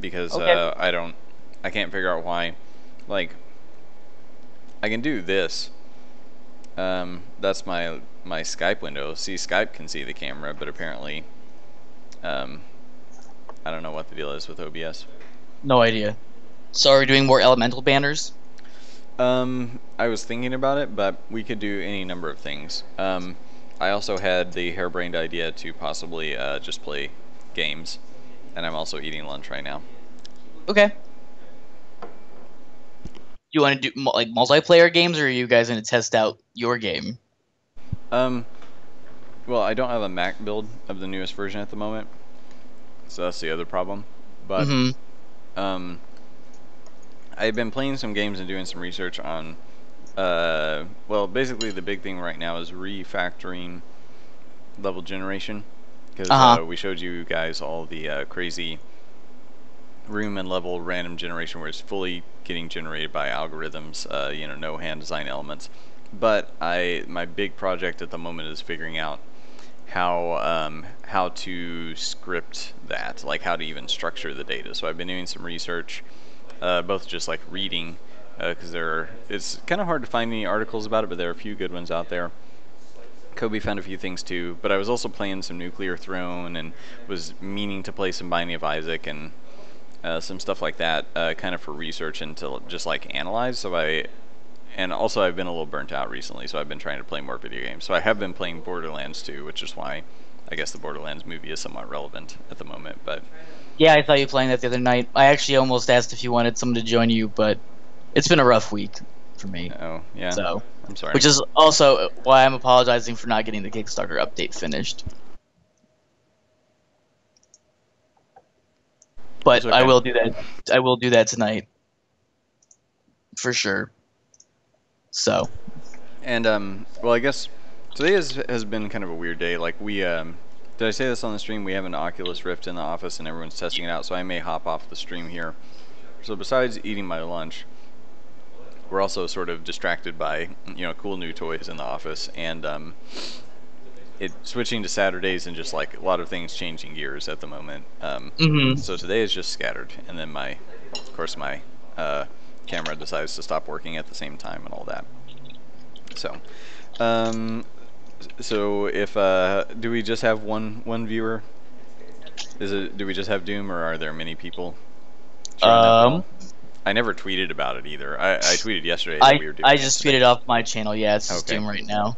because Okay. I can't figure out why. Like, I can do this. That's my Skype window. See, Skype can see the camera, but apparently, um, I don't know what the deal is with OBS. No idea. So are we doing more elemental banners? I was thinking about it, but we could do any number of things. I also had the harebrained idea to possibly just play games, and I'm also eating lunch right now. Okay. You want to do like multiplayer games, or are you guys going to test out your game? Um, well, I don't have a Mac build of the newest version at the moment, so that's the other problem. But Mm-hmm. um, I've been playing some games and doing some research on. Well, basically the big thing right now is refactoring level generation, because Uh-huh. we showed you guys all the crazy room and level random generation where it's fully getting generated by algorithms, you know, no hand design elements. But my big project at the moment is figuring out how to script that, like how to even structure the data. So I've been doing some research, both just like reading, because it's kind of hard to find any articles about it, but there are a few good ones out there. Kobe found a few things too, but I was also playing some Nuclear Throne and was meaning to play some Binding of Isaac and some stuff like that, kind of for research and to just like analyze. And also I've been a little burnt out recently, so I've been trying to play more video games. So I have been playing Borderlands 2, which is why I guess the Borderlands movie is somewhat relevant at the moment. But Yeah, I saw you playing that the other night. I actually almost asked if you wanted someone to join you, but it's been a rough week for me. oh yeah, So, I'm sorry. which is also why I'm apologizing for not getting the Kickstarter update finished. It's But I okay. will do that. I will do that tonight for sure. So, And well, I guess today has been kind of a weird day. Like we did I say this on the stream? We have an Oculus Rift in the office, and everyone's testing it out. So I may hop off the stream here. So besides eating my lunch, we're also sort of distracted by cool new toys in the office, and it switching to Saturdays and just like a lot of things changing gears at the moment. hmm So today is just scattered, and then of course my camera decides to stop working at the same time and all that. So, um, so if do we just have one viewer? Do we just have Doom, or are there many people sharing that um, poll? I never tweeted about it either. I tweeted yesterday that I we were doing I it just today. tweeted off my channel. Yeah, it's just Okay. Doom right now.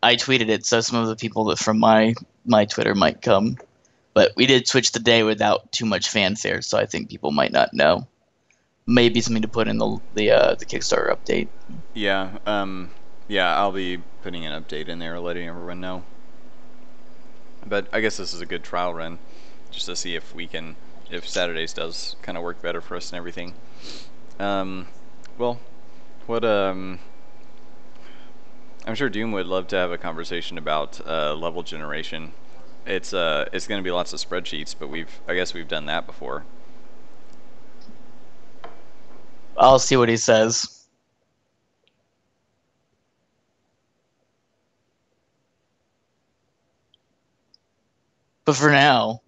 I tweeted it, so some of the people that from my Twitter might come. But we did switch the day without too much fanfare, so I think people might not know. Maybe something to put in the Kickstarter update. Yeah. Yeah. I'll be putting an update in there, letting everyone know. But I guess this is a good trial run, just to see if Saturdays does kind of work better for us and everything. Well, what I'm sure Doom would love to have a conversation about level generation. It's going to be lots of spreadsheets, but I guess we've done that before. I'll see what he says. But for now,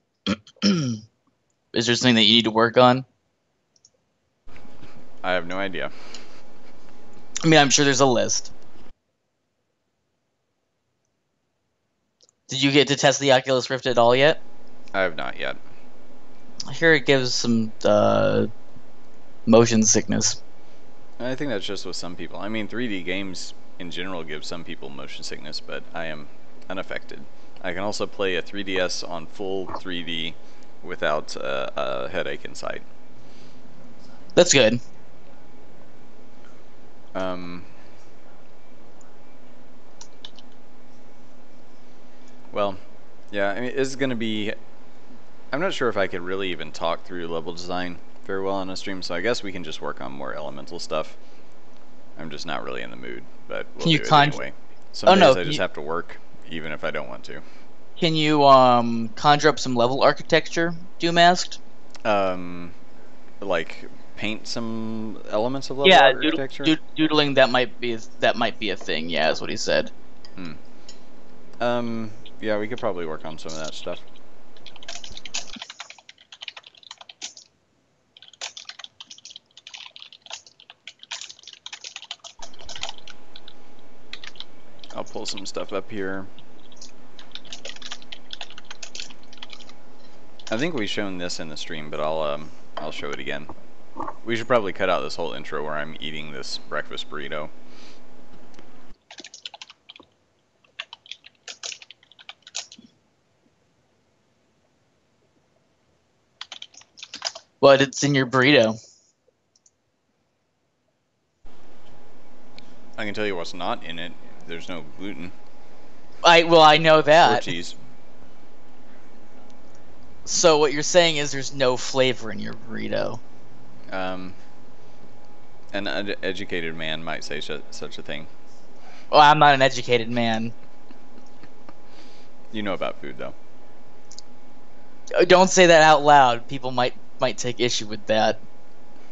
is there something that you need to work on? I have no idea. I mean, I'm sure there's a list. Did you get to test the Oculus Rift at all yet? I have not yet. I hear it gives some motion sickness. I think that's just with some people. I mean, 3D games in general give some people motion sickness, but I am unaffected. I can also play a 3DS on full 3D without a headache in sight. That's good. Well, yeah, I mean, it's going to be... I'm not sure if I could really even talk through level design very well on a stream, so I guess we can just work on more elemental stuff. I'm just not really in the mood, but we'll Can you do it conjure? anyway. Oh Some days no. I just have to work, even if I don't want to. Can you conjure up some level architecture? Doom asked. Like paint some elements of level Yeah, architecture? doodling that might be a thing. Yeah, is what he said. Yeah, we could probably work on some of that stuff. pull some stuff up here. I think we've shown this in the stream, but I'll show it again. We should probably cut out this whole intro where I'm eating this breakfast burrito. But it's in your burrito. I can tell you what's not in it. There's no gluten. I know that. Or cheese. So what you're saying is there's no flavor in your burrito. An educated man might say such a thing. Well, I'm not an educated man. You know about food, though. Don't say that out loud. People might take issue with that.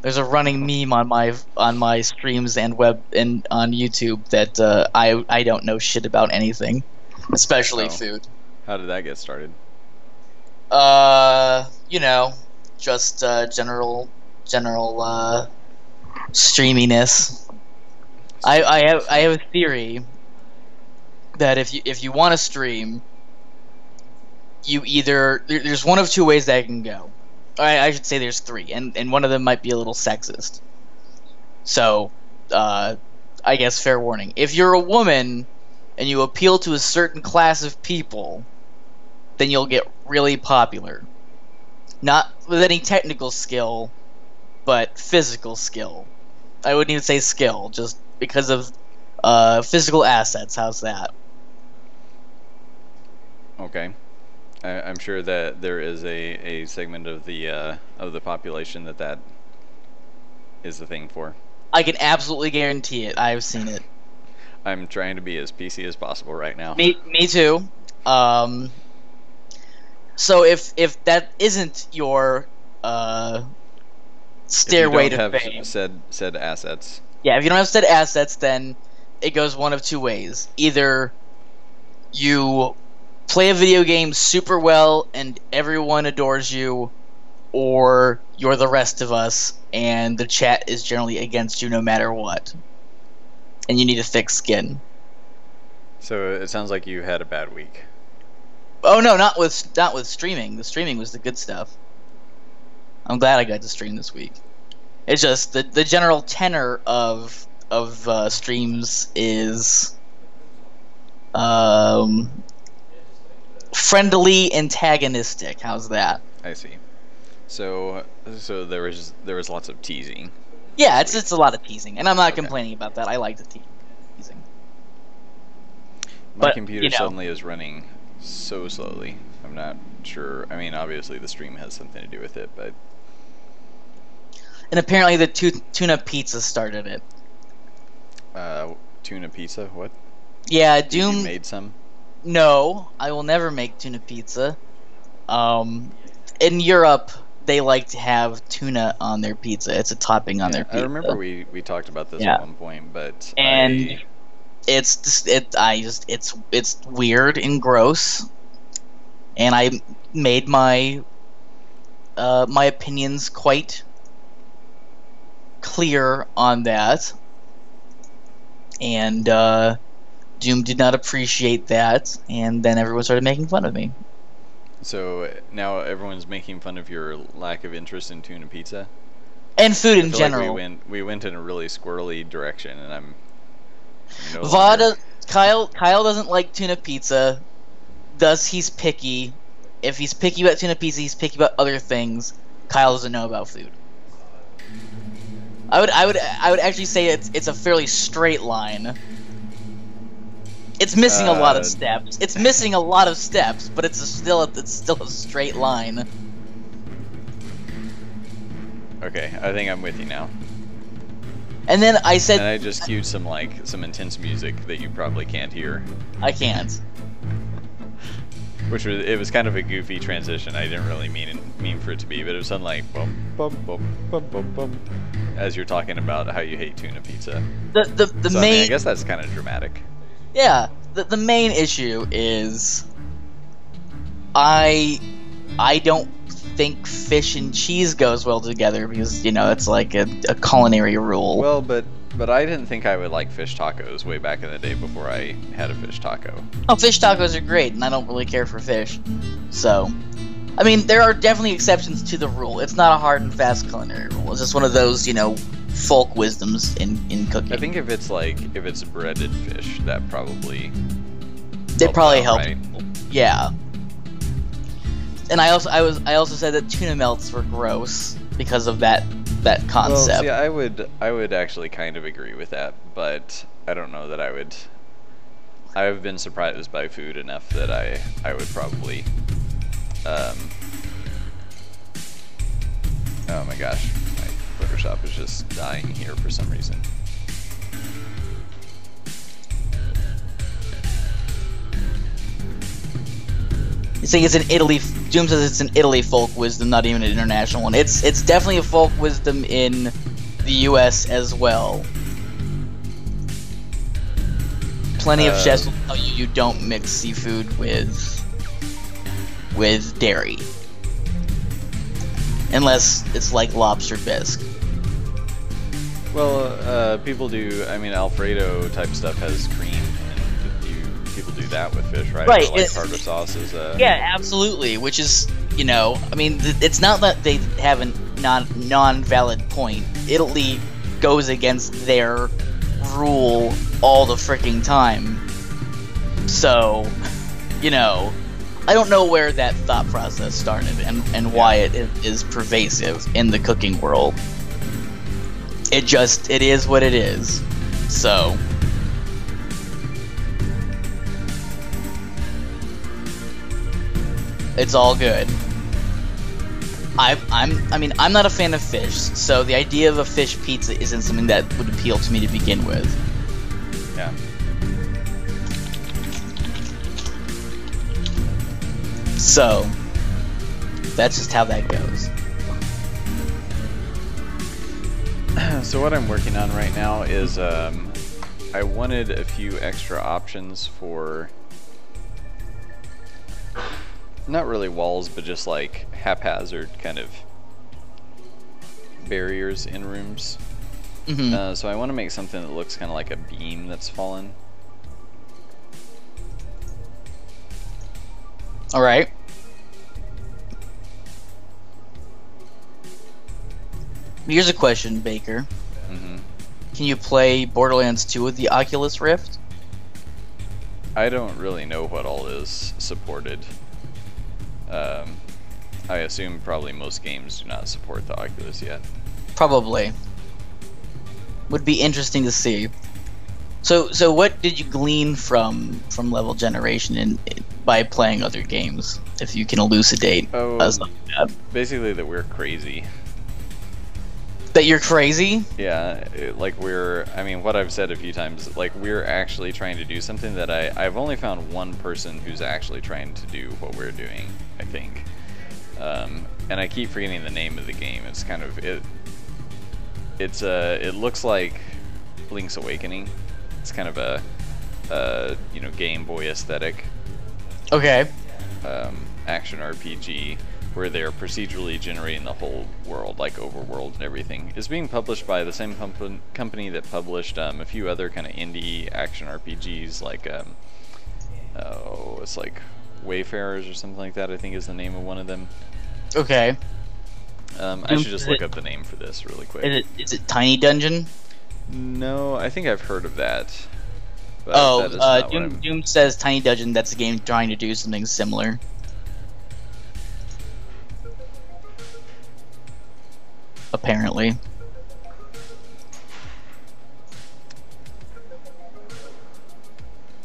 There's a running meme on my streams and web and on YouTube that I don't know shit about anything, especially food. How did that get started? You know, just general streaminess. I have a theory that if you want to stream, you either there's one of two ways that can go. I should say there's three, and one of them might be a little sexist. So, I guess fair warning. If you're a woman and you appeal to a certain class of people, then you'll get really popular. Not with any technical skill, but physical skill. I wouldn't even say skill, just because of physical assets. How's that? Okay. I'm sure that there is a segment of the population that is the thing for. I can absolutely guarantee it. I've seen it. I'm trying to be as PC as possible right now. Me too. So if that isn't your stairway to fame, said assets. Yeah, if you don't have said assets, then it goes one of two ways. Either you play a video game super well and everyone adores you, or you're the rest of us and the chat is generally against you no matter what. And you need a thick skin. So it sounds like you had a bad week. Oh no, not with streaming. The streaming was the good stuff. I'm glad I got to stream this week. It's just the general tenor of streams is friendly antagonistic. How's that? I see. So there was lots of teasing. Yeah, it's a lot of teasing, and I'm not complaining about that. I like the teasing. My computer suddenly is running so slowly. I'm not sure. I mean, obviously the stream has something to do with it, but... And apparently the tuna pizza started it. Tuna pizza? What? Yeah, Doom... You made some? No, I will never make tuna pizza. In Europe, they like to have tuna on their pizza. It's a topping on their pizza. I remember we talked about this at one point, but it's weird and gross, and I made my my opinions quite clear on that, and Doom did not appreciate that, and then everyone started making fun of me. So now everyone's making fun of your lack of interest in tuna pizza? And food in general. Like we went in a really squirrely direction, and I'm no Kyle doesn't like tuna pizza. He's picky. If he's picky about tuna pizza, he's picky about other things. Kyle doesn't know about food. I would actually say it's a fairly straight line. It's missing a lot of steps. It's missing a lot of steps, but it's still a straight line. Okay, I think I'm with you now. And then I said... And I just cued some intense music that you probably can't hear. I can't. It was kind of a goofy transition. I didn't really mean for it to be, but it was something like bum bum bum bum bum bum as you're talking about how you hate tuna pizza. The so, main... I guess that's kind of dramatic. Yeah, the main issue is I don't think fish and cheese goes well together because, you know, it's like a culinary rule. Well, but But I didn't think I would like fish tacos way back in the day before I had a fish taco. Oh, fish tacos are great, and I don't really care for fish. So, I mean, there are definitely exceptions to the rule. It's not a hard and fast culinary rule. It's just one of those, you know, folk wisdoms in cooking. I think if it's breaded fish, that probably It probably out, helped. right? Yeah. And I also said that tuna melts were gross because of that concept. Well, see, I would actually kind of agree with that, but I don't know that I would. I've been surprised by food enough that I would probably. Oh my gosh, my Photoshop is just dying here for some reason. You saying it's an Italy? Doom says it's an Italy folk wisdom, not even an international one. It's definitely a folk wisdom in the U.S. as well. Plenty of chefs will tell you don't mix seafood with dairy, unless it's like lobster bisque. Well, people do. I mean, Alfredo type stuff has cream, and people do that with fish, right? Right. Or like tartar sauce is. Yeah, absolutely. Which is, you know, I mean, it's not that they have a non-valid point. Italy goes against their rule all the freaking time. So, you know, I don't know where that thought process started and why it is pervasive in the cooking world. It is what it is. So, it's all good. I mean, I'm not a fan of fish, so the idea of a fish pizza isn't something that would appeal to me to begin with. Yeah. So, that's just how that goes. So what I'm working on right now is I wanted a few extra options for not really walls, but just like haphazard kind of barriers in rooms. Mm-hmm. So I want to make something that looks kind of like a beam that's fallen. All right. Here's a question, Baker. Mm-hmm. Can you play Borderlands 2 with the Oculus Rift? I don't really know what all is supported. I assume probably most games do not support the Oculus yet. Probably. Would be interesting to see. So what did you glean from level generation by playing other games? If you can elucidate us on that. Basically that we're crazy. That you're crazy? Yeah, I mean, what I've said a few times, like, we're actually trying to do something that I've only found one person who's actually trying to do what we're doing, I think. And I keep forgetting the name of the game. It's kind of, it looks like Link's Awakening. It's kind of a you know, Game Boy aesthetic. Okay. Action RPG. Where they're procedurally generating the whole world, like overworld and everything. It's being published by the same company that published a few other kind of indie action RPGs, like it's like Wayfarers or something like that, I think is the name of one of them. Okay. I should just look up the name for this really quick. Is it Tiny Dungeon? No, I think I've heard of that. But that is not what Doom says Tiny Dungeon. That's a game trying to do something similar. Apparently.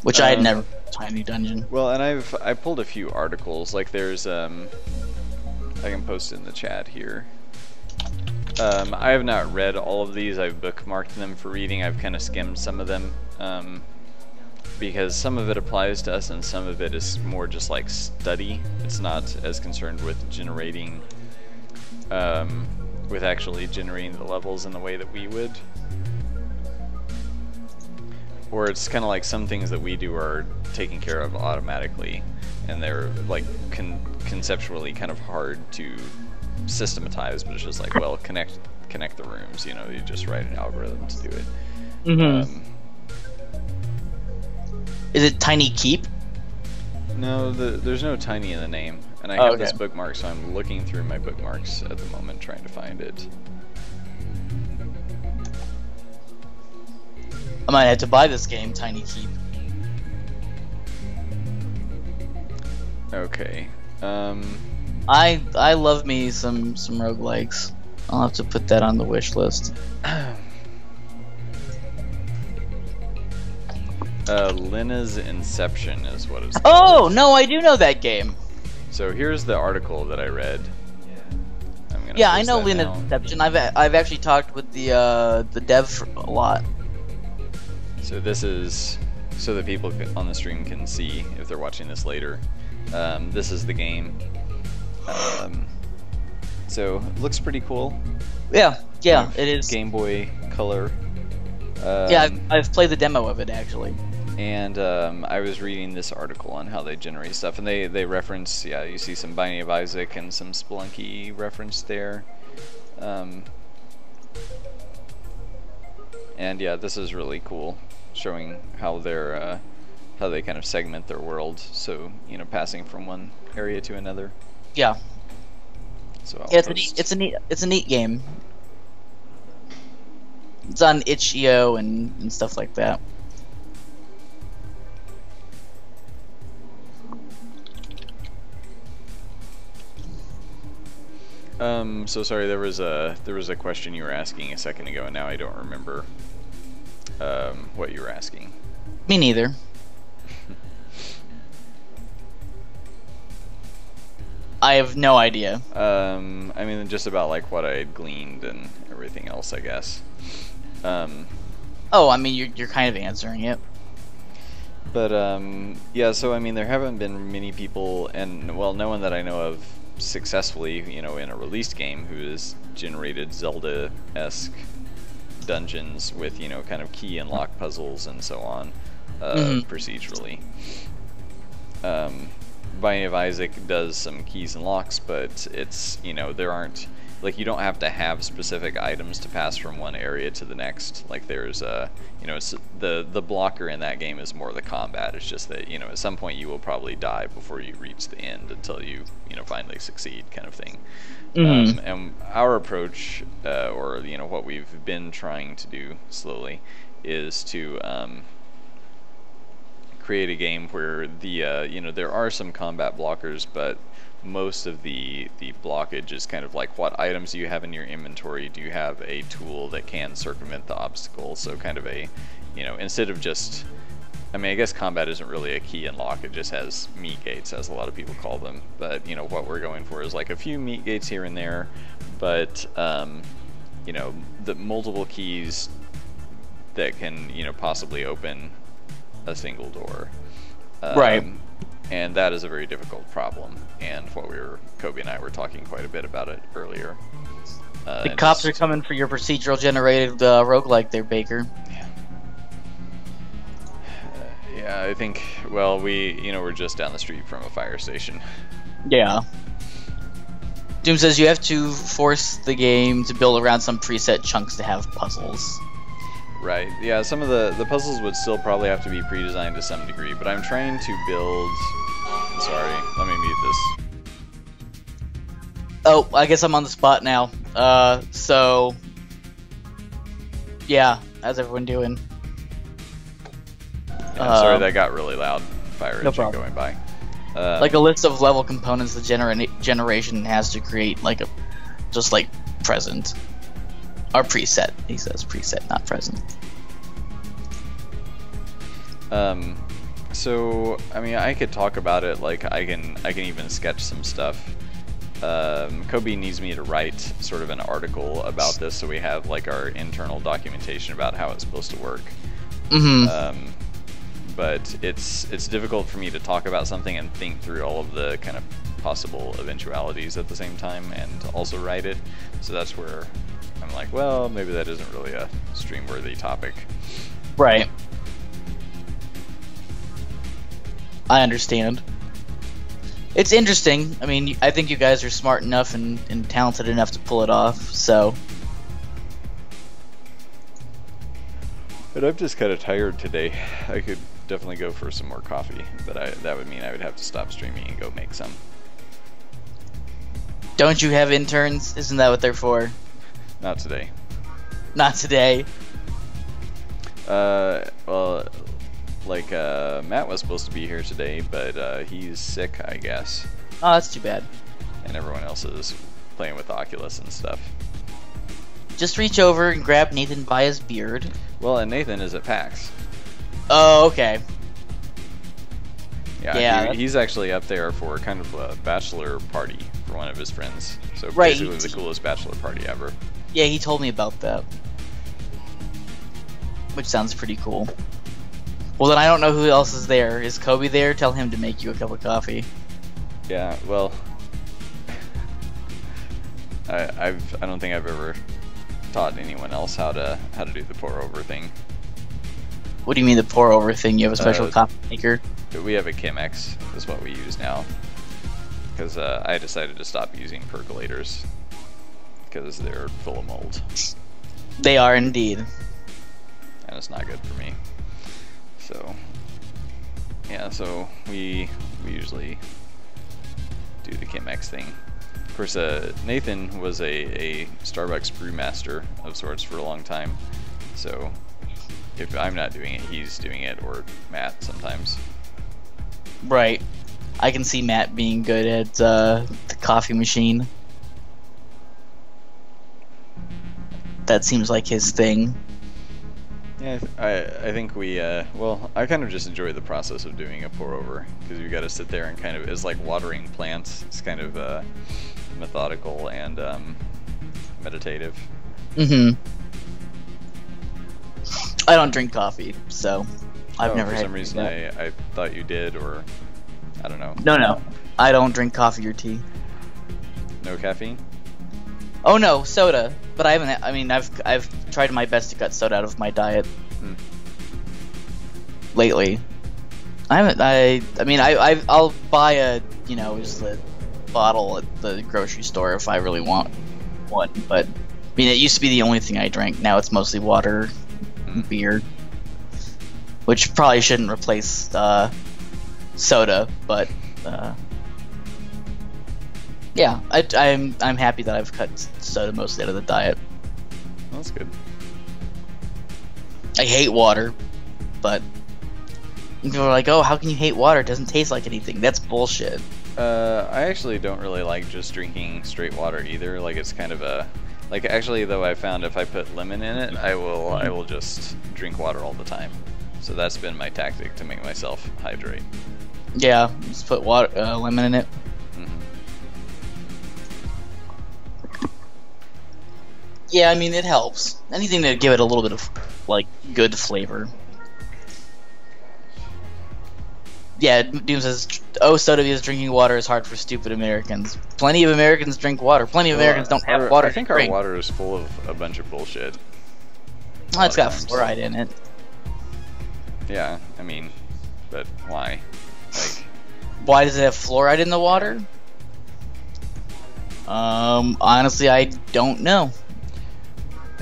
Which I had never Tiny Dungeon. Well, and I pulled a few articles. Like there's I can post it in the chat here. I have not read all of these. I've bookmarked them for reading. I've kind of skimmed some of them because some of it applies to us and some of it is more just like study. It's not as concerned with generating with actually generating the levels in the way that we would. Or it's kind of like some things that we do are taken care of automatically, and they're like conceptually kind of hard to systematize, but it's just like, well, connect the rooms, you know, you just write an algorithm to do it. Mm-hmm. Is it Tiny Keep? No, there's no tiny in the name. And I have this bookmark, so I'm looking through my bookmarks at the moment trying to find it. I might have to buy this game, Tiny Keep. Okay. I love me some roguelikes. I'll have to put that on the wish list. Lena's Inception is what it's Oh, called. no, I do know that game. So here's the article that I read. Yeah, I know Lena's Inception. I've actually talked with the dev a lot. So this is so that people on the stream can see if they're watching this later. This is the game. So it looks pretty cool. Yeah, it is. Game Boy Color. Yeah, I've played the demo of it actually. And I was reading this article on how they generate stuff, and they reference, yeah, you see some Binding of Isaac and some Spelunky reference there. And yeah, this is really cool, showing how how they kind of segment their world. So passing from one area to another. Yeah. So yeah, it's a neat game. It's on itch.io and stuff like that. So sorry, there was a question you were asking a second ago, and now I don't remember what you were asking. Me neither. I have no idea. I mean, just about like what I had gleaned and everything else, I guess. Oh, I mean, you're kind of answering it. But yeah, so I mean, there haven't been many people, and well, no one that I know of successfully, in a released game who has generated Zelda-esque dungeons with, kind of key and lock puzzles and so on, procedurally. Binding of Isaac does some keys and locks, but it's, there aren't, like, you don't have to have specific items to pass from one area to the next. Like, there's it's, the blocker in that game is more the combat. It's just that, at some point you will probably die before you reach the end until you, finally succeed, kind of thing. And our approach, or, what we've been trying to do slowly, is to create a game where the there are some combat blockers, but most of the blockage is kind of like, what items do you have in your inventory? Do you have a tool that can circumvent the obstacle? So kind of a, instead of just, I mean, I guess combat isn't really a key and lock, it just has meat gates, as a lot of people call them. But what we're going for is like a few meat gates here and there, but the multiple keys that can possibly open a single door. Right. And that is a very difficult problem, and Kobe and I were talking quite a bit about it earlier. The cops are coming for your procedural generated roguelike there, Baker. Yeah. Yeah, I think, well, we're just down the street from a fire station. Yeah. Doom says you have to force the game to build around some preset chunks to have puzzles. Right, yeah, some of the puzzles would still probably have to be pre-designed to some degree, but I'm trying to build... Sorry, let me mute this. Oh, I guess I'm on the spot now. So... Yeah, how's everyone doing? Yeah, sorry, that got really loud. Fire engine going by. Like a list of level components the generation has to create, like just like present. Or preset, he says preset, not present. So I mean, I could talk about it. Like I can even sketch some stuff. Kobe needs me to write sort of an article about this, so we have like our internal documentation about how it's supposed to work. But it's difficult for me to talk about something and think through all of the kind of possible eventualities at the same time, and also write it. So that's where I'm like, well, maybe that isn't really a stream-worthy topic. Right. I understand. It's interesting. I mean, I think you guys are smart enough and talented enough to pull it off, so... But But I'm just kind of tired today. I could definitely go for some more coffee, but that would mean I would have to stop streaming and go make some. Don't you have interns? Isn't that what they're for? Not today. Not today. Well, like, Matt was supposed to be here today, but he's sick, I guess. Oh, that's too bad. And everyone else is playing with Oculus and stuff. Just reach over and grab Nathan by his beard. Well, and Nathan is at PAX. Oh, okay. Yeah, he's actually up there for kind of a bachelor party for one of his friends. So right, basically the coolest bachelor party ever. Yeah, he told me about that. Which sounds pretty cool. Well, then I don't know who else is there. Is Kobe there? Tell him to make you a cup of coffee. Yeah, well, I don't think I've ever taught anyone else how to do the pour over thing. What do you mean the pour over thing? You have a special coffee maker? We have a Chemex, is what we use now. Because I decided to stop using percolators because they're full of mold. They are indeed. And it's not good for me. So yeah, so we usually do the Chemex thing. Of course, Nathan was a Starbucks brewmaster of sorts for a long time. So if I'm not doing it, he's doing it, or Matt sometimes. Right. I can see Matt being good at the coffee machine. That seems like his thing. Yeah, I think we, well, I kind of just enjoy the process of doing a pour over, because you got to sit there and kind of, it's like watering plants. It's kind of methodical and meditative. Mm-hmm. I don't drink coffee, so I've never had. For some reason, I thought you did, or I don't know. No, I don't drink coffee or tea. No caffeine? Oh no, soda. But I haven't. I mean, I've tried my best to cut soda out of my diet lately. I haven't. I mean, I'll buy a just a bottle at the grocery store if I really want one. But I mean, it used to be the only thing I drank. Now it's mostly water, and beer, which probably shouldn't replace soda. But yeah, I'm happy that I've cut soda mostly out of the diet. That's good. I hate water, but people are like, "Oh, how can you hate water? It doesn't taste like anything." That's bullshit. I actually don't really like just drinking straight water either. Like, it's kind of a, like, actually though, I found if I put lemon in it, I will just drink water all the time. So that's been my tactic to make myself hydrate. Yeah, just put water, lemon in it. Yeah, I mean, it helps. Anything to give it a little bit of, like, good flavor. Yeah, Doom says, "Oh, soda because drinking water is hard for stupid Americans." Plenty of Americans drink water. Plenty of Americans don't have water. I think our water is full of a bunch of bullshit. Well, it's got fluoride in it. Yeah, I mean, but why? Like, why does it have fluoride in the water? Honestly, I don't know.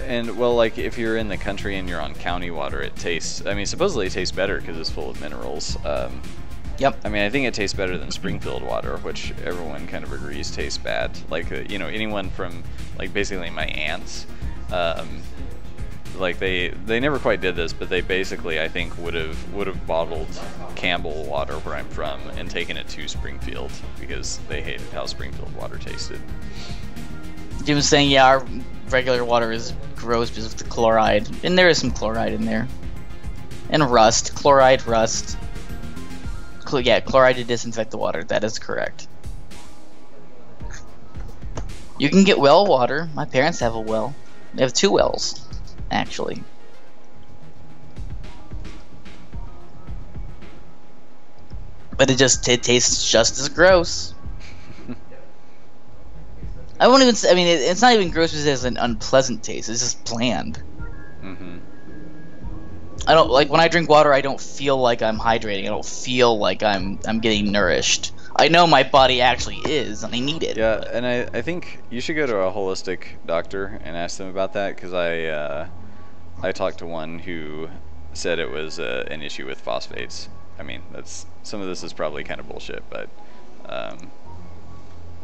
And, well, like, if you're in the country and you're on county water, it tastes, I mean, supposedly it tastes better because it's full of minerals. Yep. I mean, I think it tastes better than Springfield water, which everyone kind of agrees tastes bad. Like, anyone from, like, basically my aunts, like, they never quite did this, but they basically, I think, would have bottled Campbell water where I'm from and taken it to Springfield because they hated how Springfield water tasted. Jim was saying, yeah, our regular water is gross because of the chloride, and there is some chloride in there, and rust, chloride, rust. Yeah, chloride to disinfect the water. That is correct. You can get well water. My parents have a well. They have 2 wells, actually. But it tastes just as gross. I won't even. I mean, it's not even gross because it has an unpleasant taste. It's just bland. I don't like when I drink water. I don't feel like I'm hydrating. I don't feel like I'm getting nourished. I know my body actually is, and I need it. Yeah, and I think you should go to a holistic doctor and ask them about that, because I talked to one who said it was an issue with phosphates. I mean, that's some of this is probably kind of bullshit, but um,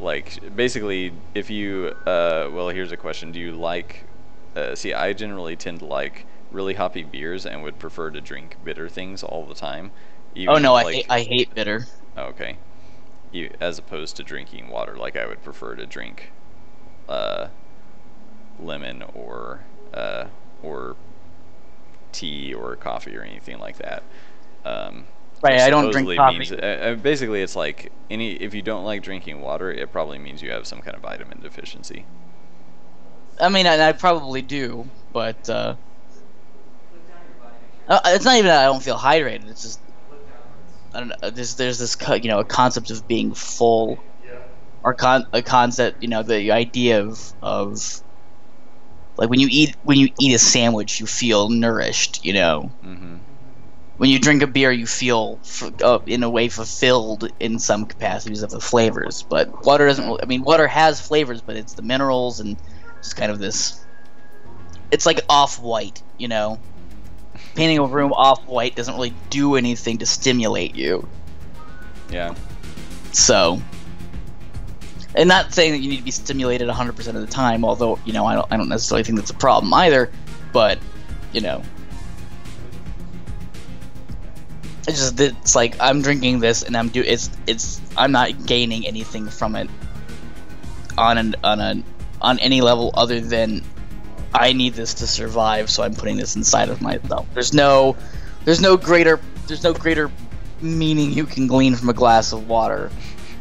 like basically, if you well, here's a question: do you like? See, I generally tend to like really hoppy beers and would prefer to drink bitter things all the time. Oh Even no, like I hate bitter. okay, as opposed to drinking water, like I would prefer to drink uh, lemon or tea or coffee or anything like that. Um, Right, which I don't drink supposedly coffee. means basically it's like any if you don't like drinking water, it probably means you have some kind of vitamin deficiency. I mean, I probably do, but it's not even that I don't feel hydrated. It's just I don't know. There's this a concept of being full, or a concept the idea of like when you eat a sandwich, you feel nourished. Mm-hmm. When you drink a beer, you feel in a way fulfilled in some capacities of the flavors. But water doesn't. I mean, water has flavors, but it's the minerals and just kind of this. It's like off-white, Painting a room off-white doesn't really do anything to stimulate you. Yeah. So, and not saying that you need to be stimulated 100% of the time, although I don't necessarily think that's a problem either. But it's like I'm drinking this and I'm not gaining anything from it on any level other than I need this to survive, so I'm putting this inside of myself. There's no greater meaning you can glean from a glass of water,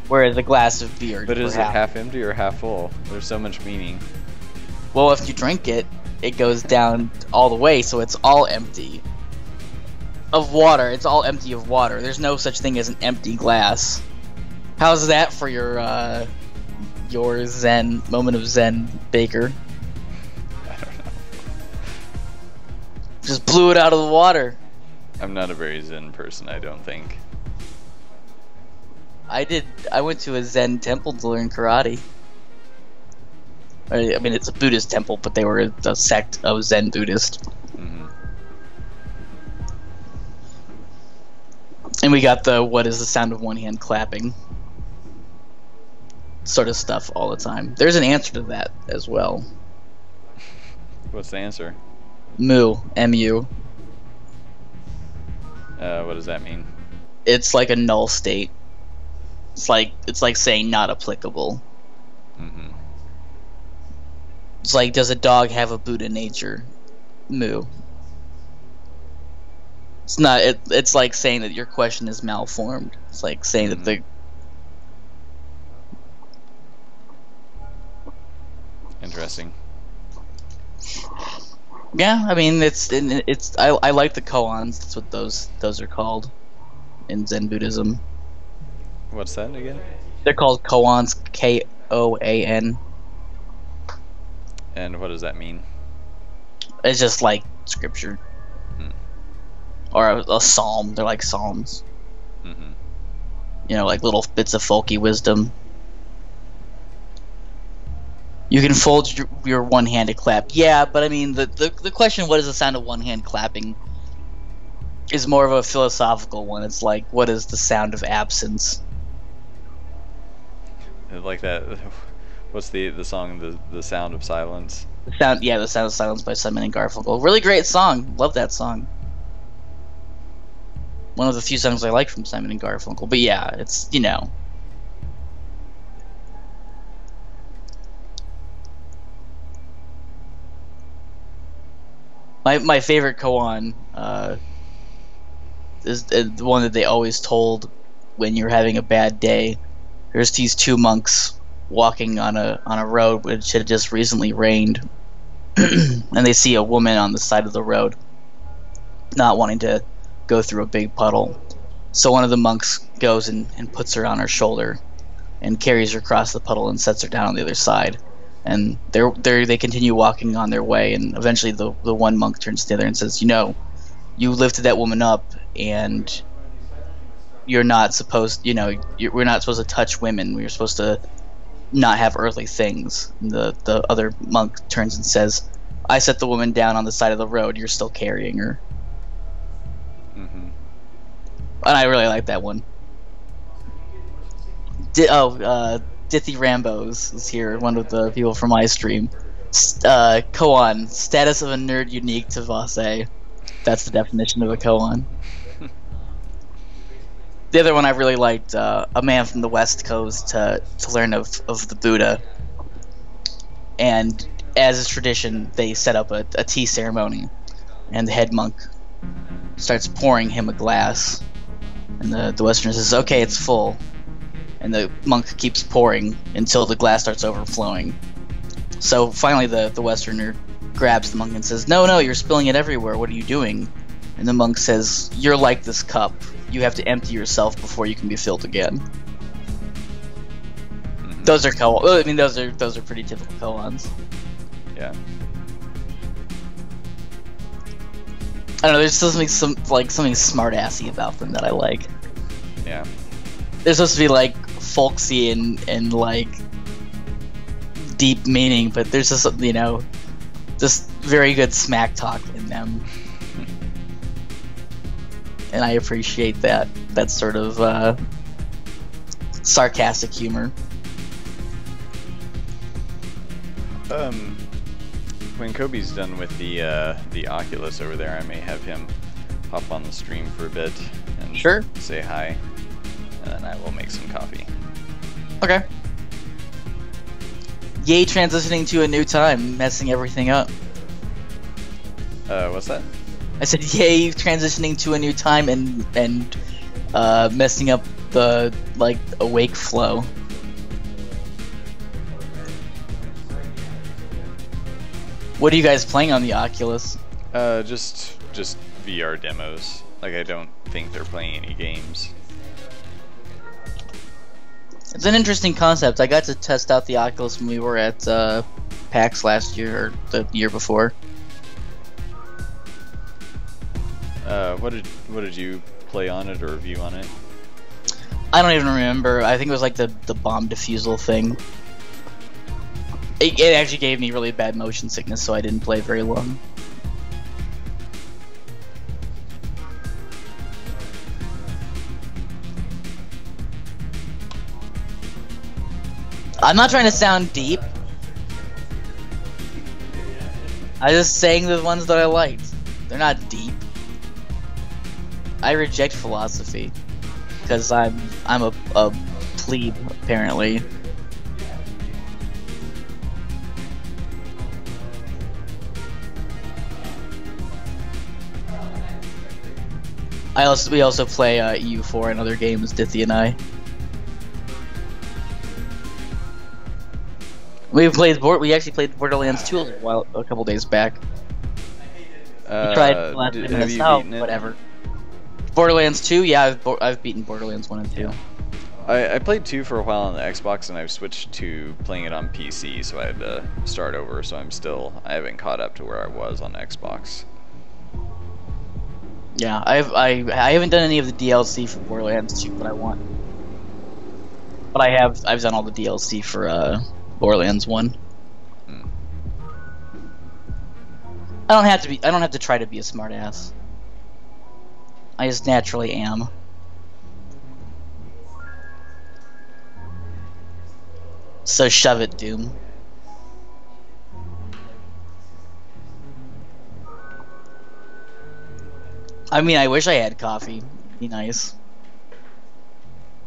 whereas a glass of beer. But is it half empty or half full? There's so much meaning. Well, if you drink it, it goes down all the way, so it's all empty. Of water, it's all empty of water. There's no such thing as an empty glass. How's that for your zen moment of zen, Baker? I don't know. Just blew it out of the water. I'm not a very zen person, I don't think. I went to a Zen temple to learn karate. I mean, it's a Buddhist temple, but they were a sect of Zen Buddhist. Mm-hmm. And we got the what is the sound of one hand clapping sort of stuff all the time. There's an answer to that as well. What's the answer? Mu, M-U. What does that mean? It's like a null state. It's like saying not applicable. Mm-hmm. It's like, does a dog have a Buddha nature? Mu. It's not. It's like saying that your question is malformed. It's like saying that the. Interesting. Yeah, I mean I like the koans. That's what those are called in Zen Buddhism. What's that again? They're called koans, Koan. And what does that mean? It's just like scripture. Or a psalm. They're like psalms. Mm-hmm. Like little bits of folky wisdom. You can fold your one-handed clap. Yeah, but I mean, the question, what is the sound of one-hand clapping, is more of a philosophical one. It's like, what is the sound of absence? Like that. What's the song? The Sound of Silence? The Sound of Silence by Simon and Garfunkel. Really great song. Love that song. One of the few songs I like from Simon and Garfunkel. But yeah, it's, My favorite koan is the one that they always told when you're having a bad day. There's these two monks walking on a road which had just recently rained, and they see a woman on the side of the road not wanting to go through a big puddle. So one of the monks goes and puts her on her shoulder and carries her across the puddle and sets her down on the other side. And they continue walking on their way, and eventually the one monk turns to the other and says, you lifted that woman up, and you're not supposed, we're not supposed to touch women. We're supposed to not have earthly things. And the other monk turns and says, I set the woman down on the side of the road. You're still carrying her. And I really like that one. Dithy Rambos is here, one of the people from my stream. Koan, status of a nerd unique to Vase. That's the definition of a koan. The other one I really liked, a man from the West Coast to learn of the Buddha. And as is tradition, they set up a tea ceremony. And the head monk starts pouring him a glass. And the Westerner says, okay, it's full. And the monk keeps pouring until the glass starts overflowing. So finally the Westerner grabs the monk and says, no, you're spilling it everywhere. What are you doing? And the monk says, you're like this cup. You have to empty yourself before you can be filled again. Mm-hmm. Those are koans. I mean, those are pretty typical koans. Yeah. I don't know. There's still something smart-assy about them that I like. Yeah. They're supposed to be like folksy and like deep meaning, but there's just just very good smack talk in them. And I appreciate that sort of sarcastic humor. When Kobe's done with the Oculus over there, I may have him hop on the stream for a bit and sure. Say hi, and then I will make some coffee. Okay. Yay, transitioning to a new time, messing everything up. What's that? I said, yay, transitioning to a new time and messing up the awake flow. What are you guys playing on the Oculus? Just VR demos. Like, I don't think they're playing any games. It's an interesting concept. I got to test out the Oculus when we were at PAX last year, or the year before. What did you play on it or review on it? I don't even remember. I think it was like the bomb defusal thing. It actually gave me really bad motion sickness, so I didn't play very long. I'm not trying to sound deep. I just saying the ones that I liked. They're not deep. I reject philosophy because I'm a plebe apparently. We also play EU4 and other games, Dithy and I. We actually played Borderlands 2 a couple days back. We tried have you beaten it? Whatever. Borderlands 2, yeah, I've beaten Borderlands 1 and 2. I played 2 for a while on the Xbox, and I've switched to playing it on PC, so I had to start over. So I haven't caught up to where I was on Xbox. Yeah, I haven't done any of the DLC for Borderlands 2, but I want. But I've done all the DLC for Borderlands 1. Hmm. I don't have to try to be a smartass. I just naturally am. So shove it, Doom. I mean, I wish I had coffee. It'd be nice.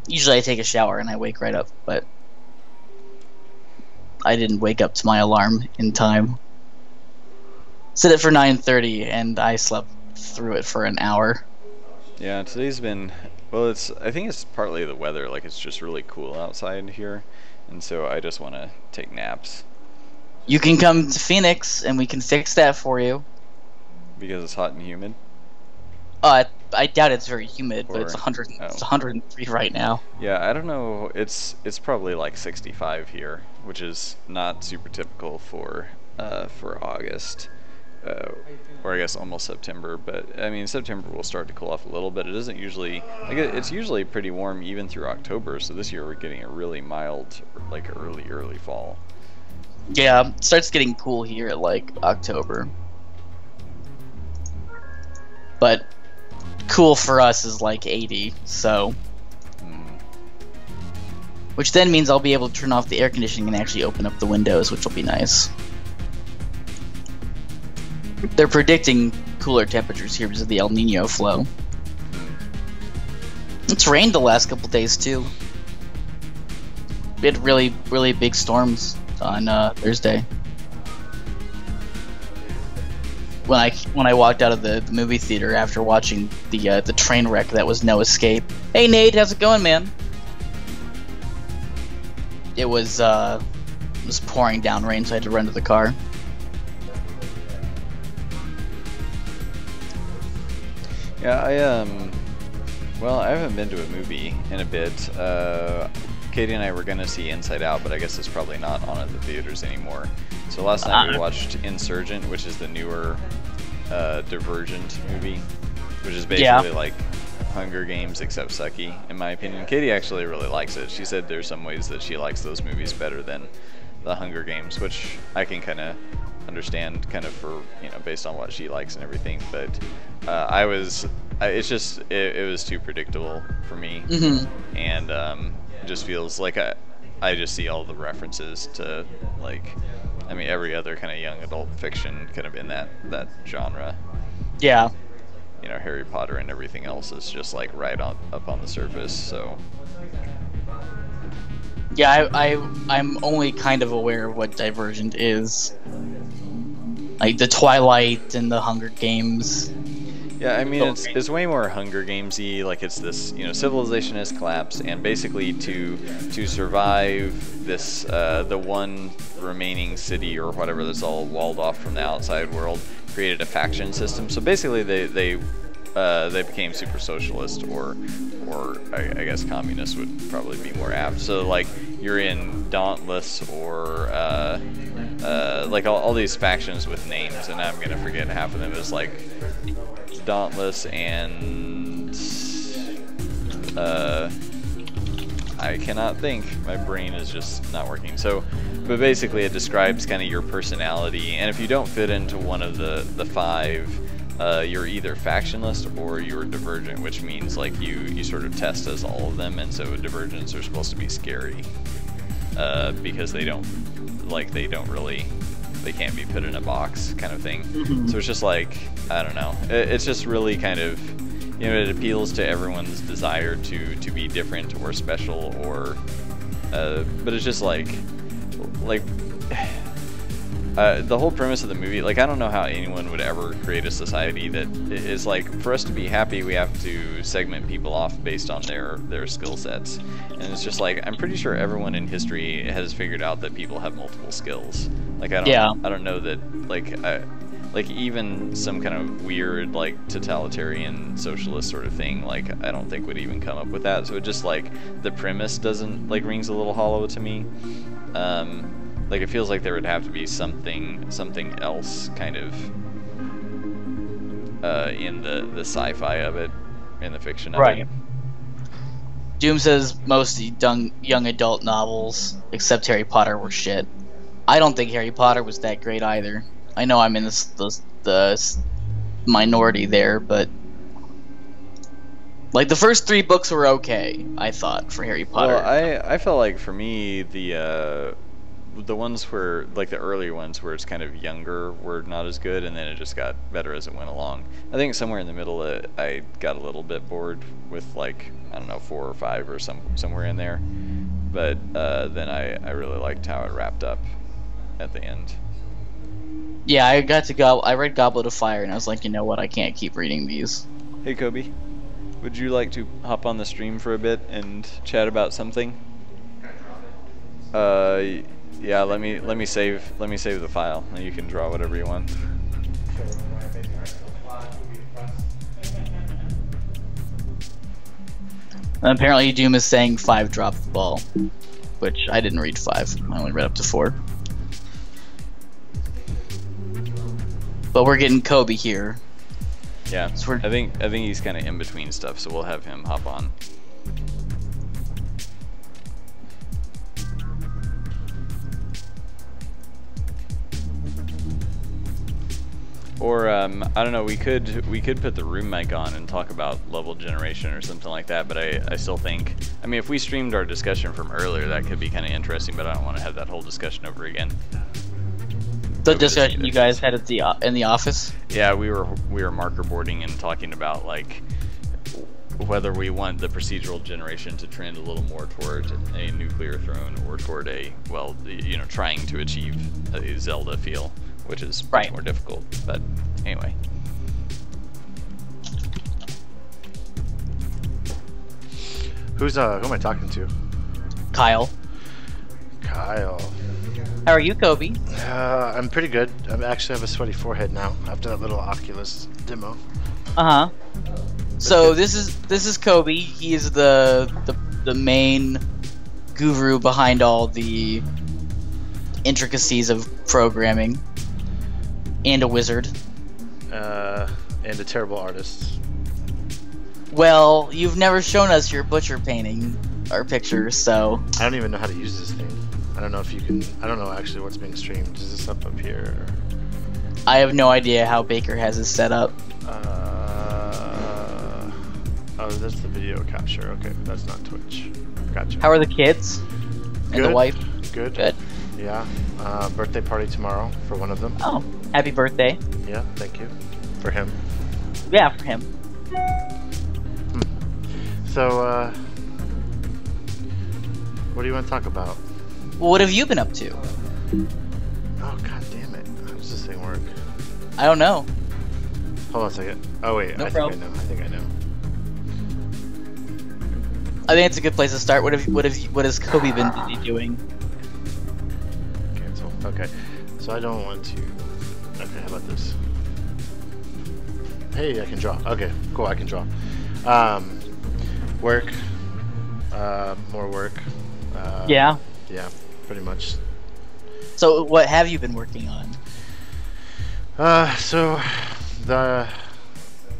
Usually I take a shower and I wake right up, but I didn't wake up to my alarm in time. Set it for 9:30 and I slept through it for an hour. Yeah, today's been, well, I think it's partly the weather, like it's just really cool outside here, and so I just want to take naps. You can come to Phoenix and we can fix that for you. Because it's hot and humid? I doubt it's very humid, but it's 100. Oh. It's 103 right now. Yeah, I don't know. It's probably like 65 here, which is not super typical for August, or I guess almost September. But I mean, September will start to cool off a little bit. It doesn't usually it's usually pretty warm even through October. So this year we're getting a really mild, like early fall. Yeah, it starts getting cool here at like October. But cool for us is like 80, so... Which then means I'll be able to turn off the air conditioning and actually open up the windows, which will be nice. They're predicting cooler temperatures here because of the El Nino flow. It's rained the last couple days too. We had really, really big storms on Thursday. When I walked out of the movie theater after watching the train wreck that was No Escape. Hey Nate, how's it going, man? It was pouring down rain, so I had to run to the car. Yeah, well, I haven't been to a movie in a bit. Katie and I were gonna see Inside Out, but I guess it's probably not on at the theaters anymore. So last night we watched Insurgent, which is the newer Divergent movie, which is basically like Hunger Games except sucky, in my opinion. Katie actually really likes it. She said there's some ways that she likes those movies better than the Hunger Games, which I can kind of understand, kind of for, you know, based on what she likes and everything. But it was too predictable for me, and it just feels like I just see all the references to, like, I mean, every other kind of young adult fiction kind of in that genre. Yeah. You know, Harry Potter and everything else is just like right up on the surface. So yeah, I'm only kind of aware of what Divergent is, like the Twilight and the Hunger Games. Yeah, I mean, it's way more Hunger Gamesy. Like, it's this, you know, civilization has collapsed, and basically to survive this, the one remaining city or whatever that's all walled off from the outside world, created a faction system. So basically, they became super socialist, or I guess communist would probably be more apt. So like, you're in Dauntless, or like all these factions with names, and I'm gonna forget half of them. It's like Dauntless and I cannot think. My brain is just not working. So, but basically it describes kind of your personality, and if you don't fit into one of the five, you're either factionless or you're divergent, which means like you sort of test as all of them, and so divergents are supposed to be scary because they can't be put in a box, kind of thing. So it's just like, I don't know, it's just really kind of, you know, it appeals to everyone's desire to be different or special, or but it's just like the whole premise of the movie, like, I don't know how anyone would ever create a society that is like, for us to be happy, we have to segment people off based on their skill sets. And it's just like, I'm pretty sure everyone in history has figured out that people have multiple skills. Like, I don't know that, like even some kind of weird, like, totalitarian socialist sort of thing, like, I don't think would even come up with that. So it just, like, the premise doesn't, like, rings a little hollow to me. Like, it feels like there would have to be something else kind of in the sci-fi of it, in the fiction of it. Doom says most young adult novels, except Harry Potter, were shit. I don't think Harry Potter was that great either. I know I'm in the minority there, but like, the first 3 books were okay, I thought, for Harry Potter. Well, I felt like, for me, the ones where, like, the earlier ones where it's kind of younger were not as good, and then it just got better as it went along. I think somewhere in the middle I got a little bit bored with, like, I don't know, 4 or 5 or somewhere in there. But then I really liked how it wrapped up at the end. Yeah, I read Goblet of Fire, and I was like, you know what, I can't keep reading these. Hey Kobe, would you like to hop on the stream for a bit and chat about something? Yeah, let me save the file, and you can draw whatever you want. And apparently Doom is saying 5 dropped the ball, which I didn't read 5. I only read up to 4. But we're getting Kobe here. Yeah, so I think he's kind of in between stuff, so we'll have him hop on. Or I don't know. We could put the room mic on and talk about level generation or something like that. But I still think, I mean, if we streamed our discussion from earlier, that could be kind of interesting. But I don't want to have that whole discussion over again. The discussion you guys had at the in the office. Yeah, we were marker boarding and talking about like whether we want the procedural generation to trend a little more toward a nuclear throne or toward a, well, you know, trying to achieve a Zelda feel, which is much more difficult. But anyway. Who am I talking to? Kyle. Kyle. How are you, Kobe? I'm pretty good. I actually have a sweaty forehead now after that little Oculus demo. Uh huh. So this is Kobe. He is the main guru behind all the intricacies of programming, and a wizard. And a terrible artist. Well, you've never shown us your butcher painting or pictures, so I don't even know how to use this thing. I don't know if you can. I don't know actually what's being streamed. Is this up here? I have no idea how Baker has it set up. Oh, that's the video capture. Okay, that's not Twitch. Gotcha. How are the kids? And the wife? Good. Good. Yeah. Birthday party tomorrow for one of them. Oh, happy birthday. Yeah, thank you. For him. Yeah, for him. So, what do you want to talk about? Well, what have you been up to? Oh, god damn it. How does this thing work? I don't know. Hold on a second. Oh, wait. No I problem. think I know. I think it's a good place to start. What has Kobe been busy doing? Cancel. Okay. So I don't want to... Okay, how about this? Hey, I can draw. Okay, cool, I can draw. Work. More work. Yeah. Yeah, pretty much. So what have you been working on? So I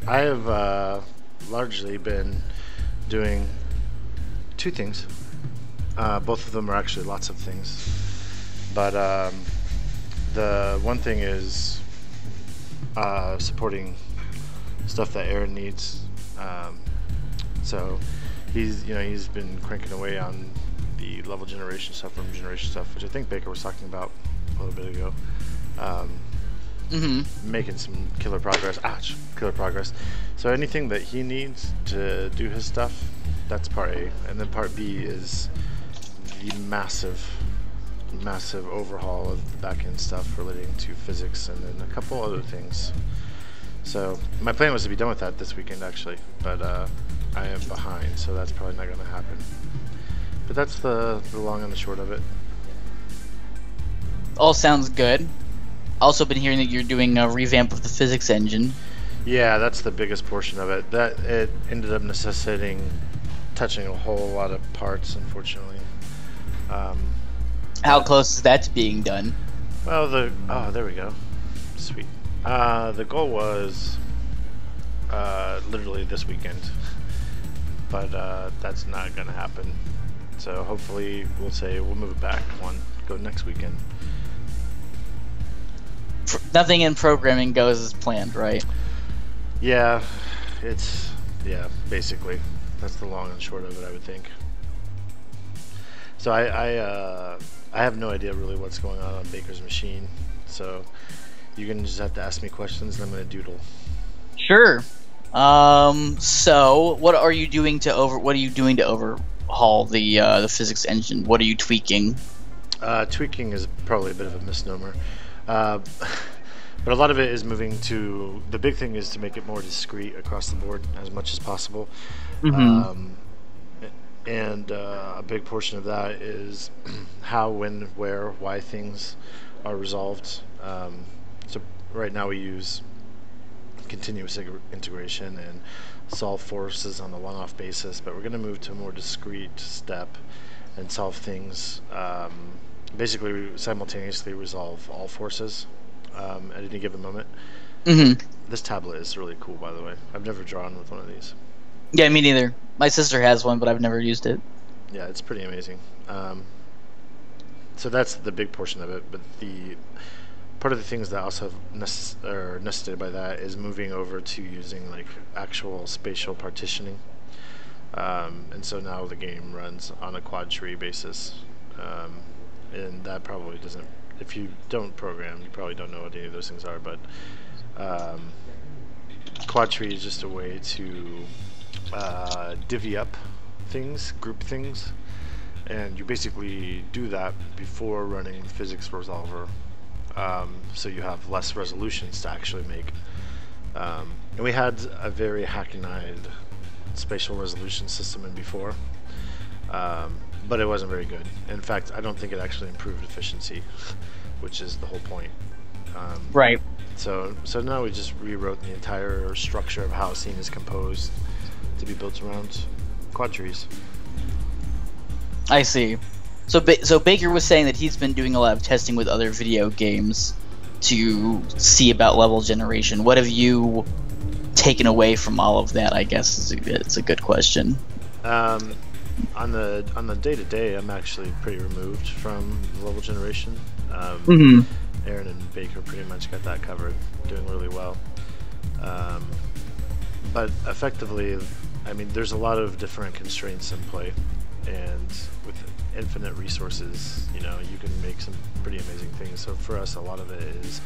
have largely been doing two things. Both of them are actually lots of things. But the one thing is supporting stuff that Aaron needs. So he's been cranking away on the level generation stuff, room generation stuff, which I think Baker was talking about a little bit ago. Making some killer progress. Ouch, killer progress. So anything that he needs to do his stuff, that's part A, and then part B is the massive overhaul of the back-end stuff relating to physics, and then a couple other things. So my plan was to be done with that this weekend actually, but I am behind, so that's probably not going to happen. But that's the long and the short of it. All sounds good. Also been hearing that you're doing a revamp of the physics engine. Yeah, that's the biggest portion of it. That it ended up necessitating touching a whole lot of parts, unfortunately. How close is that to being done? Well, there we go. Sweet. The goal was literally this weekend, but that's not gonna happen. So hopefully we'll move it back go next weekend. Nothing in programming goes as planned, right? Yeah, basically that's the long and short of it, I would think. So I have no idea really what's going on Baker's machine, so you're gonna just have to ask me questions and I'm gonna doodle. Sure. So what are you doing to overhaul the physics engine? What are you tweaking? Tweaking is probably a bit of a misnomer. But a lot of it is moving to, the big thing is to make it more discrete across the board as much as possible. And a big portion of that is how, when, where, why things are resolved. So right now we use continuous integration and solve forces on a one-off basis, but we're going to move to a more discrete step and solve things, basically simultaneously resolve all forces at any given moment. This tablet is really cool, by the way. I've never drawn with one of these. Yeah, me neither. My sister has one, but I've never used it. Yeah, it's pretty amazing. So that's the big portion of it, but part of the things that also are necessitated by that is moving over to using like actual spatial partitioning. And so now the game runs on a quad tree basis, and that probably doesn't. If you don't program, you probably don't know what any of those things are. But quad tree is just a way to divvy up things, group things, and you basically do that before running the physics resolver, so you have less resolutions to actually make. And we had a very hackneyed spatial resolution system in before, but it wasn't very good. In fact, I don't think it actually improved efficiency, which is the whole point. Right. So now we just rewrote the entire structure of how a scene is composed to be built around quad trees. I see. So Baker was saying that he's been doing a lot of testing with other video games to see about level generation. What have you taken away from all of that? I guess it's a good question. On the day-to-day, I'm actually pretty removed from the level generation. Aaron and Baker pretty much got that covered, doing really well. But effectively, I mean, there's a lot of different constraints in play, and with infinite resources, you know, you can make some pretty amazing things. So for us, a lot of it is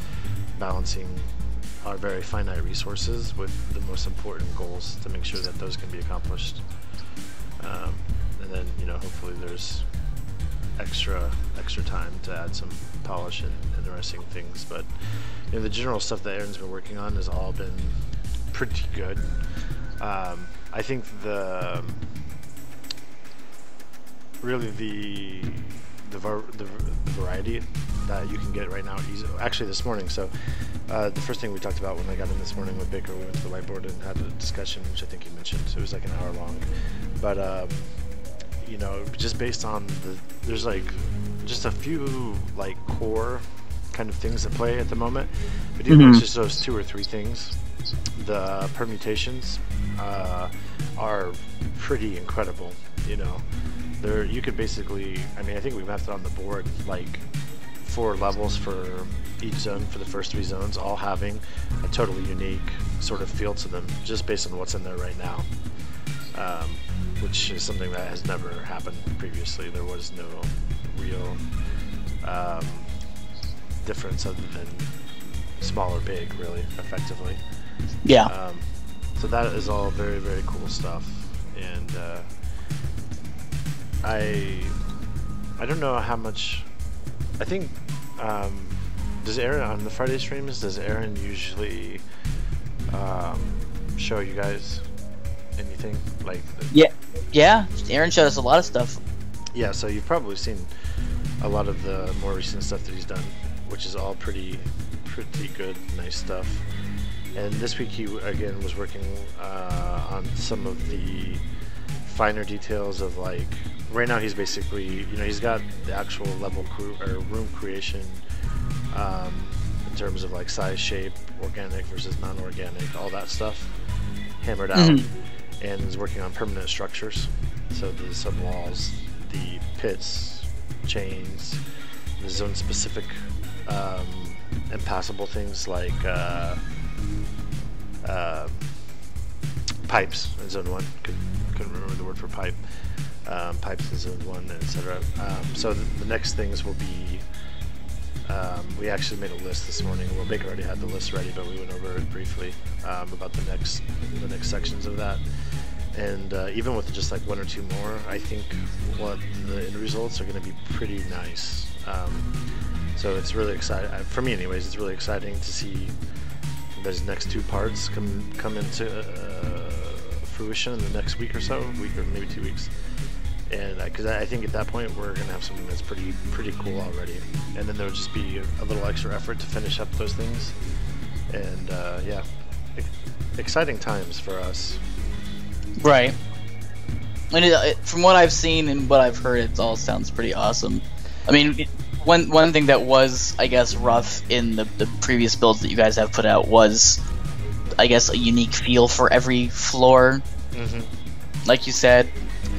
balancing our very finite resources with the most important goals to make sure that those can be accomplished. And then, you know, hopefully there's extra time to add some polish and interesting things. But you know, the general stuff that Aaron's been working on has all been pretty good. I think the variety that you can get right now easy. Actually, this morning, so the first thing we talked about when I got in this morning with Baker, we went to the whiteboard and had a discussion, which I think you mentioned. So it was like an hour long, but you know, just based on there's like just a few like core kind of things at play at the moment, but even it's just those 2 or 3 things, the permutations are pretty incredible. You know, you could basically, I mean, I think we mapped it on the board, like 4 levels for each zone for the first 3 zones, all having a totally unique sort of feel to them, just based on what's in there right now. Which is something that has never happened previously. There was no real difference other than small or big, really, effectively. Yeah. So that is all very, very cool stuff. And I don't know how much. I think does Aaron on the Friday streams? Does Aaron usually show you guys anything like? Yeah. Aaron showed us a lot of stuff. Yeah, so you've probably seen a lot of the more recent stuff that he's done, which is all pretty good, nice stuff. And this week he again was working on some of the finer details of, like, right now he's basically, you know, he's got the actual level or room creation in terms of like size, shape, organic versus non-organic, all that stuff hammered out, and is working on permanent structures. So the subwalls, the pits, chains, the zone-specific impassable things like pipes in Zone 1. Couldn't remember the word for pipe. Pipes in Zone 1, etc. So the next things will be, we actually made a list this morning. Well, Baker already had the list ready, but we went over it briefly about the next sections of that. And even with just like 1 or 2 more, I think what the end results are going to be pretty nice. So it's really exciting for me, anyways. It's really exciting to see those next 2 parts come into fruition in the next week or maybe 2 weeks. And because I think at that point we're going to have something that's pretty cool already. And then there would just be a little extra effort to finish up those things. And yeah, exciting times for us. Right. And from what I've seen and what I've heard, it all sounds pretty awesome. I mean, one thing that was, I guess, rough in the previous builds that you guys have put out was, I guess, a unique feel for every floor. Like you said,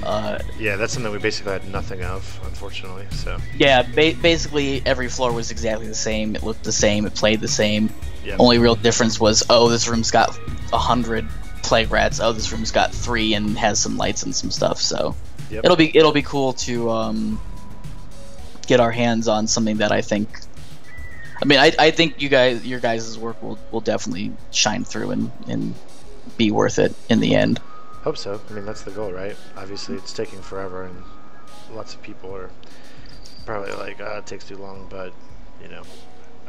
Yeah, that's something we basically had nothing of, unfortunately. So Yeah, basically every floor was exactly the same. It looked the same. It played the same. yeah, Only real difference was, oh, this room's got 100 plague rats. Oh, this room's got 3 and has some lights and some stuff. So yep. it'll be cool to get our hands on something that I think. I mean, I think your guys' work will definitely shine through and be worth it in the end. Hope so. I mean, that's the goal, right? Obviously, it's taking forever, and lots of people are probably like, it takes too long, but, you know.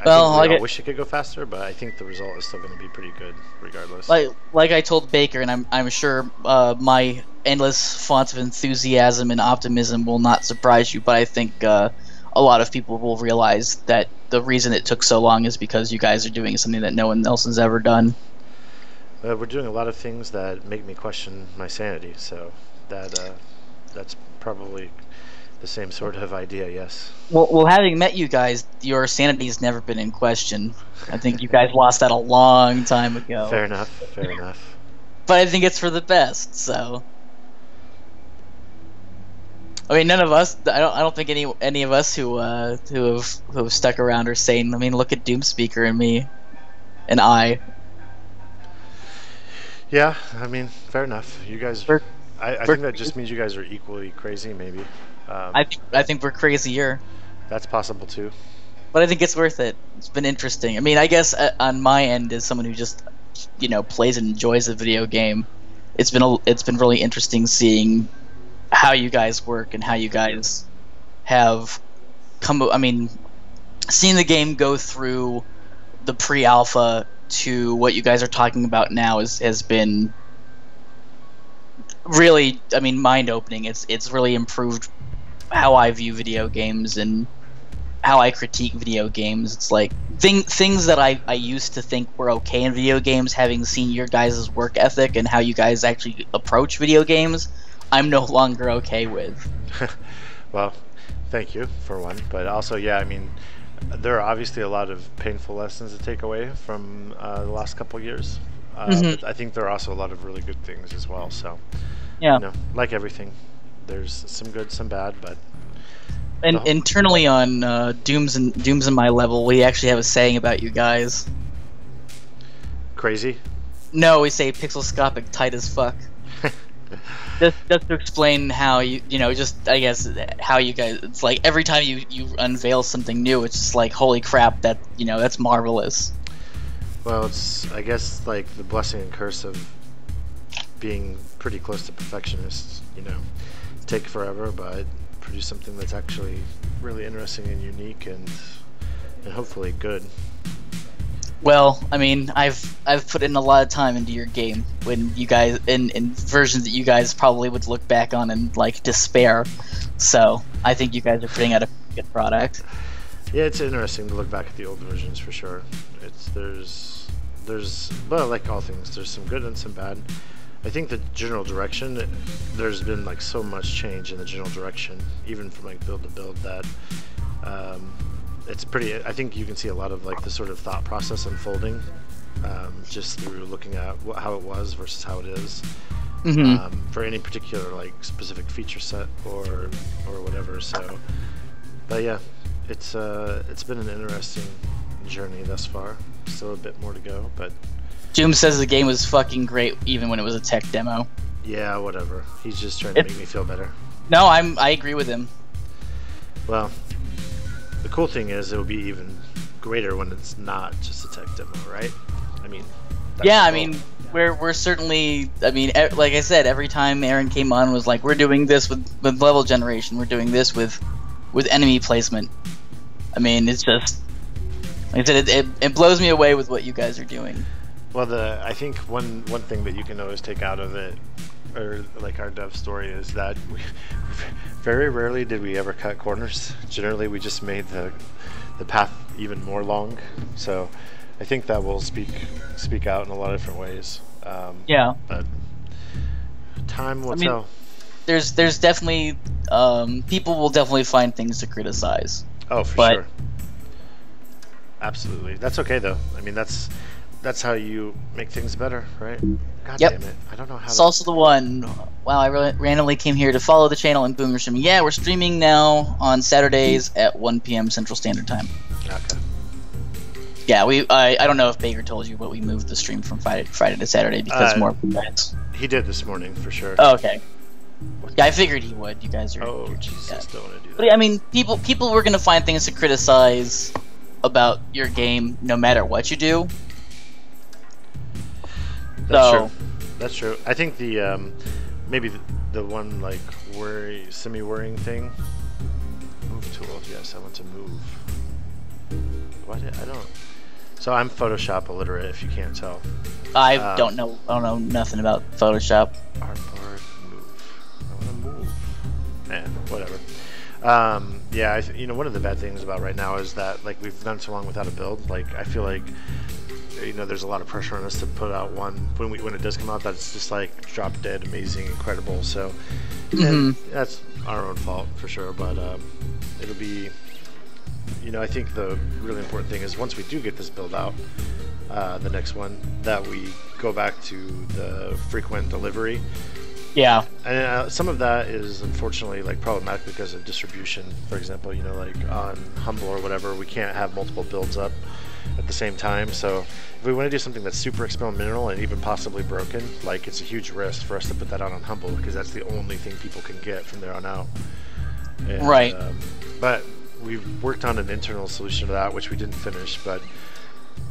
I think we all wish it could go faster, but I think the result is still going to be pretty good, regardless. Like I told Baker, and I'm sure my endless font of enthusiasm and optimism will not surprise you, but I think a lot of people will realize that the reason it took so long is because you guys are doing something that no one else has ever done. We're doing a lot of things that make me question my sanity, so that's probably the same sort of idea, yes. Well, having met you guys, your sanity's never been in question. I think you guys lost that a long time ago. Fair enough, fair enough. But I think it's for the best, so. I mean, none of us. I don't think any of us who have stuck around are sane. I mean, look at Doomspeaker and me, and I. Yeah, I mean, fair enough. You guys, I think that just means you guys are equally crazy, maybe. I think we're crazier. That's possible too. But I think it's worth it. It's been interesting. I mean, I guess on my end, as someone who just plays and enjoys a video game, it's been really interesting seeing how you guys work and how you guys have come. I mean, seeing the game go through the pre-alpha to what you guys are talking about now has been really, I mean, mind-opening. It's really improved how I view video games and how I critique video games. It's like things that I used to think were okay in video games, having seen your guys' work ethic and how you guys actually approach video games, I'm no longer okay with. Well, thank you for one, but also, yeah, I mean, there are obviously a lot of painful lessons to take away from the last couple years. But I think there are also a lot of really good things as well. So, yeah, like everything, there's some good, some bad, but. And internally on Dooms and my level, we actually have a saying about you guys. Crazy? No, we say pixelscopic tight as fuck. just to explain how just I guess how you guys. It's like every time you unveil something new, it's just like, holy crap, that's marvelous. Well, it's, I guess, like the blessing and curse of being pretty close to perfectionists. Take forever, but produce something that's actually really interesting and unique and hopefully good. Well, I mean, I've put in a lot of time into your game when you guys in versions that you guys probably would look back on and like despair. So I think you guys are putting out a good product. Yeah, it's interesting to look back at the old versions for sure. There's well, like all things, there's some good and some bad. I think the general direction, there's been like so much change in the general direction, even from like build to build, that it's pretty. I think you can see a lot of like the sort of thought process unfolding, just through looking at how it was versus how it is, for any particular like specific feature set or whatever. So, but yeah, it's been an interesting journey thus far. Still a bit more to go, but. Doom says the game was fucking great even when it was a tech demo. Yeah, whatever. He's just trying to make me feel better. No, I agree with him. Well, the cool thing is it'll be even greater when it's not just a tech demo, right? I mean, yeah, I mean, we're certainly. I mean, like I said, every time Aaron came on, was like, we're doing this with level generation. We're doing this with enemy placement. I mean, it's just like I said, it blows me away with what you guys are doing. Well, I think one thing that you can always take out of it, or like our dev story, is that very rarely did we ever cut corners. Generally, we just made the path even more long. So I think that will speak out in a lot of different ways. Yeah. But time will tell. There's definitely people will definitely find things to criticize. Oh, for sure. Absolutely. That's okay though. I mean, that's how you make things better, right? God Yep. damn it! I don't know how. It's also the one. Wow, I randomly came here to follow the channel and boom, we're streaming. Yeah, we're streaming now on Saturdays at 1 p.m. Central Standard Time. Okay. Yeah, I don't know if Baker told you, but we moved the stream from Friday to Saturday because more guys. He did this morning for sure. Oh, okay. Yeah, I figured he would. You guys are. Oh you're, Jesus! yeah. Don't want to do that. But I mean, people were gonna find things to criticize about your game no matter what you do. That's So true. That's true. I think the maybe the one like semi-whirring thing. Move tool. Yes, I want to move. What? I don't. So I'm Photoshop illiterate, if you can't tell. I don't know nothing about Photoshop. Artboard move. I want to move. Whatever. Yeah, one of the bad things about right now is that like we've done so long without a build. Like I feel like there's a lot of pressure on us to put out one when it does come out that's just like drop dead, amazing, incredible. So and that's our own fault for sure. But it'll be. I think the really important thing is once we do get this build out, the next one, that we go back to the frequent delivery. Yeah. And some of that is unfortunately like problematic because of distribution. For example, like on Humble or whatever, we can't have multiple builds up at the same time. So if we want to do something that's super experimental and even possibly broken, like it's a huge risk for us to put that out on Humble because that's the only thing people can get from there on out. And, right. But we've worked on an internal solution to that, which we didn't finish. But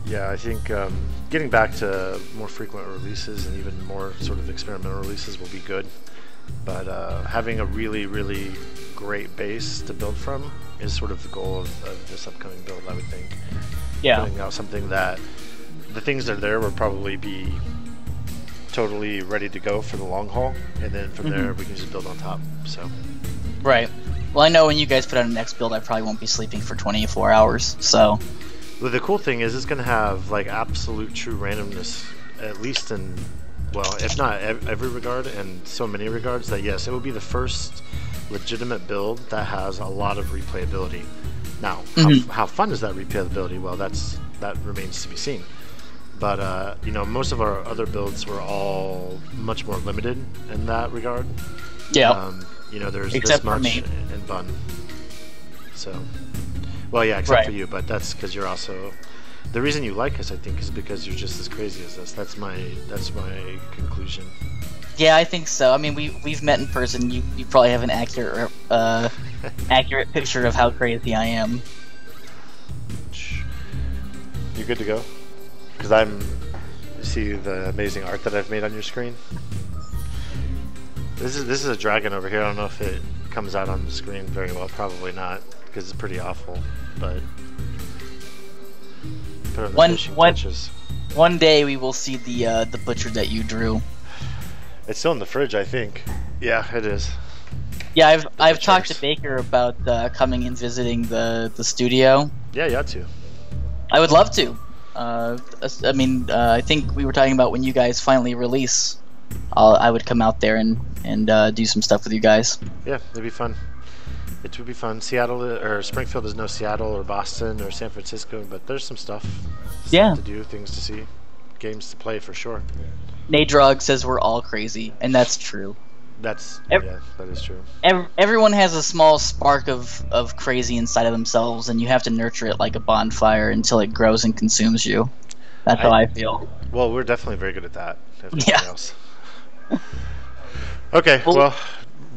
yeah, I think getting back to more frequent releases and even more sort of experimental releases will be good. But having a really, really great base to build from is sort of the goal of this upcoming build, I would think. Yeah. Putting out something that the things that are there will probably be totally ready to go for the long haul, and then from there we can just build on top. So. Right. Well, I know when you guys put out a next build, I probably won't be sleeping for 24 hours, so... Well, the cool thing is it's going to have, like, absolute true randomness, at least in, well, if not every regard, and so many regards, that yes, it will be the first legitimate build that has a lot of replayability. Now, how fun is that replayability? Well, that remains to be seen. But, most of our other builds were all much more limited in that regard. Yeah. There's except this much for me. in Bun. So, well, yeah, except for you, but that's because you're also. The reason you like us, I think, is because you're just as crazy as us. That's my conclusion. Yeah, I think so. I mean, we've met in person. You probably have an accurate picture of how crazy I am. You good to go? Because you see the amazing art that I've made on your screen. This is a dragon over here. I don't know if it comes out on the screen very well. Probably not, because it's pretty awful. But put on the finishing touches. One day we will see the butcher that you drew. It's still in the fridge, I think. Yeah, it is. Yeah, I've talked to Baker about coming and visiting the studio. Yeah, you ought to. I would love to. I think we were talking about when you guys finally release. I would come out there and do some stuff with you guys. Yeah, it'd be fun. It would be fun. Seattle or Springfield is no Seattle or Boston or San Francisco, but there's some stuff. To do, things to see, games to play for sure. Nadrog says we're all crazy, and that's true. That is true. Everyone has a small spark of crazy inside of themselves, and you have to nurture it like a bonfire until it grows and consumes you. That's how I feel. Well, we're definitely very good at that. If nothing else. Okay, well,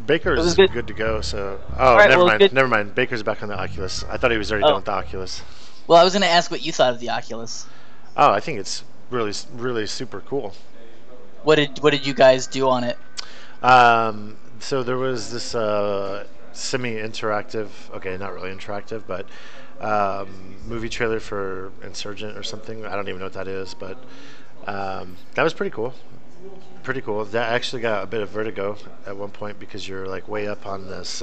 Baker is good to go. So, never mind. Baker's back on the Oculus. I thought he was already done with the Oculus. Well, I was going to ask what you thought of the Oculus. Oh, I think it's really, really super cool. What did you guys do on it? So there was this semi-interactive, okay, not really interactive, but movie trailer for Insurgent or something. I don't even know what that is, but that was pretty cool. Pretty cool. That actually got a bit of vertigo at one point because you're like way up on this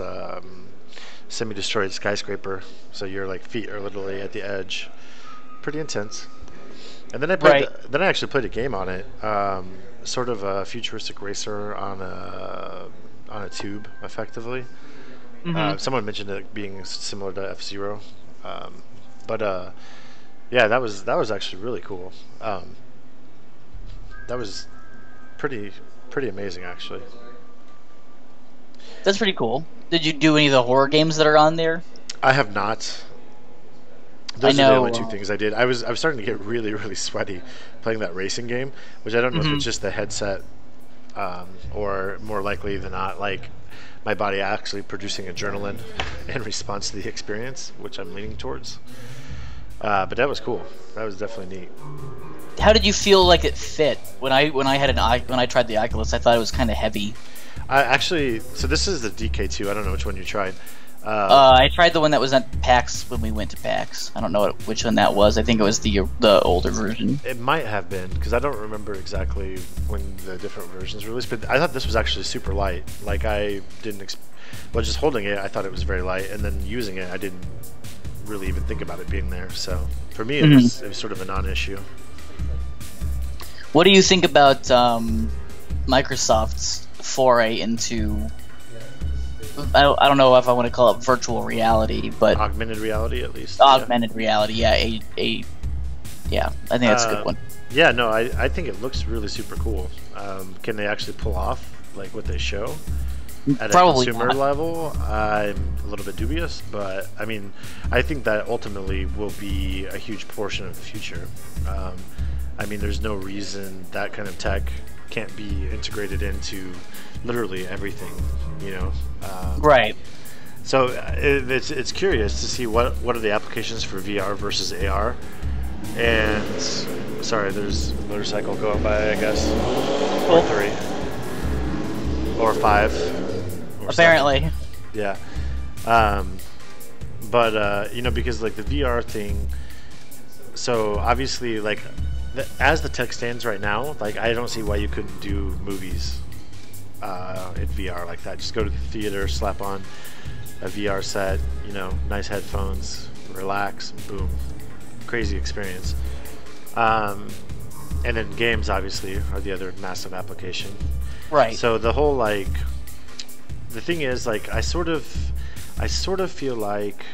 semi-destroyed skyscraper, so your like feet are literally at the edge. Pretty intense. And then I actually played a game on it, sort of a futuristic racer on a tube, effectively. Someone mentioned it being similar to F-Zero, but Yeah, that was actually really cool. That was pretty amazing actually. That's pretty cool. Did you do any of the horror games that are on there? I have not. I Those are the only know. two things I did. I was starting to get really sweaty playing that racing game, which I don't know if Mhm. it's just the headset, or more likely than not, like my body actually producing adrenaline in response to the experience, which I'm leaning towards. But that was cool. That was definitely neat. How did you feel like it fit? When I tried the Oculus, I thought it was kind of heavy. I actually, so this is the DK2. I don't know which one you tried. I tried the one that was at PAX when we went to PAX. I don't know which one that was. I think it was the older version. It might have been because I don't remember exactly when the different versions were released. But I thought this was actually super light. Like I didn't, well, just holding it, I thought it was very light, and then using it, I didn't really even think about it being there. So for me, it was sort of a non-issue. What do you think about Microsoft's foray into? I don't know if I want to call it virtual reality, but Augmented reality, at least. augmented reality. Yeah, yeah. I think that's a good one. Yeah, no, I think it looks really super cool. Can they actually pull off like what they show? At Probably a consumer not. level, I'm a little bit dubious, but I mean, I think that ultimately will be a huge portion of the future. I mean, there's no reason that kind of tech can't be integrated into literally everything, you know. Right. So it's curious to see what are the applications for VR versus AR. And sorry, there's a motorcycle going by, I guess, or three, or five. Or Apparently. seven. Yeah. But you know, because like the VR thing, so obviously like as the tech stands right now, like I don't see why you couldn't do movies in VR like that. Just go to the theater, slap on a VR set, you know, nice headphones, relax, boom, crazy experience. And then games obviously are the other massive application. Right. So the whole like, the thing is like I sort of feel like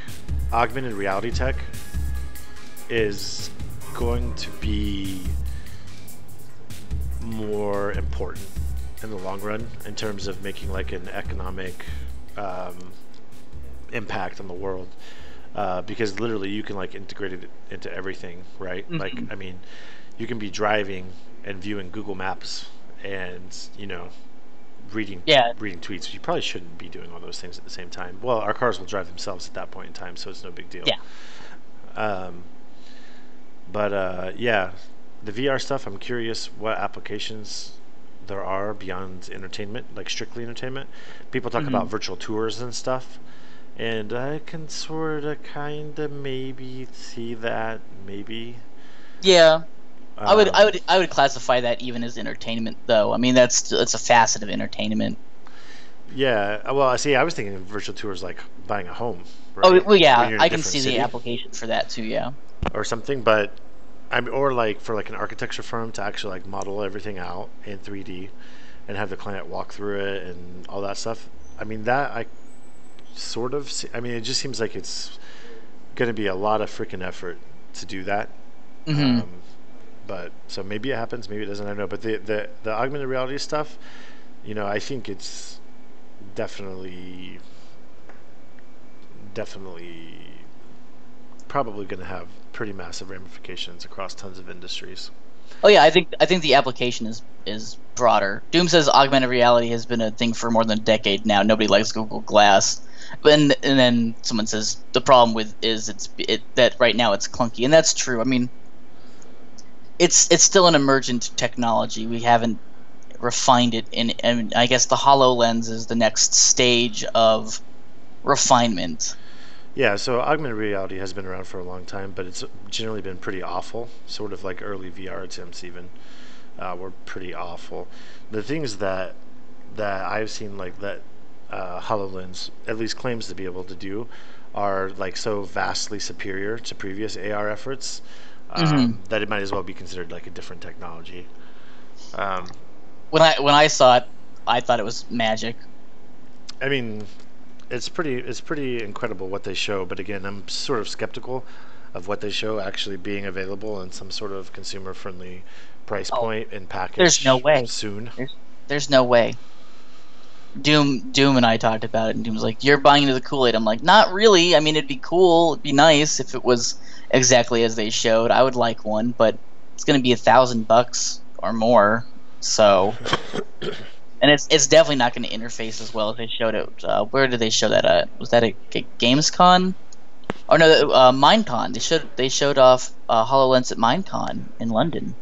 augmented reality tech is going to be more important in the long run in terms of making like an economic impact on the world, because literally you can like integrate it into everything, right? Like I mean, you can be driving and viewing Google Maps and, you know, reading tweets. You probably shouldn't be doing all those things at the same time. Well, our cars will drive themselves at that point in time, so it's no big deal. Yeah. But yeah, the VR stuff, I'm curious what applications there are beyond entertainment, like strictly entertainment. People talk about virtual tours and stuff, and I can sort of, kind of, maybe see that, maybe. Yeah. I would Um, I would classify that even as entertainment, though. I mean, that's a facet of entertainment. Yeah, well, I see. I was thinking of virtual tours like buying a home, Oh right? well, When yeah, you're in a I can different see city the application for that too. Yeah. or something, but or like for like an architecture firm to actually like model everything out in 3D and have the client walk through it and all that stuff. I mean, that I sort of see, I mean, it just seems like it's going to be a lot of freaking effort to do that. hmm Um, but so maybe it happens, maybe it doesn't. I don't know. But the augmented reality stuff, you know, I think it's definitely definitely probably going to have pretty massive ramifications across tons of industries. Oh yeah, I think the application is broader. Doom says augmented reality has been a thing for more than a decade now. Nobody likes Google Glass, and then someone says the problem with is that right now it's clunky, and that's true. I mean, it's still an emergent technology. We haven't refined it and I guess the HoloLens is the next stage of refinement. Yeah, so augmented reality has been around for a long time, but it's generally been pretty awful. Sort of like early VR attempts, even were pretty awful. The things that I've seen, like that Hololens at least claims to be able to do, are like so vastly superior to previous AR efforts, hmm that it might as well be considered like a different technology. Um, When I saw it, I thought it was magic. I mean, it's pretty incredible what they show, but again, I'm sort of skeptical. of what they show actually being available in some sort of consumer-friendly price Oh, point and there's no package way. soon. There's no way. Doom and I talked about it, and Doom's like, "You're buying into the Kool-Aid." I'm like, "Not really. I mean, it'd be cool. It'd be nice if it was exactly as they showed. I would like one, but it's gonna be $1,000 or more. So, and it's definitely not going to interface as well as they showed it. Where did they show that at? Was that at Gamescom? Oh no, Minecon. They showed off HoloLens at Minecon in London.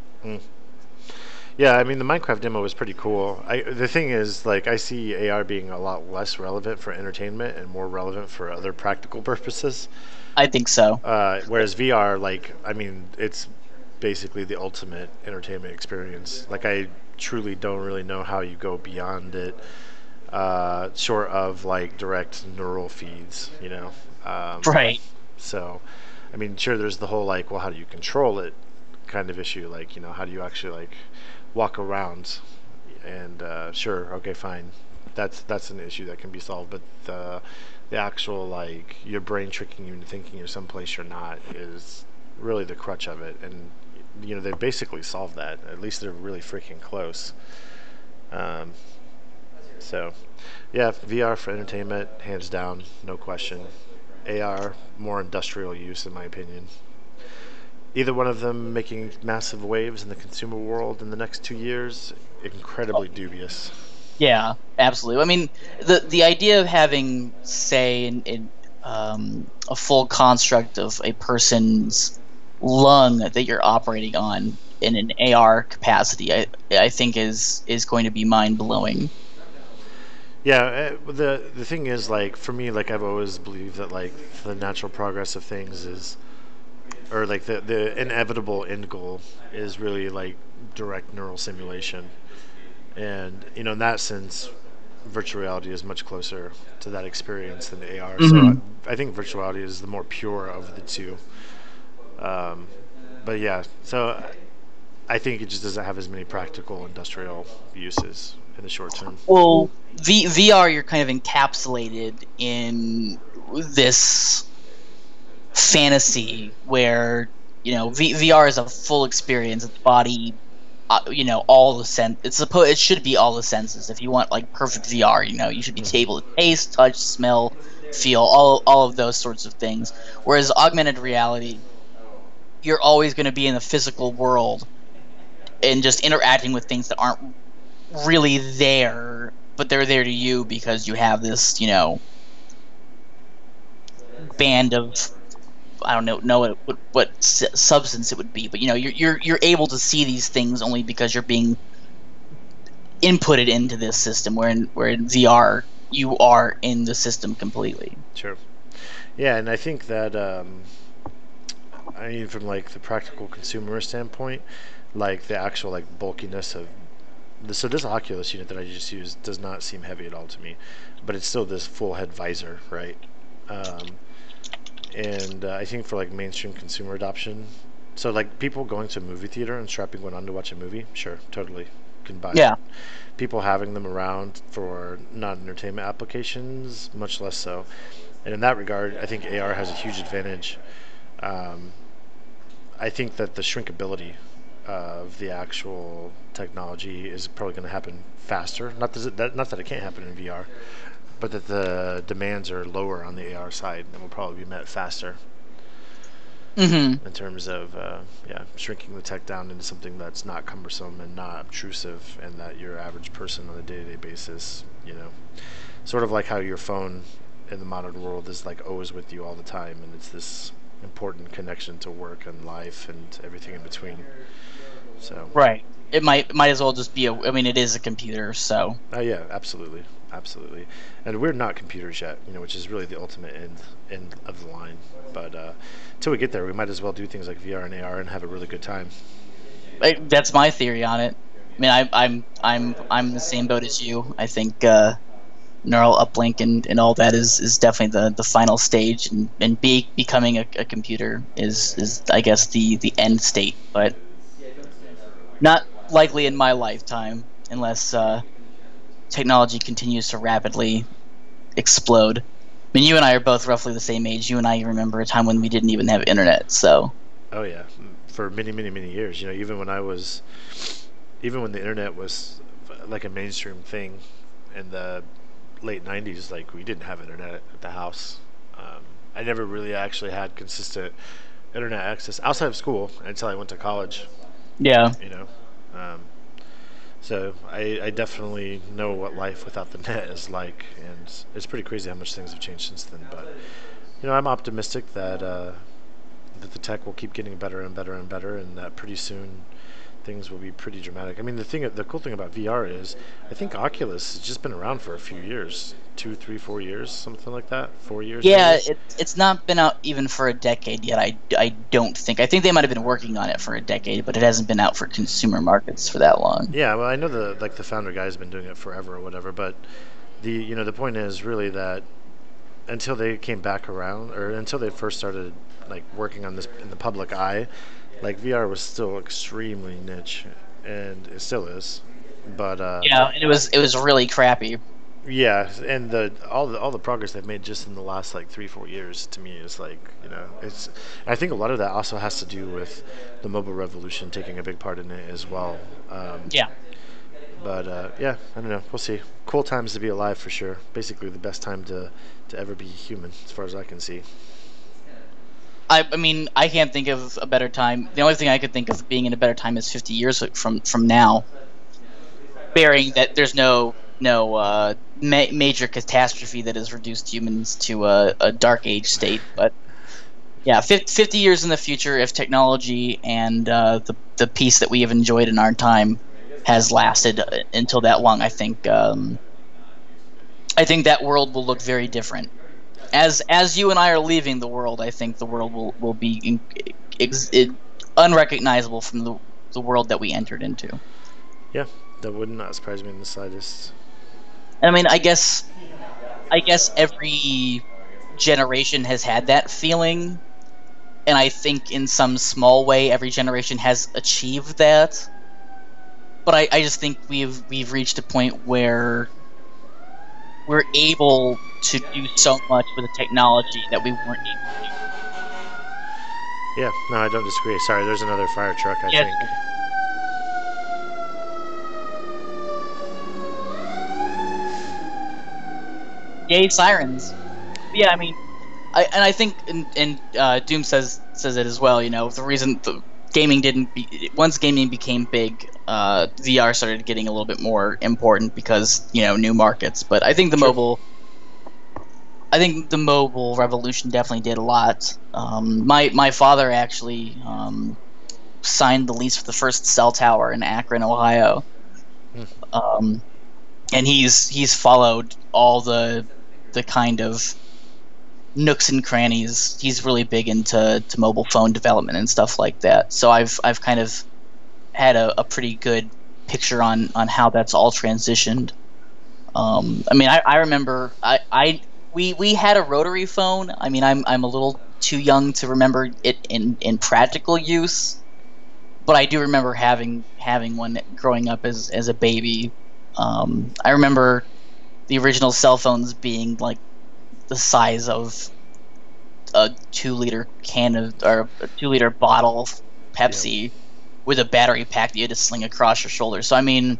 Yeah, I mean the Minecraft demo was pretty cool. The thing is, like, I see AR being a lot less relevant for entertainment and more relevant for other practical purposes. I think so. Whereas VR, like, I mean, it's basically the ultimate entertainment experience. Like, I truly don't really know how you go beyond it, short of like direct neural feeds, you know. Right. So, I mean, sure, there's the whole like, well, how do you control it kind of issue? Like, you know, how do you actually like walk around? And sure, okay, fine, that's an issue that can be solved. But the actual like your brain tricking you into thinking you're someplace you're not is really the crutch of it. And you know, they basically solved that. At least they're really freaking close. Um, so, yeah, VR for entertainment, hands down, no question. AR, more industrial use, in my opinion. Either one of them making massive waves in the consumer world in the next 2 years, incredibly dubious. Yeah, absolutely. I mean, the idea of having, say, a full construct of a person's lung that you're operating on in an AR capacity, I think is going to be mind blowing. Yeah, the thing is, like, for me, like, I've always believed that like the natural progress of things is, or like the inevitable end goal is really like direct neural simulation. And you know, in that sense, virtual reality is much closer to that experience than AR. So Hmm. I think virtual reality is the more pure of the two. Um, but yeah, so I think it just doesn't have as many practical industrial uses in the short term. Well, VR, you're kind of encapsulated in this fantasy where VR is a full experience. It's body, all the sense. It should be all the senses. If you want like perfect VR, you should be able to taste, touch, smell, feel all of those sorts of things. Whereas augmented reality, you're always going to be in the physical world and just interacting with things that aren't really there, but they're there to you because you have this, band of, I don't know what substance it would be, but you're able to see these things only because you're being inputted into this system. Where in VR you are in the system completely. Sure. Yeah, and I think that I mean, from like the practical consumer standpoint, like the actual like bulkiness of so this Oculus unit that I just used does not seem heavy at all to me, but it's still this full head visor, right? Um, and I think for like mainstream consumer adoption, so like people going to a movie theater and strapping one on to watch a movie, sure, totally can buy it. Yeah. People having them around for non-entertainment applications, much less so. And in that regard, I think AR has a huge advantage. Um, I think that the shrinkability of the actual technology is probably going to happen faster. Not that it can't happen in VR, but that the demands are lower on the AR side and will probably be met faster Mm-hmm. in terms of yeah, shrinking the tech down into something that's not cumbersome and not obtrusive, and that your average person on a day-to-day basis, sort of like how your phone in the modern world is like always with you all the time, and it's this important connection to work and life and everything in between. So Right. It might as well just be I mean, it is a computer, so. yeah, absolutely, absolutely. And we're not computers yet, which is really the ultimate end of the line. But until we get there, we might as well do things like VR and AR and have a really good time. That's my theory on it. I mean, I'm in the same boat as you. I think neural uplink and all that is definitely the final stage, and becoming a computer is I guess the end state, but not likely in my lifetime unless technology continues to rapidly explode. mean, you and I are both roughly the same age. You and I remember a time when we didn't even have internet. So. Oh yeah, for many, many, many years. Even when even when the internet was like a mainstream thing in the late '90s, like we didn't have internet at the house. I never really actually had consistent internet access outside of school until I went to college. Yeah. You know, um, so I definitely know what life without the net is like, and it's pretty crazy how much things have changed since then. But I'm optimistic that the tech will keep getting better and better and better, and that pretty soon things will be pretty dramatic. I mean, the cool thing about VR is, I think Oculus has just been around for a few years, 2, 3, 4 years, something like that. 4 years. Yeah, Maybe? it's not been out even for a decade yet. I don't think. I think they might have been working on it for a decade, but it hasn't been out for consumer markets for that long. Yeah, well, I know the founder guy has been doing it forever or whatever, but the point is really that until they came back around, or until they first started like working on this in the public eye, like VR was still extremely niche, and it still is. But Yeah, and it was really crappy. yeah, and all the progress they've made just in the last like 3 4 years to me is like it's. I think a lot of that also has to do with the mobile revolution taking a big part in it as well. Yeah. But yeah, I don't know. We'll see. Cool times to be alive for sure. Basically, the best time to ever be human, as far as I can see. I mean, I can't think of a better time. The only thing I could think of being in a better time is 50 years from now, bearing that there's no major catastrophe that has reduced humans to a dark age state. But yeah, 50 years in the future, if technology and the peace that we have enjoyed in our time has lasted until that long, I think that world will look very different. As you and I are leaving the world, I think the world will be unrecognizable from the world that we entered into. Yeah, that would not surprise me in the slightest. I mean, I guess every generation has had that feeling, and I think in some small way every generation has achieved that. But I just think we've reached a point where we're able to do so much with the technology that we weren't able to Yeah, no, I don't disagree. Sorry, there's another fire truck, I do. think. Yay, sirens. Yeah, I mean, I think, and Doom says it as well. The reason the gaming once gaming became big, VR started getting a little bit more important because new markets. But I think the mobile revolution definitely did a lot. My father actually signed the lease for the first cell tower in Akron, Ohio. And he's followed all the kind of nooks and crannies. He's really big into mobile phone development and stuff like that. So I've kind of had a pretty good picture on how that's all transitioned. I mean, I remember we had a rotary phone. I mean, I'm a little too young to remember it in practical use, but I do remember having one growing up as a baby. I remember the original cell phones being like the size of a 2-liter can or a 2-liter bottle of Pepsi with a battery pack that you had to sling across your shoulder. So I mean,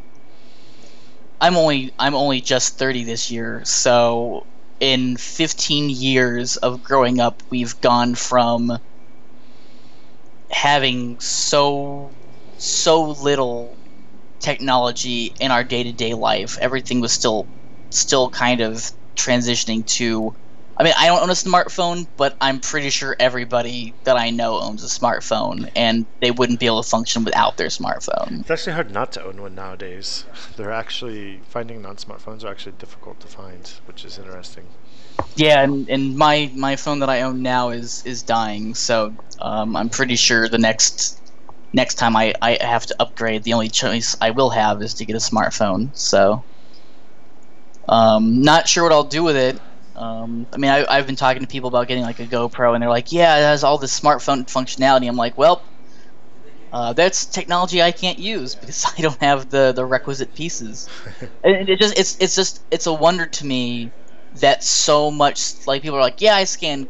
I'm only just 30 this year, so in 15 years of growing up, we've gone from having so little technology in our day-to-day life. Everything was still kind of transitioning to, I mean, I don't own a smartphone, but I'm pretty sure everybody that I know owns a smartphone, and they wouldn't be able to function without their smartphone. It's actually hard not to own one nowadays. They're actually finding non-smartphones are actually difficult to find, which is interesting. Yeah, and my phone that I own now is dying, so I'm pretty sure the next time I have to upgrade, the only choice I will have is to get a smartphone. So not sure what I'll do with it. I mean, I've been talking to people about getting like a GoPro, and they're like, yeah, it has all this smartphone functionality. I'm like, well, that's technology I can't use because I don't have the requisite pieces. And it's a wonder to me that so much, like, people are like, yeah, I scan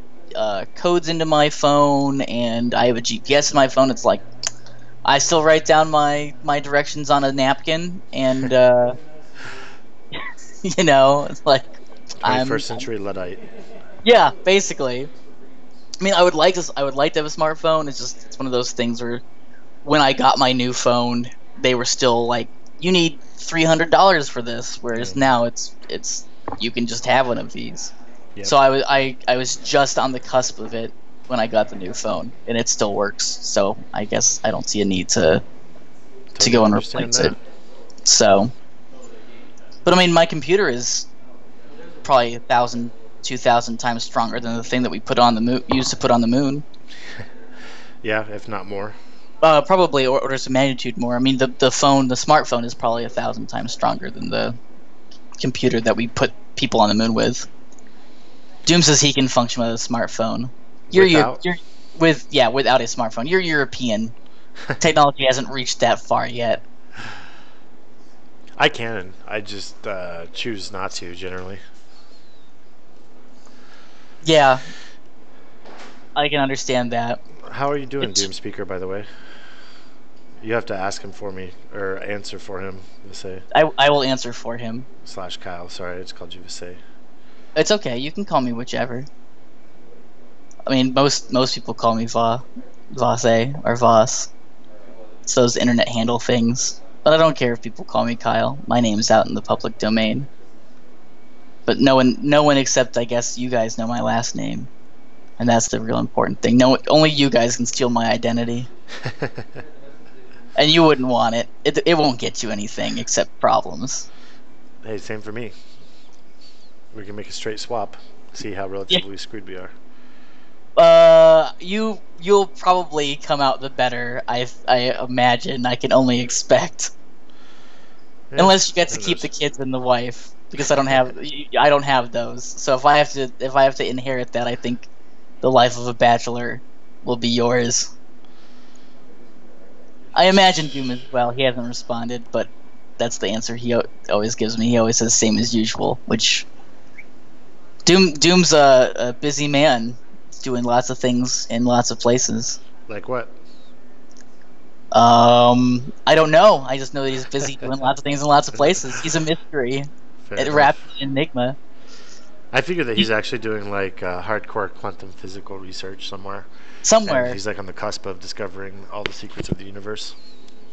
codes into my phone, and I have a GPS in my phone. It's like, I still write down my directions on a napkin, and it's like, 21st century Luddite. yeah, basically. I mean, I would like to have a smartphone. It's one of those things where, when I got my new phone, they were still like, you need $300 for this, whereas now it's you can just have one of these. Yep. So I was just on the cusp of it when I got the new phone, and it still works. So I guess I don't see a need to go and replace it. So, but I mean, my computer is probably 1,000, 2,000 times stronger than the thing that we put on the moon, used to put on the moon. Yeah, if not more. Probably orders of magnitude more. I mean, the smartphone is probably 1,000 times stronger than the computer that we put people on the moon with. Doom says he can function with a smartphone. Without a smartphone. You're European. Technology hasn't reached that far yet. I can. I just choose not to generally. Yeah, I can understand that. How are you doing, Doom Speaker, by the way? You have to ask him for me, or answer for him, Visay. I will answer for him. / Kyle, sorry, I just called you Visay. It's okay, you can call me whichever. I mean, most people call me Vase, or Voss. It's those internet handle things. But I don't care if people call me Kyle. My name's out in the public domain. But no one except, I guess, you guys know my last name. And that's the real important thing. Only you guys can steal my identity. And you wouldn't want it. It won't get you anything except problems. Hey, same for me. We can make a straight swap. See how relatively screwed we are. You'll probably come out the better. I imagine. I can only expect. Yeah, unless you get to keep the kids and the wife, because I don't have those. So if I have to inherit that, I think the life of a bachelor will be yours. I imagine Doom as well. He hasn't responded, but that's the answer he always gives me. He always says same as usual, which Doom's a busy man. He's doing lots of things in lots of places. Like what? I don't know. I just know that he's busy doing lots of things in lots of places. He's a mystery. Wrapped in enigma. I figure that he's actually doing like hardcore quantum physical research somewhere. And he's like on the cusp of discovering all the secrets of the universe.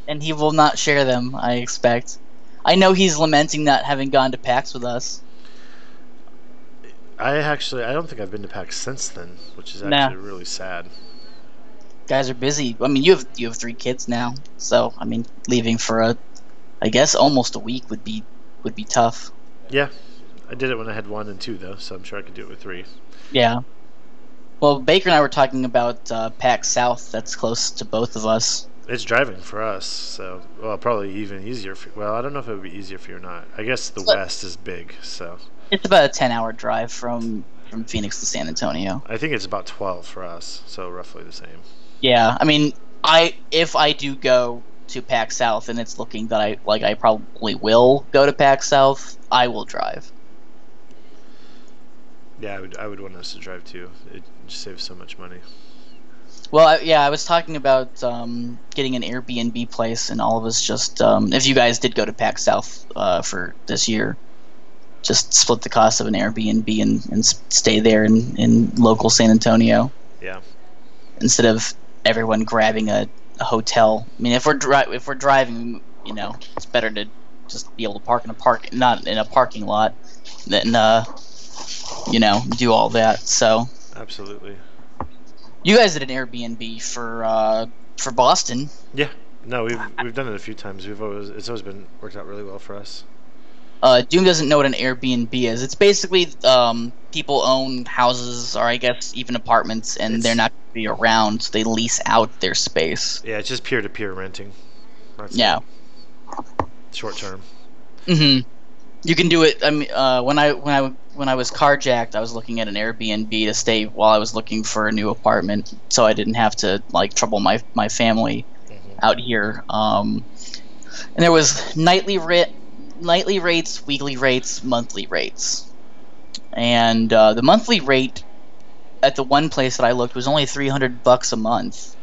And he will not share them, I expect. I know he's lamenting not having gone to PAX with us. I don't think I've been to PAX since then, which is actually really sad. Guys are busy. I mean, you have 3 kids now, so I mean, leaving for I guess almost a week would be tough. Yeah, I did it when I had 1 and 2 though, so I'm sure I could do it with 3. Yeah. Well, Baker and I were talking about PAX South. That's close to both of us. It's driving for us, so probably even easier. I don't know if it would be easier for you or not. I guess the West is big, so it's about a 10-hour drive from Phoenix to San Antonio. I think it's about 12 for us, so roughly the same. Yeah, I mean, if I do go to PAX South, and it's looking that I probably will go to PAX South, I will drive. Yeah, I would want us to drive too. It just saves so much money. Well, I was talking about getting an Airbnb place, and all of us just, if you guys did go to PAX South for this year, just split the cost of an Airbnb and stay there in local San Antonio. Yeah. Instead of everyone grabbing a hotel. I mean, if we're driving, it's better to just be able to park not in a parking lot, than do all that. So. Absolutely. You guys did an Airbnb for Boston. Yeah. No, we've done it a few times. It's always been worked out really well for us. Doom doesn't know what an Airbnb is. It's basically people own houses, or I guess even apartments, and they're not going to be around, so they lease out their space. Yeah, it's just peer-to-peer renting. That's it. Short term. Mm-hmm. You can do it. I mean, when I was carjacked, I was looking at an Airbnb to stay while I was looking for a new apartment, so I didn't have to trouble my family out here. And there was nightly rates, weekly rates, monthly rates. and the monthly rate at the one place that I looked was only $300 a month,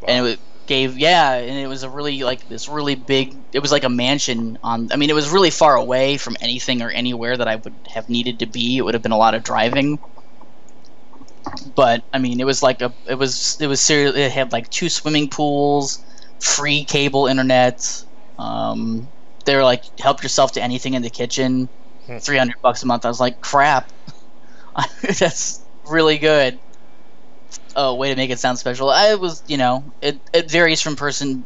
and Wow. it and it was a really like this really big. It was like a mansion on. I mean, it was really far away from anything or anywhere that I would have needed to be. It would have been a lot of driving, but I mean, it was like it was serious. It had like 2 swimming pools, free cable internet. Um, they were like, help yourself to anything in the kitchen. Hmm. $300 a month. I was like, crap, that's really good. Oh, way to make it sound special. I was, it varies from person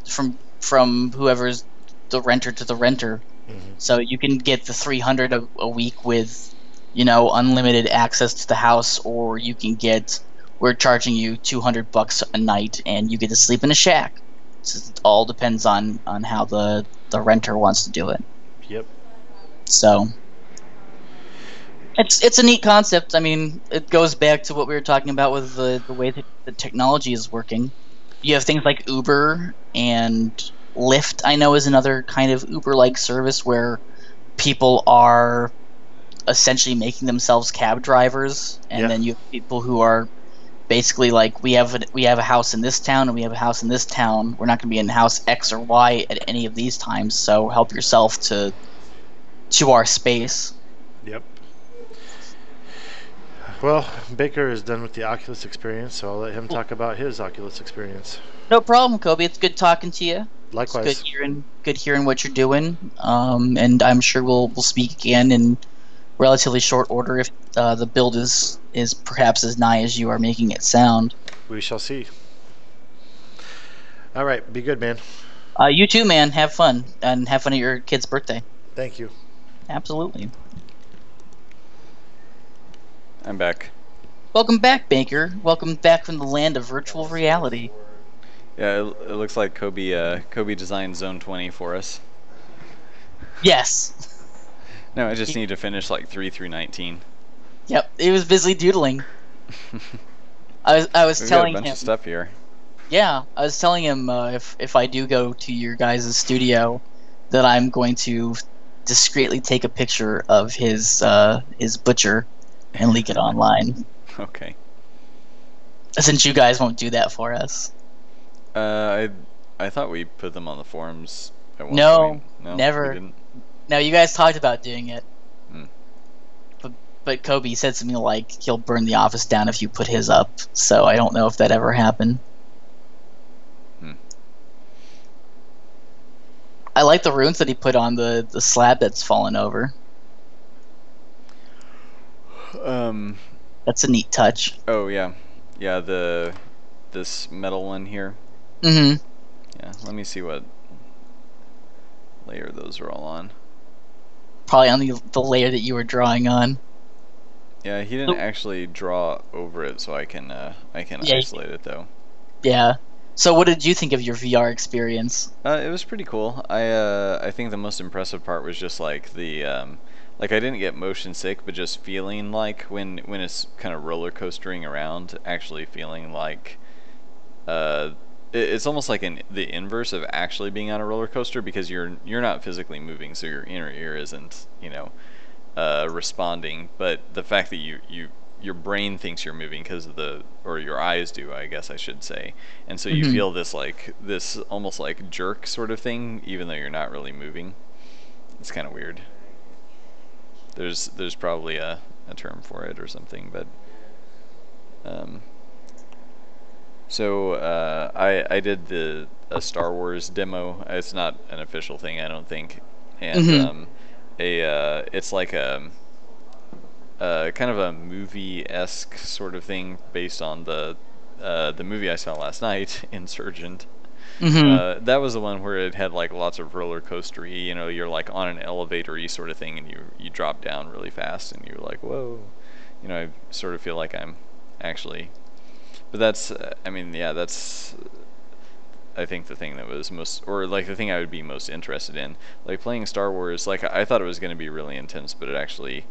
from whoever's the renter to the renter. Hmm. So you can get the 300 a week with, unlimited access to the house, or you can get we're charging you $200 a night and you get to sleep in a shack. So it all depends on how the renter wants to do it. Yep. So it's a neat concept. I mean, it goes back to what we were talking about with the way that the technology is working. You have things like Uber and Lyft. I know is another kind of Uber-like service where people are essentially making themselves cab drivers, and Yeah. then you have people who are basically like, we have a house in this town and we have a house in this town. We're not going to be in house X or Y at any of these times, so help yourself to our space. Yep. Well, Baker is done with the Oculus experience, so I'll let him talk about his Oculus experience. No problem, Kobe. It's good talking to you. It's Likewise. good hearing what you're doing. And I'm sure we'll speak again in relatively short order if the build is perhaps as nigh as you are making it sound. We shall see. All right. Be good, man. You too, man. Have fun and have fun at your kid's birthday. Thank you. Absolutely. I'm back. Welcome back, Baker. Welcome back from the land of virtual reality. Yeah, it looks like Kobe designed Zone 20 for us. Yes. No, I just need to finish like 3 through 19. Yep. He was busy doodling. I was We've got a telling bunch him. of stuff here. Yeah, I was telling him if I do go to your guys' studio, that I'm going to discreetly take a picture of his butcher and leak it online. Okay. Since you guys won't do that for us. I thought we put them on the forums at one No, point. No, never. We didn't. No, you guys talked about doing it. Hmm. But Kobe said something like he'll burn the office down if you put his up. So I don't know if that ever happened. Hmm. I like the runes that he put on the slab that's fallen over. That's a neat touch. Oh yeah, yeah. This metal one here. Mm-hmm. Yeah. Let me see what layer those are all on. Probably on the layer that you were drawing on. Yeah, he didn't Oh. actually draw over it, so I can Yeah. isolate it though. Yeah. So what did you think of your VR experience? It was pretty cool. I think the most impressive part was just like the like I didn't get motion sick, but just feeling like when it's kind of roller coastering around, actually feeling like it's almost like the inverse of actually being on a roller coaster because you're not physically moving, so your inner ear isn't responding, but the fact that your brain thinks you're moving because of or your eyes do, I guess I should say, and so you Mhm. feel this almost like jerk sort of thing, even though you're not really moving. It's kind of weird. There's probably a term for it or something, but so I did a Star Wars demo. It's not an official thing, I don't think, and Mhm. it's like a kind of a movie-esque sort of thing based on the movie I saw last night, Insurgent. Mm-hmm. That was the one where it had like lots of roller coastery. You're like on an elevator-y sort of thing, and you drop down really fast, and you're like, whoa. I sort of feel like I'm actually. But that's, I mean, yeah, that's. I think the thing that was most, or like the thing I would be most interested in, like playing Star Wars. Like I thought it was going to be really intense, but it actually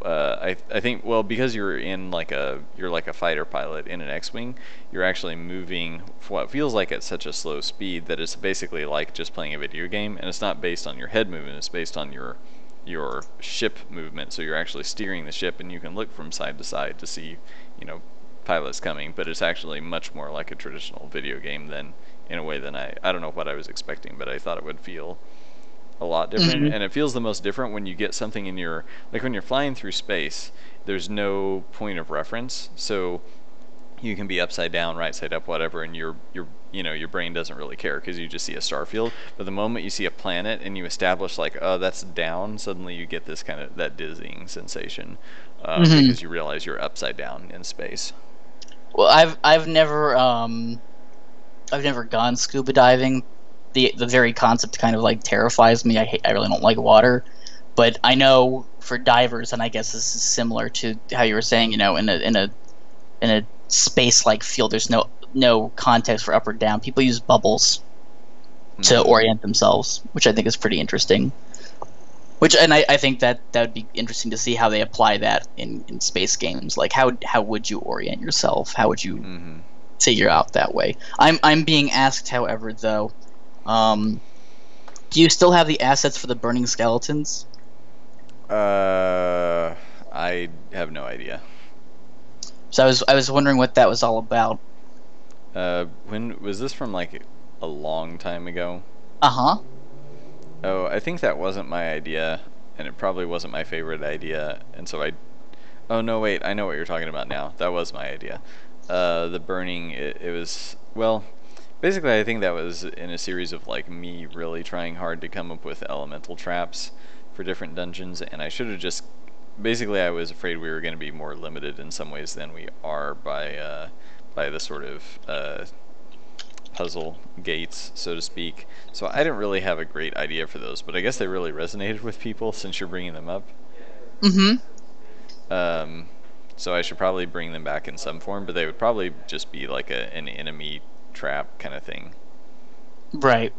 I think, well, because you're like a fighter pilot in an X-wing, you're actually moving what feels like at such a slow speed that it's basically like just playing a video game, and it's not based on your head movement, it's based on your ship movement, so you're actually steering the ship, and you can look from side to side to see, pilots coming. But it's actually much more like a traditional video game than in a way than I don't know what I was expecting, but I thought it would feel a lot different. Mhm. And it feels the most different when you get something in your, like when you're flying through space, there's no point of reference, so you can be upside down, right side up, whatever, and your brain doesn't really care because you just see a star field. But the moment you see a planet and you establish like, oh, that's down, suddenly you get this kind of that dizzying sensation, Mhm. because you realize you're upside down in space. Well, I've never gone scuba diving. The very concept kind of like terrifies me. I really don't like water, but I know for divers, and I guess this is similar to how you were saying. In a space like field, there's no context for up or down. People use bubbles to Mhm. orient themselves, which I think is pretty interesting. I think that would be interesting to see how they apply that in space games. Like how would you orient yourself? How would you Mhm. figure out that way? I'm being asked, however, though. Um, do you still have the assets for the burning skeletons? I have no idea. So I was wondering what that was all about. When was this from, like a long time ago? Uh huh. Oh, I think that wasn't my idea, and it probably wasn't my favorite idea, and so I. Oh no, wait, I know what you're talking about now. That was my idea. The burning, it was, well, basically I think that was in a series of like me really trying hard to come up with elemental traps for different dungeons, and I should have just. Basically, I was afraid we were going to be more limited in some ways than we are by the sort of puzzle gates, so to speak. So I didn't really have a great idea for those, but I guess they really resonated with people since you're bringing them up. Mm-hmm. Um, so I should probably bring them back in some form, but they would probably just be like an enemy trap kind of thing. Right.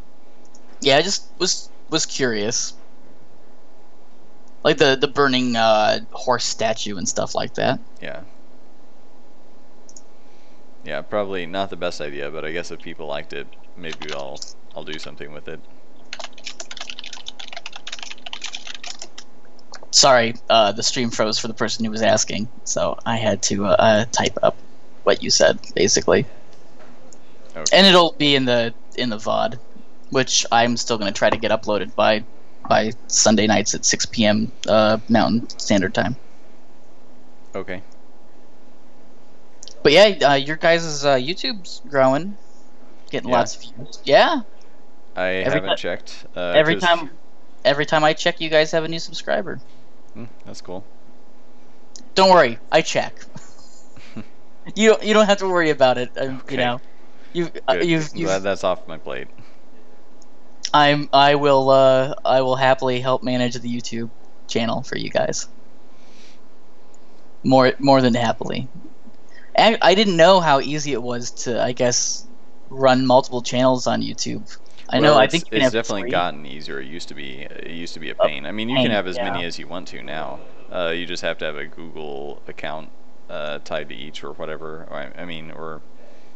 Yeah, I just was curious. Like the burning horse statue and stuff like that. Yeah. Yeah, probably not the best idea, but I guess if people liked it, maybe I'll do something with it. Sorry, the stream froze for the person who was asking, so I had to type up what you said, basically. Okay. And it'll be in the VOD, which I'm still gonna try to get uploaded by Sunday nights at 6 p.m. Mountain Standard Time. Okay. But yeah, your guys' YouTube's growing, getting Yeah. lots of views. Yeah, I Every haven't ti- checked. every 'Cause- time I check, you guys have a new subscriber. that's cool. Don't worry, I check. You don't have to worry about it. Okay. You know, Good. you've Glad that's off my plate. I will happily help manage the YouTube channel for you guys. More than happily. I didn't know how easy it was to, I guess, run multiple channels on YouTube. I know. Well, I think you can it's have definitely 3. gotten easier. It used to be a A pain. I mean, you pain, can have as many yeah. as you want to now. You just have to have a Google account tied to each or whatever. Or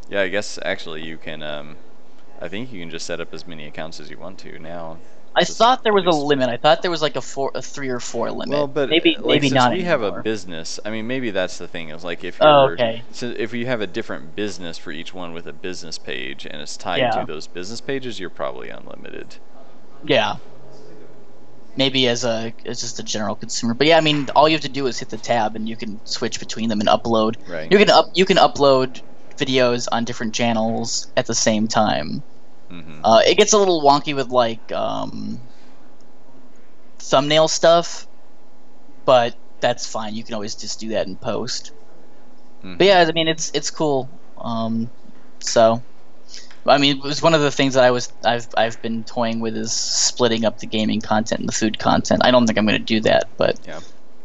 yeah, I guess actually you can. I think you can just set up as many accounts as you want to now. I Just thought there was a at least- limit. I thought there was like a 3 or 4 limit. Well, but maybe like, since not we have a anymore. business, I mean, maybe that's the thing. Is like if you're, Oh, okay. so if you have a different business for each one with a business page and it's tied Yeah. to those business pages, you're probably unlimited. Yeah. Maybe as just a general consumer, but yeah, I mean, all you have to do is hit the tab, and you can switch between them and upload. Right. You can upload videos on different channels at the same time. Mm-hmm. It gets a little wonky with like thumbnail stuff, but that's fine. You can always just do that in post. Mm-hmm. But yeah, I mean, it's cool. So, I mean, it was one of the things that I've been toying with is splitting up the gaming content and the food content. I don't think I'm going to do that, but Yeah.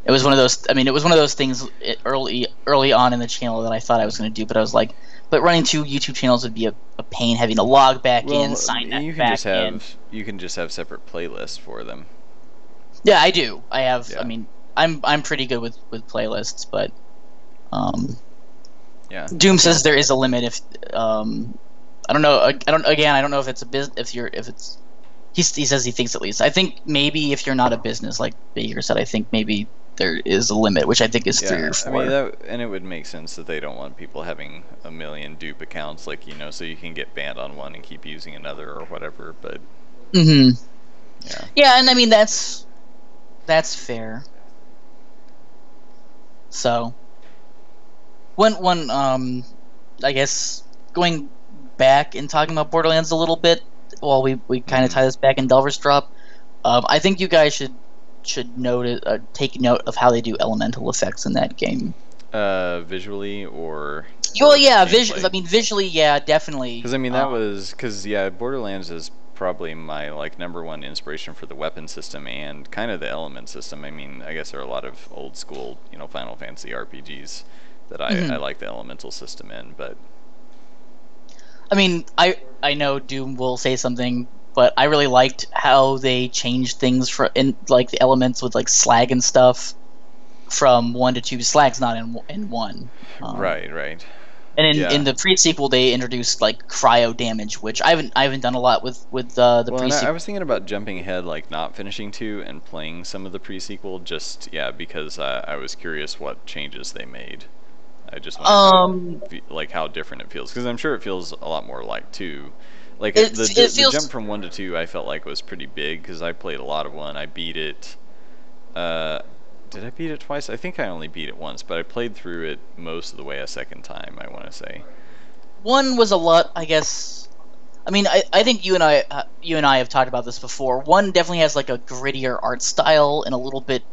it was one of those. I mean, it was one of those things early on in the channel that I thought I was going to do, but I was like, but running 2 YouTube channels would be a pain, having to log back in, sign that you can back just in. have you can just have separate playlists for them. Yeah, I do. I have. Yeah. I mean, I'm pretty good with playlists, but Yeah. Doom says there is a limit if I don't know. I don't know if it's a if it's He says he thinks at least. I think maybe if you're not a business, like Baker said, I think maybe there is a limit, which I think is 3 or 4. I mean, and it would make sense that they don't want people having a million dupe accounts, like, you know, so you can get banned on one and keep using another or whatever. But yeah, and I mean that's fair. So one I guess going back and talking about Borderlands a little bit, while we kind of tie this back in Delver's Drop, I think you guys should take note of how they do elemental effects in that game. Visually or well, yeah, I mean, visually, yeah, definitely. Because I mean, that was Borderlands is probably my like #1 inspiration for the weapon system and kind of the element system. I mean, I guess there are a lot of old school, you know, Final Fantasy RPGs that I like the elemental system in, but I mean, I know Doom will say something, but I really liked how they changed things in like the elements with like slag and stuff from 1 to 2. Slag's not in 1. Right. And in the pre-sequel, they introduced like cryo damage, which I haven't done a lot with the pre-sequel. I was thinking about jumping ahead, like not finishing 2 and playing some of the pre-sequel, just because I was curious what changes they made. I just want to like how different it feels, because I'm sure it feels a lot more like 2. Like the jump from 1 to 2, I felt like was pretty big because I played a lot of 1. I beat it. Did I beat it twice? I think I only beat it once, but I played through it most of the way a second time, I want to say. 1 was a lot, I guess. I mean, I think you and I have talked about this before. 1 definitely has like a grittier art style and a little bit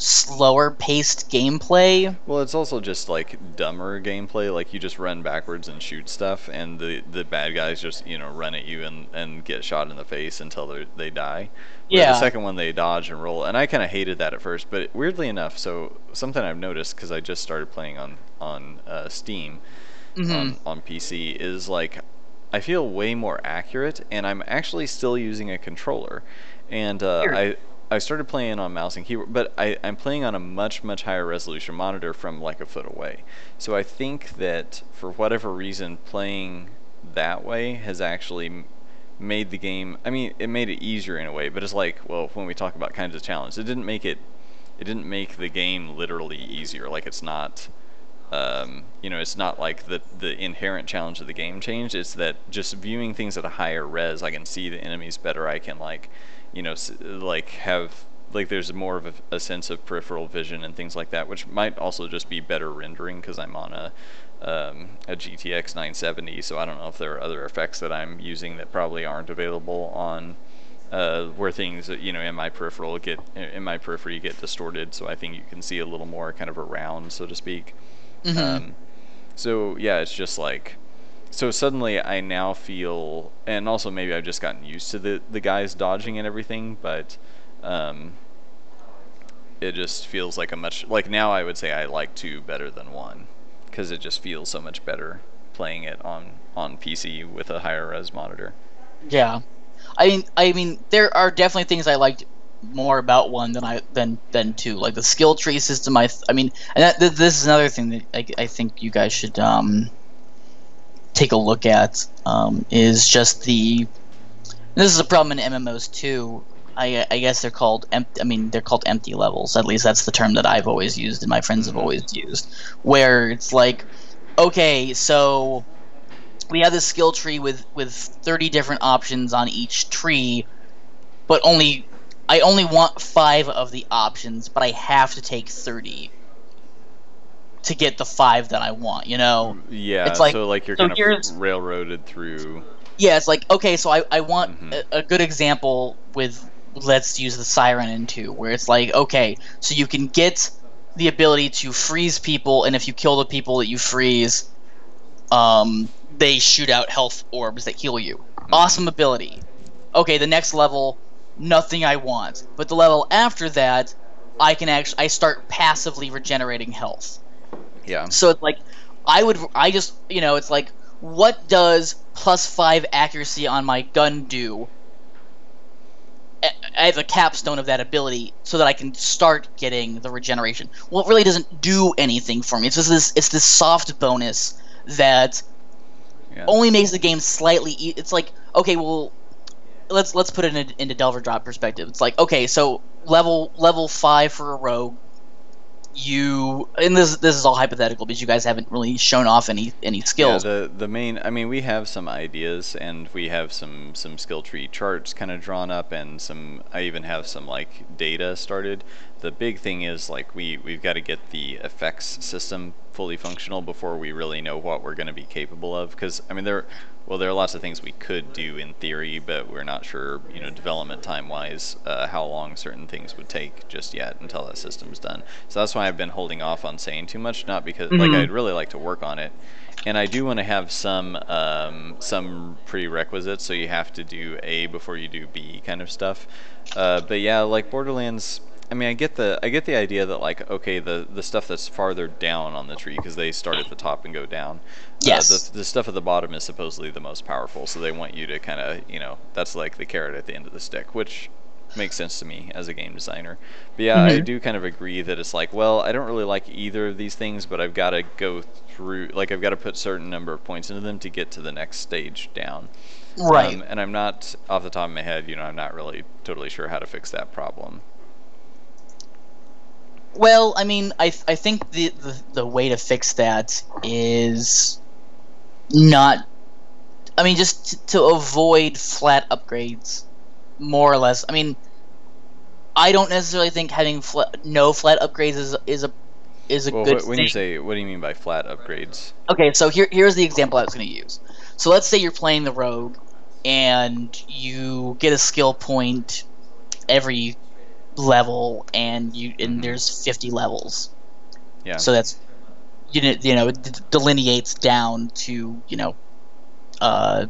slower paced gameplay. Well, it's also just like dumber gameplay. Like you just run backwards and shoot stuff, and the bad guys just run at you and get shot in the face until they die. Yeah. The second one they dodge and roll, and I kind of hated that at first, but weirdly enough, so something I've noticed because I just started playing on Steam on PC is like I feel way more accurate, and I'm actually still using a controller, and I started playing on mouse and keyboard, but I'm playing on a much higher resolution monitor from like a foot away. So I think that for whatever reason, playing that way has actually made the game. I mean, it made it easier in a way, but it's like, well, when we talk about kinds of challenge, it didn't make the game literally easier. Like it's not. It's not like the inherent challenge of the game changed. It's that just viewing things at a higher res, I can see the enemies better. I can have there's more of a sense of peripheral vision and things like that, which might also just be better rendering because I'm on a GTX 970. So I don't know if there are other effects that I'm using that probably aren't available on where things in my periphery get distorted. So I think you can see a little more kind of around, so to speak. So yeah, it's just like, so suddenly I now feel, and also maybe I've just gotten used to the guys dodging and everything, but it just feels like now I would say I like 2 better than 1 because it just feels so much better playing it on PC with a higher res monitor. Yeah, I mean there are definitely things I liked more about 1 than 2, like the skill tree system. I mean, and this is another thing that I think you guys should take a look at, is just this is a problem in MMOs too. I guess they're called empty levels. At least that's the term that I've always used and my friends have always used, where it's like, okay, so we have this skill tree with 30 different options on each tree, but I only want 5 of the options, but I have to take 30 to get the 5 that I want, Yeah, it's like, so you're kind of railroaded through. Yeah, it's like, okay, so I want a good example with, let's use the Siren in 2, where it's like, okay, so you can get the ability to freeze people, and if you kill the people that you freeze, they shoot out health orbs that heal you. Awesome ability. Okay, the next level, nothing I want. But the level after that, I start passively regenerating health. Yeah. So it's like, it's like, what does +5 accuracy on my gun do? I have a capstone of that ability so that I can start getting the regeneration. Well, it really doesn't do anything for me. It's just this soft bonus that only makes the game slightly. It's like, okay, well, let's put it into Delver Drop perspective. It's like, okay, so level 5 for a rogue. And this is all hypothetical because you guys haven't really shown off any skills. Yeah, the main, I mean, we have some ideas and we have some skill tree charts kind of drawn up, and I even have some like data started. The big thing is like we've got to get the effects system fully functional before we really know what we're going to be capable of, because I mean there are lots of things we could do in theory, but we're not sure, development time wise, how long certain things would take just yet until that system's done. So that's why I've been holding off on saying too much, not because like I'd really like to work on it, and I do want to have some prerequisites, so you have to do A before you do B kind of stuff. But yeah, like Borderlands, I mean, I get the idea that like, okay, the stuff that's farther down on the tree, because they start at the top and go down. Yes. The stuff at the bottom is supposedly the most powerful, so they want you to kind of, that's like the carrot at the end of the stick, which makes sense to me as a game designer. But yeah, I do kind of agree that it's like, well, I don't really like either of these things, but I've got to go through, like, I've got to put a certain number of points into them to get to the next stage down. Right. And I'm not, off the top of my head, I'm not really totally sure how to fix that problem. Well, I mean, I think the way to fix that is not, I mean, just to avoid flat upgrades, more or less. I mean, I don't necessarily think having no flat upgrades is a Well, good when thing. you say, what do you mean by flat upgrades? Okay, so here's the example I was going to use. So let's say you're playing the rogue, and you get a skill point every level, and there's 50 levels. Yeah. So that's it delineates down to 5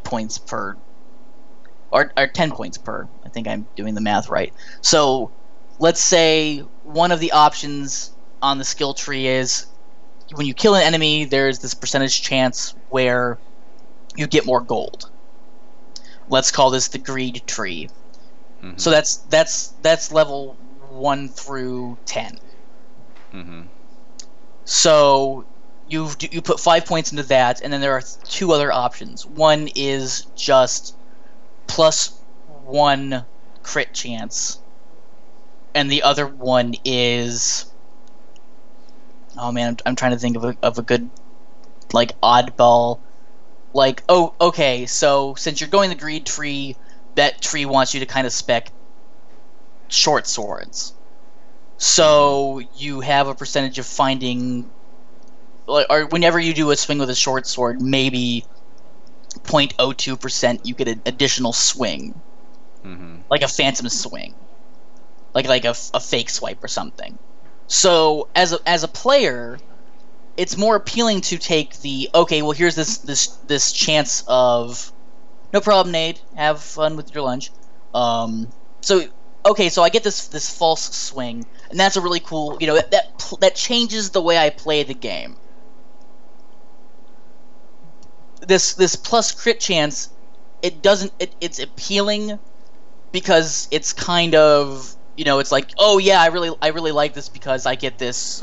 points per, or 10 points per. I think I'm doing the math right. So let's say one of the options on the skill tree is when you kill an enemy, there's this percentage chance where you get more gold. Let's call this the greed tree. Mm-hmm. So that's level 1 through 10. Mm-hmm. So you put 5 points into that, and then there are 2 other options. One is just +1 crit chance, and the other one is, oh man, I'm trying to think of a good like oddball. Like, oh, okay, so since you're going the greed tree, that tree wants you to kind of spec short swords. So you have a percentage of finding, or whenever you do a swing with a short sword, maybe 0.02% you get an additional swing. Mm-hmm. Like a phantom swing. Like a fake swipe or something. So as a player, it's more appealing to take the, okay, well here's this chance of, no problem, Nade, have fun with your lunch. So I get this false swing, and that's a really cool, that changes the way I play the game. This plus crit chance, it's appealing because it's kind of, it's like, oh yeah, I really like this because I get this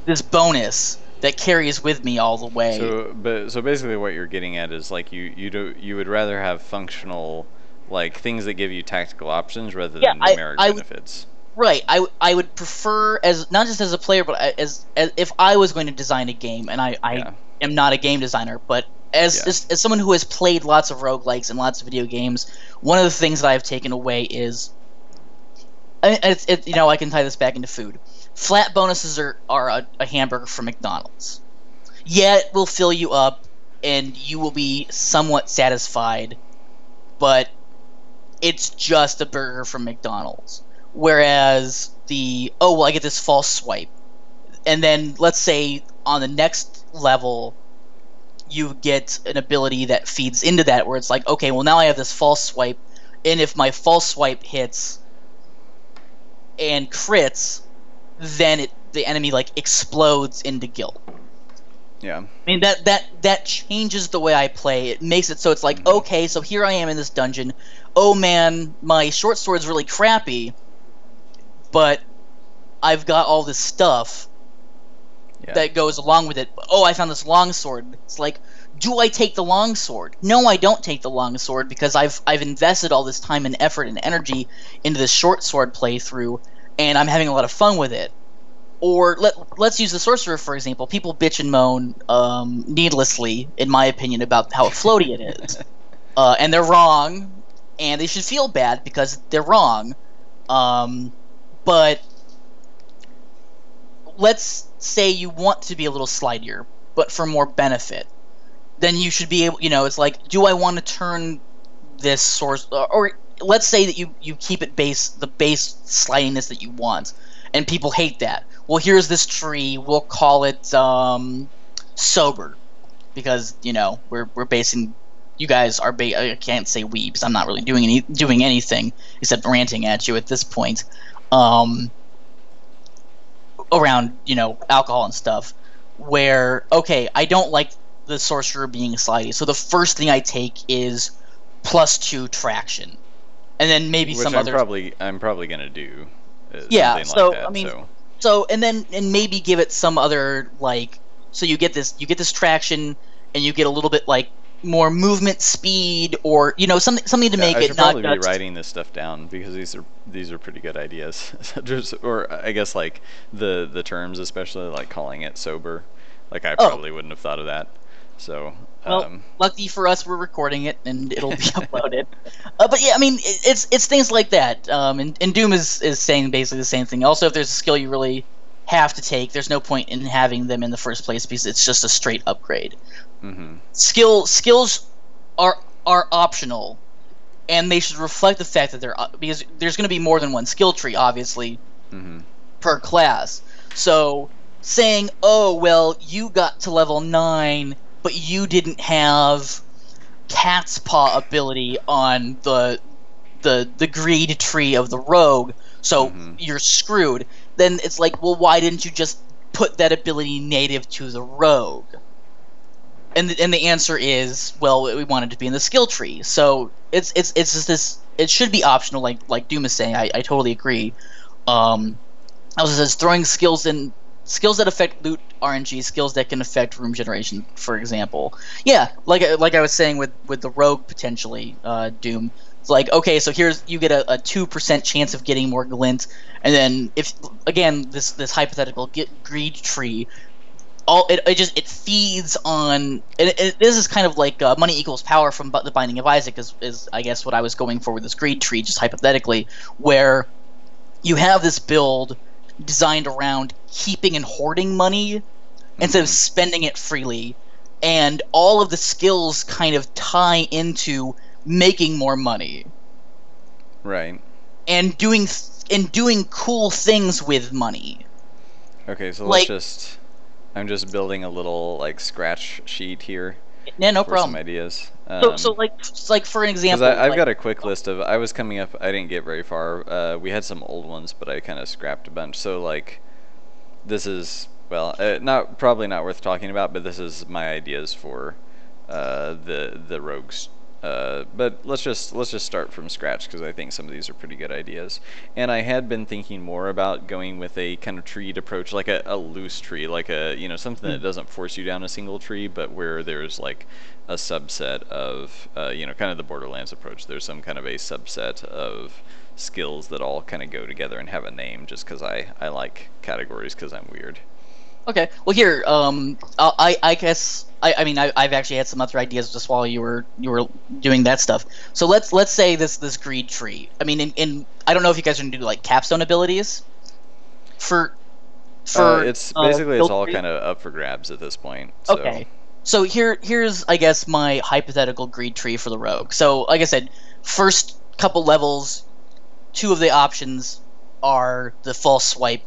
this bonus that carries with me all the way. So basically what you're getting at is like you would rather have functional, like, things that give you tactical options rather than numeric benefits. Right. I would prefer, as not just as a player, but as if I was going to design a game, and I am not a game designer, but as someone who has played lots of roguelikes and lots of video games, one of the things that I've taken away is, I can tie this back into food. Flat bonuses are a hamburger from McDonald's. Yeah, it will fill you up, and you will be somewhat satisfied, but it's just a burger from McDonald's. Whereas I get this false swipe, and then let's say on the next level, you get an ability that feeds into that, where it's like, okay, well now I have this false swipe, and if my false swipe hits and crits, then the enemy like explodes into guilt. Yeah. I mean that changes the way I play. It makes it so it's like, okay, so here I am in this dungeon. Oh man, my short sword's really crappy, but I've got all this stuff that goes along with it. Oh, I found this long sword. It's like, Do I take the longsword? No, I don't take the longsword because I've invested all this time and effort and energy into this short sword playthrough, and I'm having a lot of fun with it. Or let's use the sorcerer for example. People bitch and moan needlessly, in my opinion, about how floaty it is, and they're wrong, and they should feel bad because they're wrong. But let's say you want to be a little slidier, but for more benefit. Then you should be able, it's like, do I want to turn this source, or let's say that you keep it the base slidiness that you want, and people hate that. Well, here's this tree, we'll call it sober, because we're basing, you guys are I can't say we because I'm not really doing anything except ranting at you at this point, around alcohol and stuff. Where okay, I don't like the sorcerer being slidey, so the first thing I take is +2 traction, and then maybe Which some I'm other. I'm probably gonna do. Yeah, something so like that, I mean, so and maybe give it some other so you get this traction, and you get a little bit more movement speed, or something to make I it should not probably just. be writing this stuff down because these are pretty good ideas. Or I guess the terms, especially calling it sober, I probably wouldn't have thought of that. So Well, lucky for us, we're recording it and it'll be uploaded. But yeah, I mean, it's things like that. And Doom is saying basically the same thing. Also, if there's a skill you really have to take, there's no point in having them in the first place because it's just a straight upgrade. Mm-hmm. Skills are optional, and they should reflect the fact that because there's going to be more than one skill tree, obviously, Mm-hmm. per class. So saying, oh well, you got to level 9. But you didn't have cat's paw ability on the greed tree of the rogue, so you're screwed. Then it's like, well, why didn't you just put that ability native to the rogue? And the answer is, well, we wanted to be in the skill tree. So it's just this. It should be optional, like Doom is saying. I totally agree. Also says throwing skills that affect loot RNG, skills that can affect room generation, for example. Yeah, like I was saying with the rogue potentially, Doom. It's like, okay, so you get a 2% chance of getting more glint, and then if again this hypothetical greed tree, it feeds on. This is kind of like money equals power from the Binding of Isaac is I guess what I was going for with this greed tree, just hypothetically, where you have this build designed around keeping and hoarding money instead of spending it freely, and all of the skills kind of tie into making more money, Right. and doing cool things with money. Okay, so I'm just building a little scratch sheet here. Yeah, no for problem. Some ideas. So for an example, Because I've got a quick list of. I was coming up. I didn't get very far. We had some old ones, but I kind of scrapped a bunch. So this is probably not worth talking about. But this is my ideas for the rogues. But let's just start from scratch because I think some of these are pretty good ideas. And I had been thinking more about going with a kind of treed approach, like a loose tree, like something that doesn't force you down a single tree, but where there's a subset of kind of the Borderlands approach. There's some kind of a subset of skills that all kind of go together and have a name, just because I like categories because I'm weird. Okay, well here, I guess I've actually had some other ideas just while you were doing that stuff. So let's say this greed tree. I mean, in I don't know if you guys are gonna do capstone abilities for it's basically it's all tree? kind of up for grabs at this point. So. Okay, so here's I guess my hypothetical greed tree for the rogue. So like I said, first couple levels, 2 of the options are the false swipe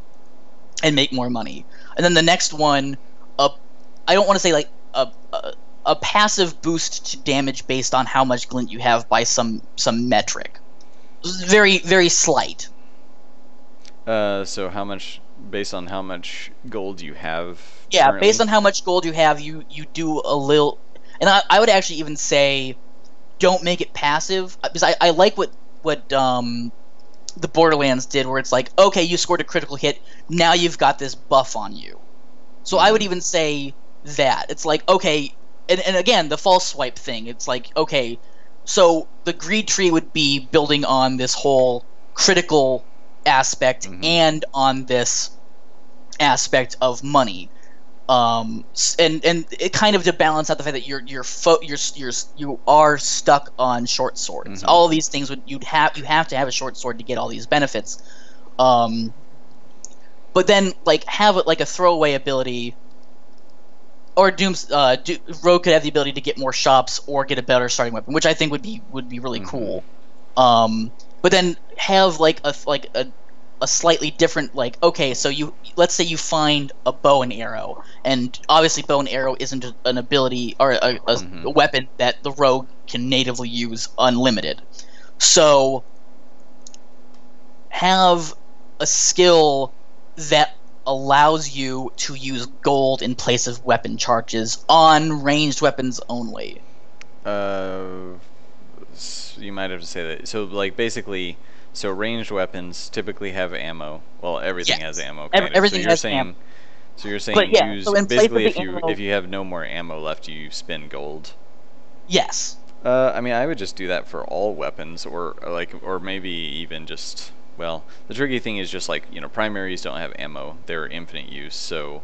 and make more money. And then the next one, I don't want to say a passive boost to damage based on how much glint you have by some metric. Very, very slight. So how much, based on how much gold you have? Yeah, currently? based on how much gold you have, you do a little. And I would actually even say, don't make it passive, because I like what the Borderlands did, where it's like, okay, you scored a critical hit, now you've got this buff on you. So I would even say that it's like, okay, and again, the false swipe thing. It's like, okay, so the greed tree would be building on this whole critical aspect and on this aspect of money. And it kind of to balance out the fact that you are stuck on short swords. All of these things you have to have a short sword to get all these benefits. But then like have it like a throwaway ability, or Rogue could have the ability to get more shops or get a better starting weapon, which I think would be really cool. But then have like a slightly different, like, okay, so let's say you find a bow and arrow, and obviously bow and arrow isn't an ability or a weapon that the rogue can natively use unlimited. So have a skill that allows you to use gold in place of weapon charges on ranged weapons only. You might have to say that. So, like, basically, so ranged weapons typically have ammo. Well, everything has ammo. Everything has ammo. So you're saying But, yeah, use so in basically place of the if you have no more ammo left, you spend gold. Yes. I mean, I would just do that for all weapons, or maybe even just. Well, the tricky thing is just like, you know, primaries don't have ammo; they're infinite use. So,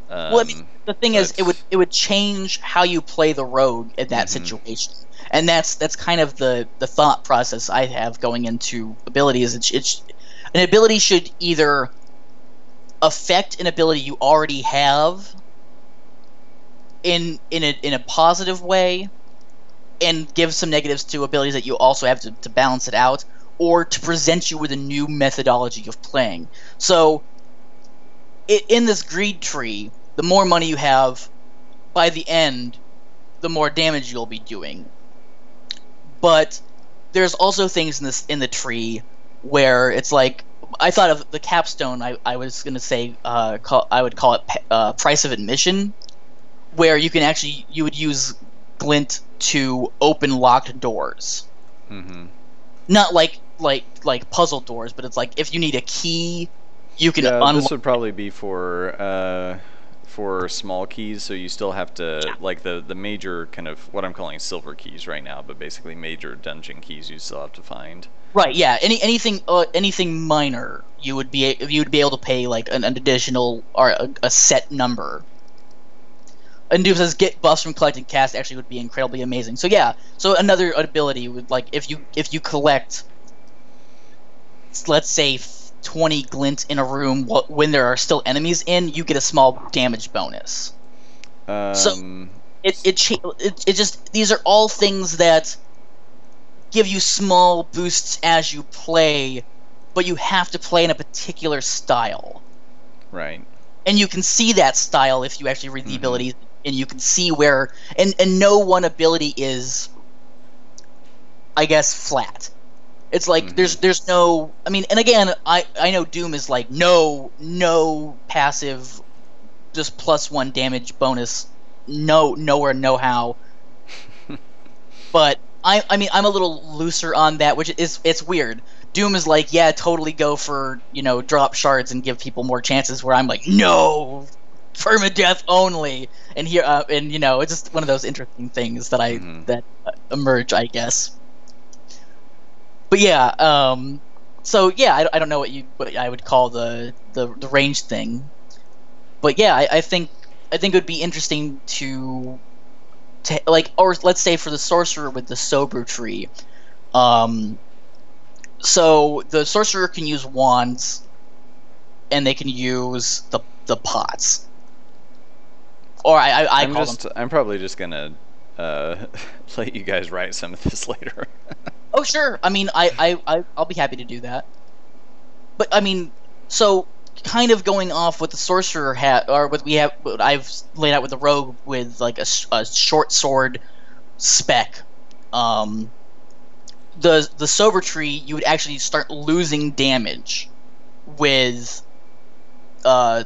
well, I mean, the thing is, it would change how you play the rogue in that situation, and that's kind of the thought process I have going into abilities. It's an ability should either affect an ability you already have in a positive way, and give some negatives to abilities that you also have to balance it out, or to present you with a new methodology of playing. So, in this greed tree, the more money you have, by the end, the more damage you'll be doing. But there's also things in the tree where it's like, I thought of the capstone. I was gonna say I would call it price of admission, where you would use glint to open locked doors. Not like puzzle doors, but it's like if you need a key, you can unlock. This would probably be for small keys, so you still have to like the major kind of what I'm calling silver keys right now, but basically major dungeon keys you still have to find. Right. Yeah. Anything minor, you would be able to pay like an additional or a set number. And Doom says get buffs from collecting cast actually would be incredibly amazing. So yeah, so another ability would, like, if you collect, let's say 20 glint in a room when there are still enemies in, you get a small damage bonus. So it just, these are all things that give you small boosts as you play, but you have to play in a particular style. Right. And you can see that style if you actually read the abilities, and you can see where, and no one ability is, I guess, flat. It's like there's no, I mean, and again, I know Doom is like no passive, just +1 damage bonus, nowhere, no how. But I mean, I'm a little looser on that, which it's weird. Doom is like, yeah, totally go for, drop shards and give people more chances, where I'm like, no, permadeath only. And here, it's just one of those interesting things that emerge, I guess. But yeah, so yeah, I don't know what I would call the range thing, but yeah, I think it would be interesting to like, or let's say for the sorcerer with the sober tree, so the sorcerer can use wands, and they can use the pots, or I'm probably just gonna let you guys write some of this later. Oh sure, I mean I'll be happy to do that. But I mean, so kind of going off what the sorcerer had, or what I've laid out with the rogue, with like a short sword spec. The sober tree, you would actually start losing damage with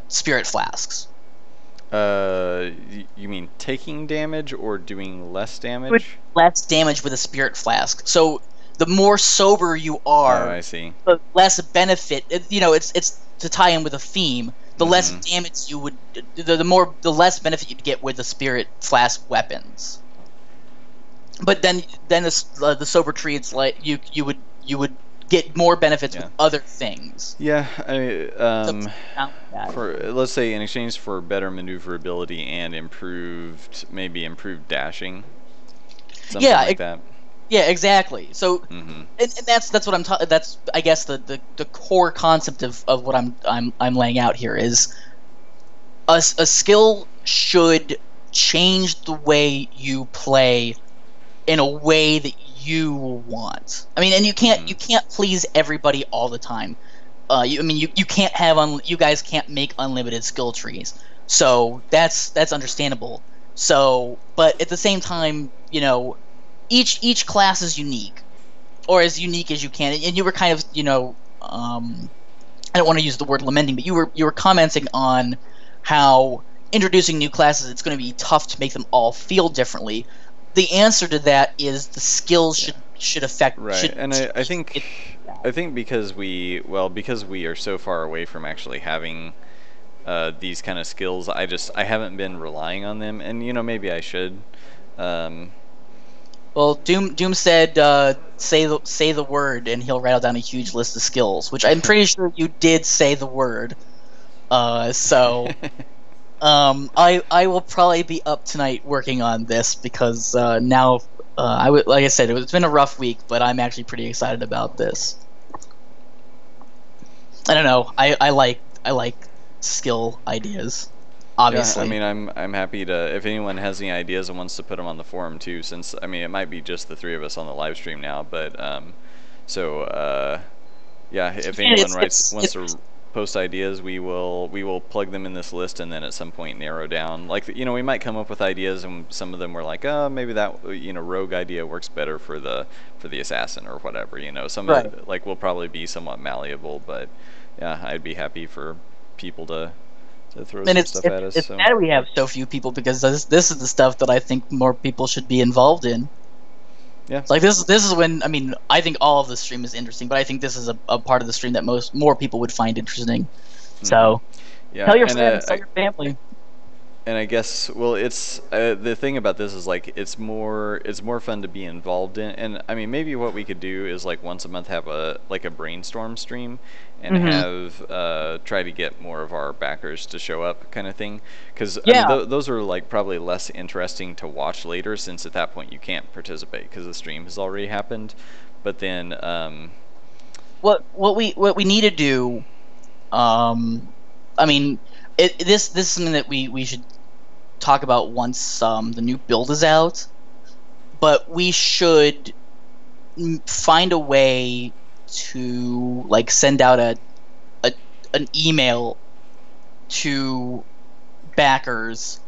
spirit flasks. You mean taking damage or doing less damage? Less damage with a spirit flask. So the more sober you are, I see, the less benefit. It's to tie in with a theme. the less damage you would, the less benefit you'd get with the spirit flask weapons. But then the sober tree, it's like you would get more benefits with other things. Yeah, That. for let's say in exchange for better maneuverability and maybe improved dashing, something like that. Yeah, exactly. So, and that's what I'm talking. That's, I guess, the core concept of what I'm laying out here is a skill should change the way you play in a way that you want. I mean, and you can't please everybody all the time. You can't have you guys can't make unlimited skill trees. So that's understandable. So, but at the same time, you know, each class is unique, or as unique as you can. And you were kind of, you know, I don't want to use the word lamenting, but you were commenting on how introducing new classes, it's going to be tough to make them all feel differently. The answer to that is the skills should affect. Right, and I think because we are so far away from actually having these kind of skills, I haven't been relying on them, and you know, maybe I should. Well, Doom said say the word, and he'll rattle down a huge list of skills, which I'm pretty sure you did say the word. So. I will probably be up tonight working on this because now like I said, it's been a rough week, but I'm actually pretty excited about this. I don't know. I like skill ideas. Obviously. Yeah, I mean, I'm happy to, if anyone has any ideas and wants to put them on the forum too, since I mean it might be just the three of us on the live stream now, but yeah, if anyone wants to post ideas, we will plug them in this list, and then at some point narrow down. Like, you know, we might come up with ideas, and some of them were like, oh, maybe that, you know, rogue idea works better for the assassin or whatever. You know, some of it, like, will probably be somewhat malleable, but yeah, I'd be happy for people to throw some stuff at us. It's sad we have so few people, because this is the stuff that I think more people should be involved in. Yeah. Like this is when, I mean, I think all of the stream is interesting, but I think this is a part of the stream that more people would find interesting. So, tell your friends, tell your family. And I guess, well, it's the thing about this is like it's more fun to be involved in. And I mean, maybe what we could do is like once a month have a brainstorm stream, and have try to get more of our backers to show up, kind of thing. Because I mean, those are like probably less interesting to watch later, since at that point you can't participate because the stream has already happened. But then, what we need to do, I mean, this is something that we should talk about once the new build is out. But we should find a way to like send out an email to backers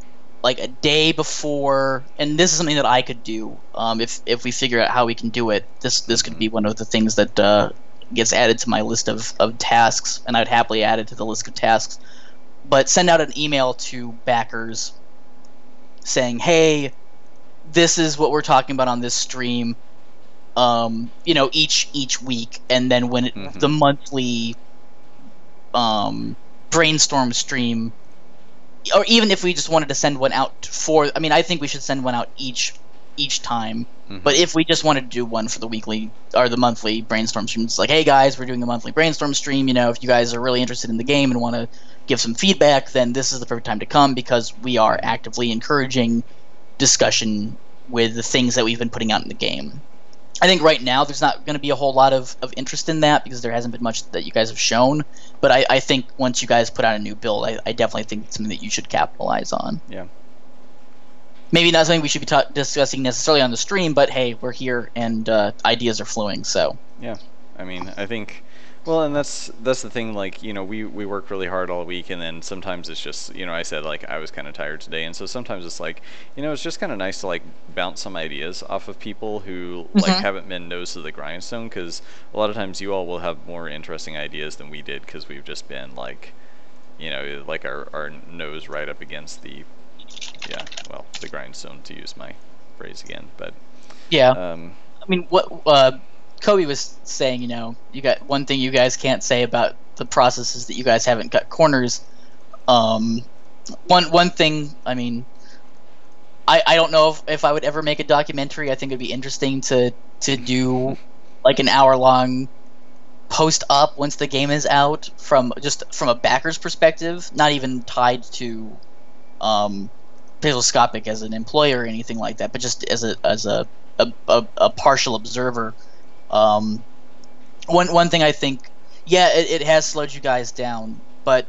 like a day before, and this is something that I could do if we figure out how we can do it. This could be one of the things that gets added to my list of tasks, and I'd happily add it to the list of tasks. But send out an email to backers saying, hey, this is what we're talking about on this stream, you know, each week, and then when the monthly brainstorm stream, or even if we just wanted to send one out I mean, I think we should send one out each time. But if we just wanted to do one for the weekly or the monthly brainstorm stream, it's like, hey guys, we're doing a monthly brainstorm stream. You know, if you guys are really interested in the game and want to give some feedback, then this is the perfect time to come, because we are actively encouraging discussion with the things that we've been putting out in the game. I think right now there's not going to be a whole lot of interest in that, because there hasn't been much that you guys have shown. But I think once you guys put out a new build, I definitely think it's something that you should capitalize on. Yeah. Maybe not something we should be discussing necessarily on the stream, but hey, we're here and ideas are flowing. So yeah, I mean, I think, well, and that's the thing. Like, you know, we work really hard all week, and then sometimes it's just, you know, I said like I was kind of tired today, and so sometimes it's like, you know, it's just kind of nice to like bounce some ideas off of people who like haven't been nose to the grindstone, because a lot of times you all will have more interesting ideas than we did, because we've just been like, you know, like our nose right up against the the grindstone, to use my phrase again. But yeah, I mean, what Kobe was saying, you know, you got one thing you guys can't say about the process is that you guys haven't cut corners. Um, one thing, I mean, I don't know if I would ever make a documentary. I think it'd be interesting to do like an hour long post up once the game is out from a backer's perspective, not even tied to Pixelscopic as an employer or anything like that, but just as a partial observer. Um, one thing I think, yeah, it has slowed you guys down, but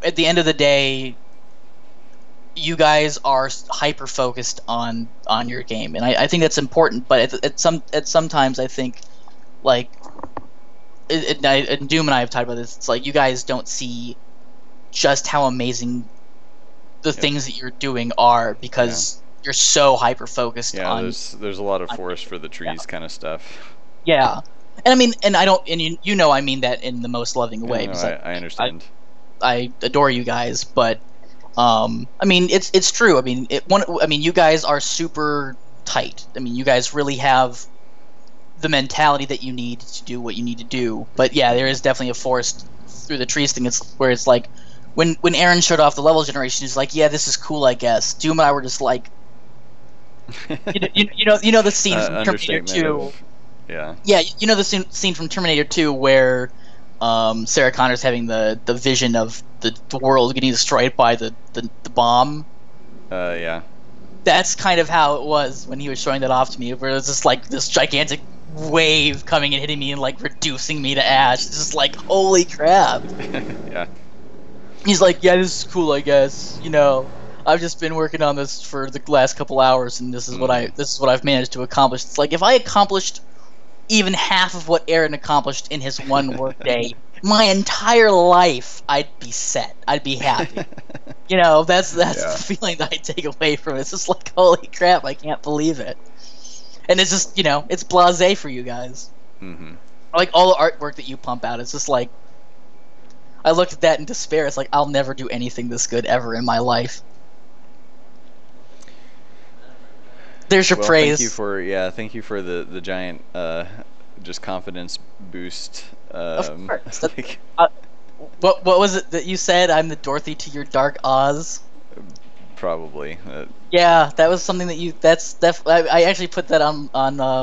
at the end of the day, you guys are hyper focused on your game, and I think that's important. But at sometimes I think like and Doom and I have talked about this. It's like you guys don't see just how amazing the things that you're doing are because you're so hyper focused on. There's a lot of forest for the trees kind of stuff. Yeah, and I mean, and I don't, and you know, I mean that in the most loving way. No, I understand. I adore you guys, but I mean, it's true. I mean, you guys are super tight. I mean, you guys really have the mentality that you need to do what you need to do. But yeah, there is definitely a forest through the trees thing. It's where it's like when Aaron showed off the level generation, he's like, yeah, this is cool, I guess. Doom and I were just like, you know the scene from Terminator 2. Yeah. Yeah, you know the scene from Terminator 2 where Sarah Connor's having the vision of the world getting destroyed by the bomb. Yeah. That's kind of how it was when he was showing that off to me, where it was just like this gigantic wave coming and hitting me and like reducing me to ash. It's just like, holy crap. Yeah. He's like, yeah, this is cool, I guess. You know, I've just been working on this for the last couple hours, and this is what I've managed to accomplish. It's like if I accomplished even half of what Aaron accomplished in his one workday, my entire life, I'd be set. I'd be happy. You know, that's the feeling that I take away from it. It's just like, holy crap, I can't believe it. And it's just, you know, it's blasé for you guys. Mm-hmm. Like all the artwork that you pump out, it's just like, I looked at that in despair. It's like, I'll never do anything this good ever in my life. There's your praise. Thank you for the giant just confidence boost. Of course. What was it that you said? I'm the Dorothy to your dark Oz. Probably. Yeah, that was something that I actually put that on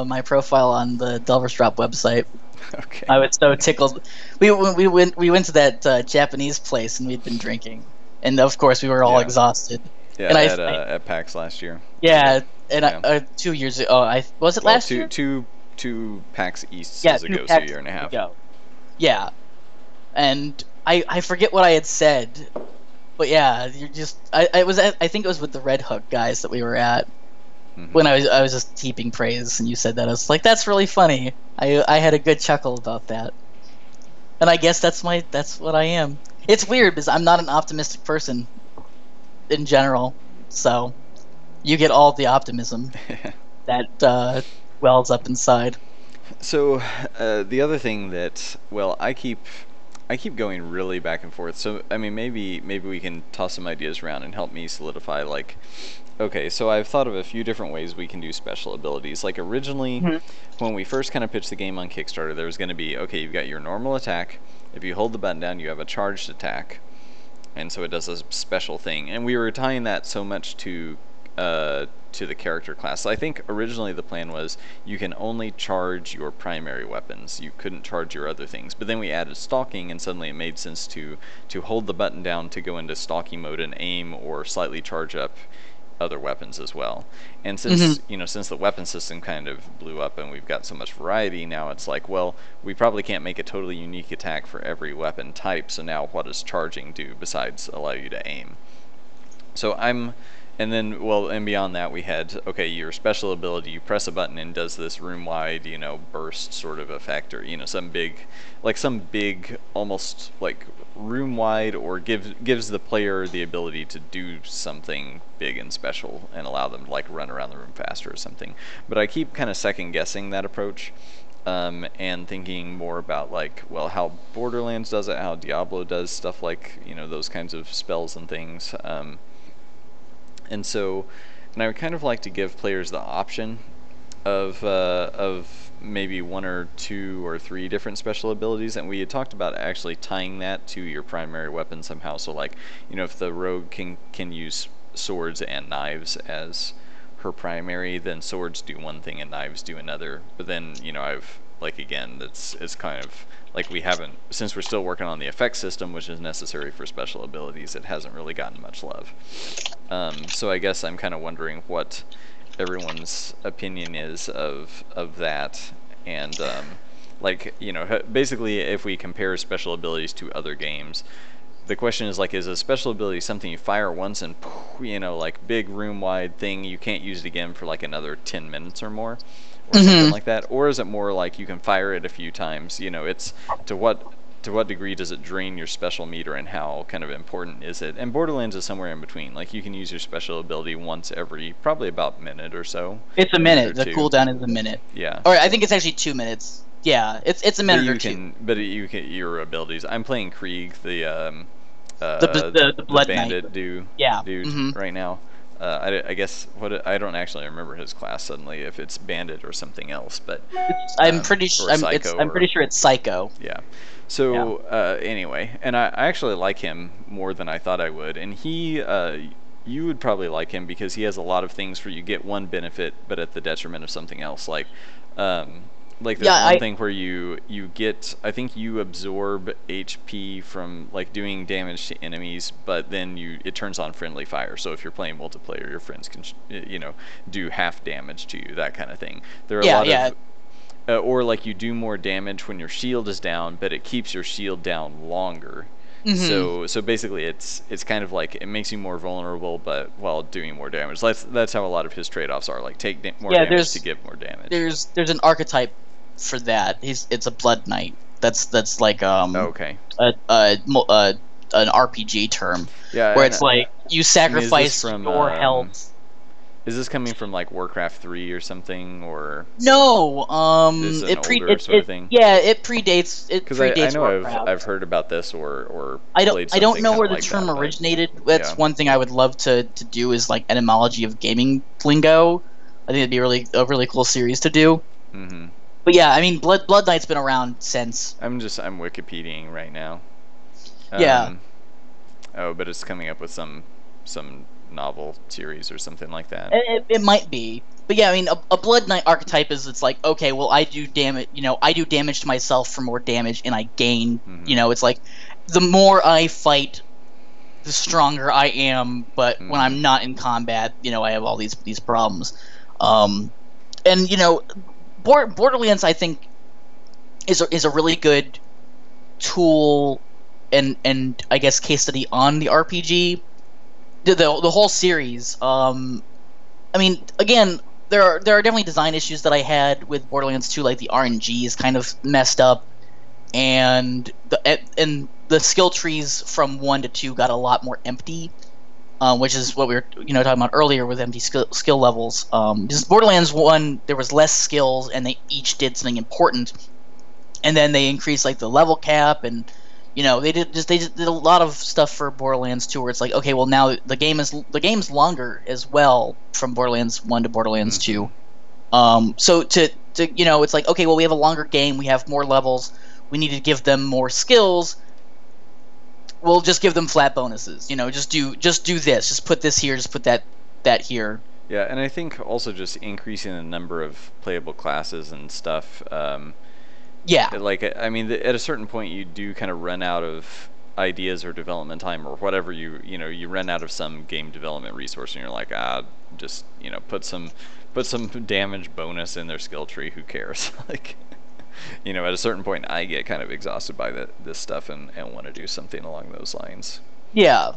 my profile on the Delver's Drop website. Okay. I was so tickled. We went to that Japanese place and we'd been drinking, and of course we were all exhausted. Yeah, and at PAX last year. Yeah, and 2 years ago. Was it last year? Two PAX Easts ago, so a year and a half. Ago. Yeah, and I forget what I had said, but yeah, you're just I think it was with the Red Hook guys that we were at. Mm-hmm. When I was just heaping praise and you said that, I was like, that's really funny. I had a good chuckle about that, and I guess that's what I am. It's weird because I'm not an optimistic person in general, so you get all the optimism that wells up inside. So the other thing that, well, I keep going really back and forth. So I mean, maybe we can toss some ideas around and help me solidify. Like, okay, so I've thought of a few different ways we can do special abilities. Like originally, when we first kind of pitched the game on Kickstarter, there was going to be, okay, you've got your normal attack. If you hold the button down, you have a charged attack, and so it does a special thing. And we were tying that so much to the character class. So I think originally the plan was you can only charge your primary weapons. You couldn't charge your other things. But then we added stalking, and suddenly it made sense to hold the button down to go into stalking mode and aim or slightly charge up other weapons as well. And since since the weapon system kind of blew up and we've got so much variety, now it's like, well, we probably can't make a totally unique attack for every weapon type. So now what does charging do besides allow you to aim? So and then, well, and beyond that, we had, okay, your special ability, you press a button and does this room-wide, burst sort of effect, or, some big, almost like room-wide, or gives the player the ability to do something big and special and allow them to, like, run around the room faster or something. But I keep kind of second-guessing that approach, and thinking more about, like, well, how Borderlands does it, how Diablo does stuff like, those kinds of spells and things, and I would kind of like to give players the option of maybe 1 or 2 or 3 different special abilities, and we had talked about actually tying that to your primary weapon somehow. So like, if the rogue can use swords and knives as her primary, then swords do one thing and knives do another. But then, I've like, again, it's kind of like we haven't, since we're still working on the effect system, which is necessary for special abilities, it hasn't really gotten much love. So I guess I'm kind of wondering what everyone's opinion is of that, and like, basically if we compare special abilities to other games, the question is like, is a special ability something you fire once and like big room wide thing, you can't use it again for like another 10 minutes or more, or something like that? Or is it more like you can fire it a few times? It's to what degree does it drain your special meter, and how kind of important is it? And Borderlands is somewhere in between. Like, you can use your special ability once every probably about minute or so. It's a minute. The cooldown is a minute. Yeah. Or I think it's actually 2 minutes. Yeah, it's a minute or two. But you can, your abilities. I'm playing Krieg, the Blood bandit Knight. dude right now. I guess I don't actually remember his class suddenly, if it's bandit or something else, but I'm pretty sure it's Psycho. Yeah. So anyway, and I actually like him more than I thought I would, and he you would probably like him because he has a lot of things where you get one benefit but at the detriment of something else. Like there's one thing where you get, I think you absorb HP from like doing damage to enemies, but then it turns on friendly fire. So if you're playing multiplayer, your friends can do half damage to you, that kind of thing. There are a lot of or like you do more damage when your shield is down, but it keeps your shield down longer. So basically it's kind of like it makes you more vulnerable, but while doing more damage. That's how a lot of his trade-offs are. Like, take more damage to give more damage. There's an archetype for that. It's a Blood Knight. That's like okay. an RPG term. Yeah, where it's like you sacrifice from, your health. Is this coming from like Warcraft 3 or something, or no? Is it older sort of thing? Yeah, it predates. Because I know Warcraft. I've heard about this or I don't know where the like term that, originated. That's one thing I would love to do, is like etymology of gaming lingo. I think it'd be a really cool series to do. Mm-hmm. But yeah, I mean, Blood Knight's been around since. I'm Wikipediaing right now. Yeah. Oh, but it's coming up with some novel series or something like that. It might be, but yeah, I mean, a Blood Knight archetype is, it's like, okay, well, I do damage to myself for more damage, and I gain. It's like the more I fight, the stronger I am. But when I'm not in combat, I have all these problems. And Borderlands, I think, is a really good tool and I guess case study on the RPG. The whole series. I mean, again, there are definitely design issues that I had with Borderlands 2, like the RNG is kind of messed up, and the skill trees from 1 to 2 got a lot more empty, which is what we were talking about earlier with empty skill levels. Just Borderlands 1, there was less skills, and they each did something important, and then they increased like the level cap, and they did a lot of stuff for Borderlands 2, where it's like, okay, well, now the game's longer as well, from Borderlands 1 to Borderlands 2. So to it's like, okay, well, we have a longer game, we have more levels, we need to give them more skills. We'll just give them flat bonuses. Just do this, just put this here, just put that here. Yeah, and I think also just increasing the number of playable classes and stuff. Yeah. Like, I mean, at a certain point, you do kind of run out of ideas or development time or whatever. You run out of some game development resource, and you're like, just put some damage bonus in their skill tree. Who cares? Like, at a certain point, I get kind of exhausted by this stuff and want to do something along those lines. Yeah.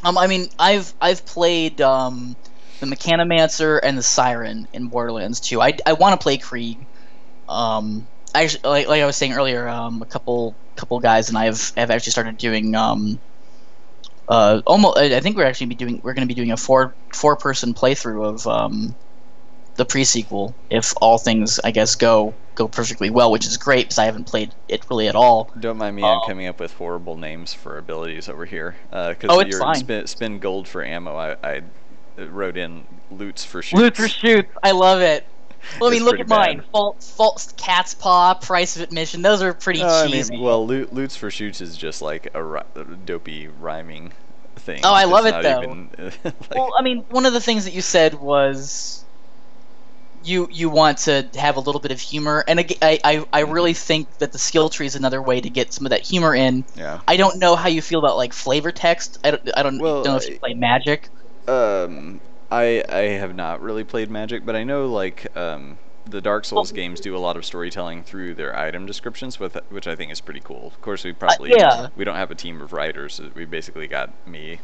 I mean, I've played the Mechanomancer and the Siren in Borderlands 2. I want to play Krieg. Actually, like I was saying earlier, a couple guys and I have actually started doing almost. I think we're going to be doing a four person playthrough of the pre-sequel, if all things, I guess, go perfectly well, which is great because I haven't played it really at all. Don't mind me, I'm coming up with horrible names for abilities over here. It's fine. Spend gold for ammo. I wrote in loots for shoots. Loot for shoots. I love it. Well, I mean, It's look pretty at mine. bad. False cat's paw, price of admission. Those are pretty I cheesy. mean, well, loots for shoots is just like a dopey rhyming thing. Oh, I love It's it not though. even Well, like. I mean, one of the things that you said was you want to have a little bit of humor, and I really Mhm. think that the skill tree is another way to get some of that humor in. Yeah. I don't know how you feel about like flavor text. I don't Well, know if you play Magic. um, I have not really played Magic, but I know like the Dark Well, Souls games do a lot of storytelling through their item descriptions, which I think is pretty cool. Of course, yeah. we don't have a team of writers. We basically got me,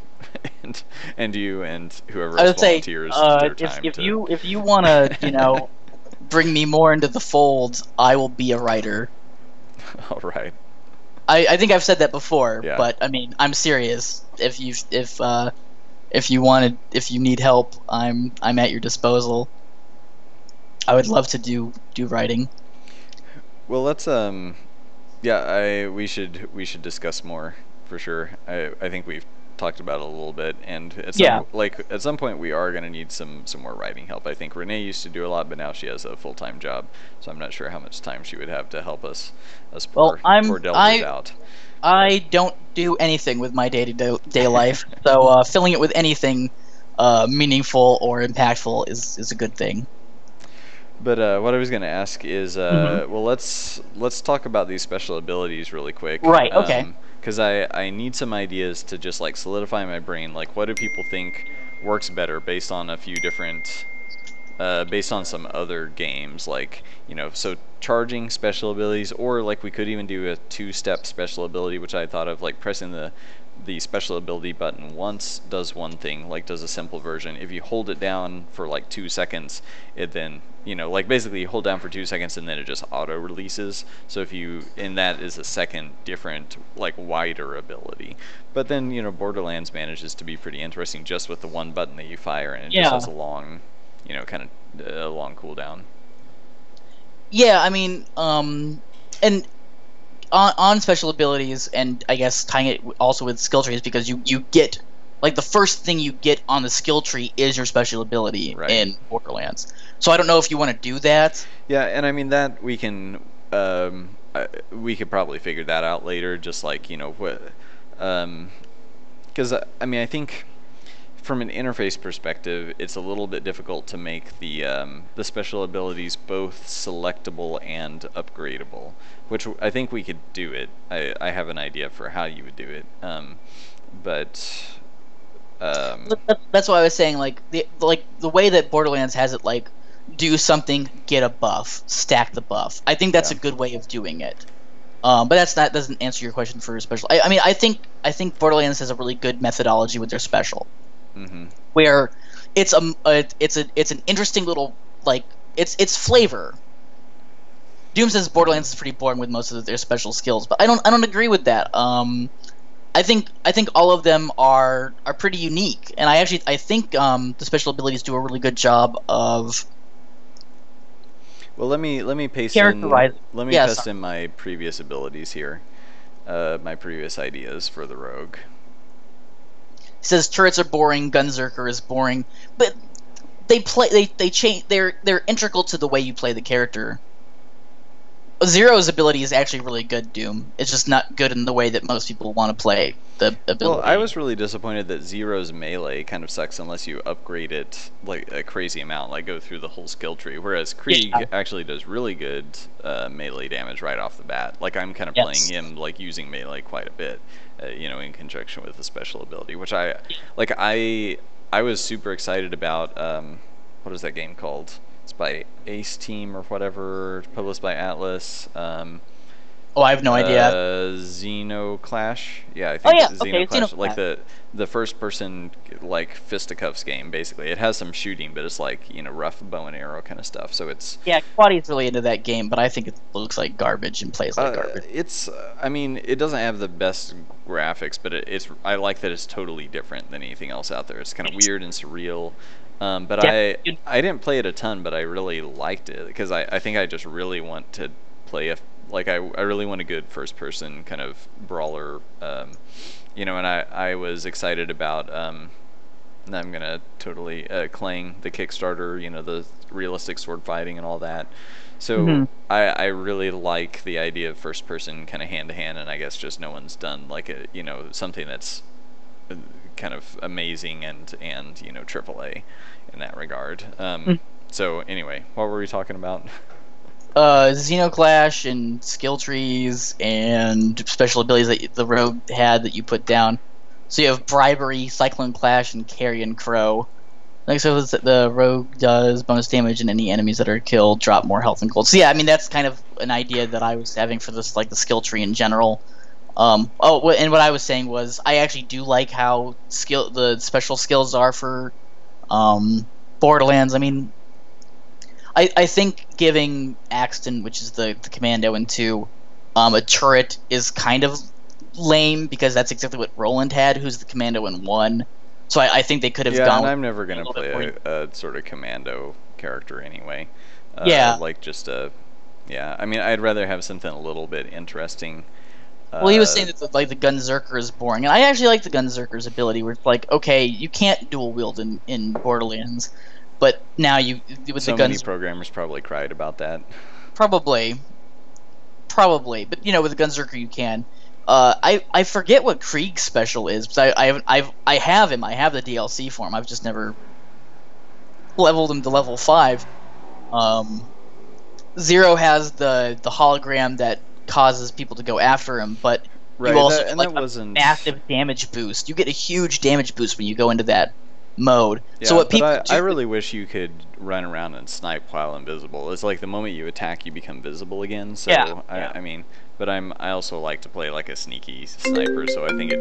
and you and whoever I else would say, volunteers their time if to. you want to, bring me more into the fold, I will be a writer. All right. I think I've said that before, Yeah. but I mean, I'm serious. If you need help, I'm at your disposal. I would love to do writing. Well, let's yeah, I we should discuss more for sure. I think we've talked about it a little bit, and Yeah. at some point we are going to need some more writing help. I think Renee used to do a lot, but now she has a full-time job, so I'm not sure how much time she would have to help us Well, poor delvers out. I don't do anything with my day-to-day life, so filling it with anything meaningful or impactful is a good thing. But what I was going to ask is, Hmm. well, let's talk about these special abilities really quick. Right. Okay. Because I need some ideas to just like solidify my brain. Like, what do people think works better based on a few different, based on some other games? Like, so charging special abilities, or like we could even do a two-step special ability, which I thought of like pressing the special ability button once does one thing, like does a simple version. If you hold it down for like 2 seconds, it then, like basically you hold down for 2 seconds and then it just auto releases. So and that is a second different, like wider ability. But then, Borderlands manages to be pretty interesting just with the one button that you fire, and it just Yeah. has a long, kind of a long cooldown. Yeah. I mean, and on special abilities, and I guess tying it also with skill trees, because you get like the first thing you get on the skill tree is your special ability Right. in Borderlands. So I don't know if you want to do that. Yeah, and I mean that we could probably figure that out later. Just like what, because I mean I think from an interface perspective, it's a little bit difficult to make the special abilities both selectable and upgradable. Which I think we could do it. I have an idea for how you would do it. But That's why I was saying, like the way that Borderlands has it, like do something, get a buff, stack the buff. I think that's Yeah. a good way of doing it. But that doesn't answer your question for special. I mean, I think Borderlands has a really good methodology with their special, hmm where it's an interesting little, like, it's flavor. Doom says Borderlands is pretty boring with most of their special skills, but I don't agree with that. I think all of them are pretty unique, and I think the special abilities do a really good job of Well, let me paste characterizing. Yeah, in my previous abilities here, my previous ideas for the rogue. he says turrets are boring, Gunzerker is boring, but they change, they're integral to the way you play the character. Zero's ability is actually really good, Doom. It's just not good in the way that most people want to play the ability. Well, I was really disappointed that Zero's melee kind of sucks unless you upgrade it like a crazy amount, like go through the whole skill tree. Whereas Krieg Yeah. actually does really good melee damage right off the bat. Like I'm kind of playing Yes. him like using melee quite a bit, in conjunction with the special ability, which I was super excited about. What is that game called? It's by Ace Team or whatever, published by Atlas. Oh, I have no idea. Xenoclash. Yeah, I Oh think yeah, it's okay, Xenoclash. Like Xenoclash. the first person like fisticuffs game basically. It has some shooting, but it's like rough bow and arrow kind of stuff. So it's Yeah, Quaddy's really into that game, but I think it looks like garbage and plays like garbage. I mean, it doesn't have the best graphics, but I like that it's totally different than anything else out there. It's kind of weird and surreal. But Yeah, I didn't play it a ton, but I really liked it because I think I just really want to play I really want a good first person kind of brawler, and I was excited about and I'm gonna totally clang the Kickstarter, the realistic sword fighting and all that. So I really like the idea of first person kind of hand to hand, and I guess just no one's done like something that's kind of amazing and AAA in that regard. So anyway, what were we talking about? Xenoclash and skill trees and special abilities that the rogue had that you put down. So you have Bribery, Cyclone Clash, and Carrion Crow. Like, so the rogue does bonus damage, and any enemies that are killed drop more health and gold. So yeah, I mean that's kind of an idea that I was having for this, like the skill tree in general. And what I was saying was I actually do like how the special skills are for Borderlands. I mean, I think giving Axton, which is the commando in 2, a turret is kind of lame because that's exactly what Roland had, who's the commando in 1. So I think they could have gone. And I'm never gonna play a sort of commando character anyway. Yeah. Like just yeah. I mean, I'd rather have something a little bit interesting. Well, he was saying that the Gunzerker is boring, and I actually like the Gunzerker's ability, where it's like, okay, you can't dual wield in Borderlands, but now with so the many programmers probably cried about that. Probably, but with the Gunzerker you can. I forget what Krieg's special is, because I have him. I have the DLC for him. I've just never leveled him to level 5. Zero has the hologram that causes people to go after him, but right, you also that get wasn't a massive damage boost. You get a huge damage boost when you go into that mode. Yeah, so what people I really wish you could run around and snipe while invisible. It's like the moment you attack, you become visible again. So yeah. I mean, but I also like to play like a sneaky sniper. So I think it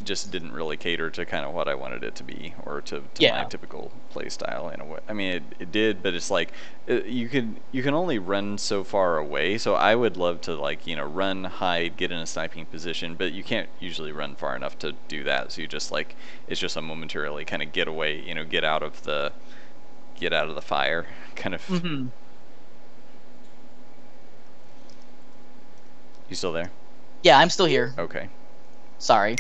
just didn't really cater to kind of what I wanted it to be, or to my typical play style in a way. I mean, it did, but it's like you can only run so far away. So I would love to run, hide, get in a sniping position, but you can't usually run far enough to do that. So you just it's just a momentarily kind of get away, get out of the fire kind of. You still there? Yeah, I'm still here. Okay. Sorry.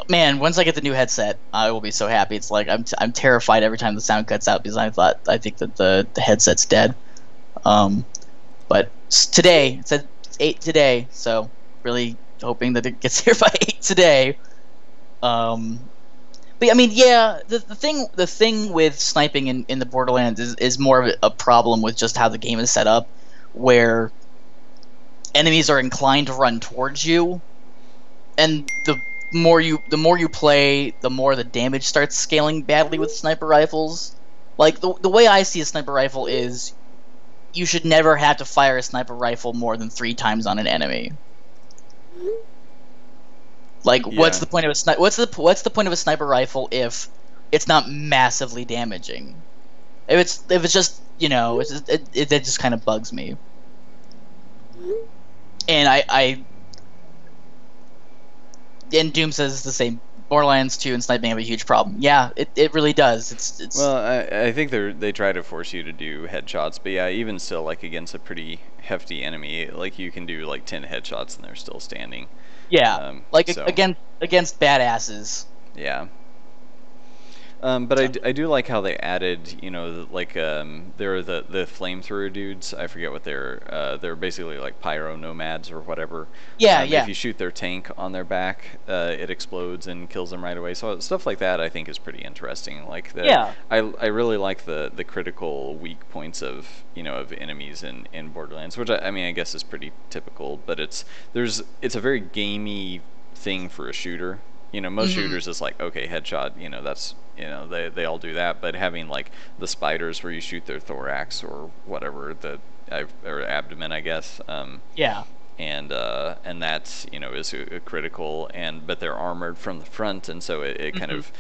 Man, once I get the new headset, I will be so happy. It's like I'm terrified every time the sound cuts out because I think that the headset's dead. But today it said 8 today, so really hoping that it gets here by 8 today. But I mean, yeah, the thing with sniping in the Borderlands is more of a problem with just how the game is set up, where enemies are inclined to run towards you, and the more you play, the more the damage starts scaling badly with sniper rifles. Like the way I see a sniper rifle is, you should never have to fire a sniper rifle more than 3 times on an enemy. Like, what's the point of what's the point of a sniper rifle if it's not massively damaging? If it's just it just kind of bugs me. And and Doom says the same. Borderlands 2 and sniping have a huge problem. Yeah, it really does. It's well, I think they try to force you to do headshots, but yeah, even still, like against a pretty hefty enemy, like you can do like 10 headshots and they're still standing. Yeah, against badasses. Yeah. But I do like how they added, there are the flamethrower dudes. I forget what they're basically like pyro nomads or whatever. Yeah, If you shoot their tank on their back, it explodes and kills them right away. So stuff like that I think is pretty interesting. I really like the critical weak points of of enemies in Borderlands, which I mean I guess is pretty typical. But it's a very gamey thing for a shooter. Most shooters is like, okay, headshot, that's, they all do that, but having like the spiders where you shoot their thorax or whatever, or abdomen, I guess. Yeah. And that's, is a critical, but they're armored from the front, and so it kind of,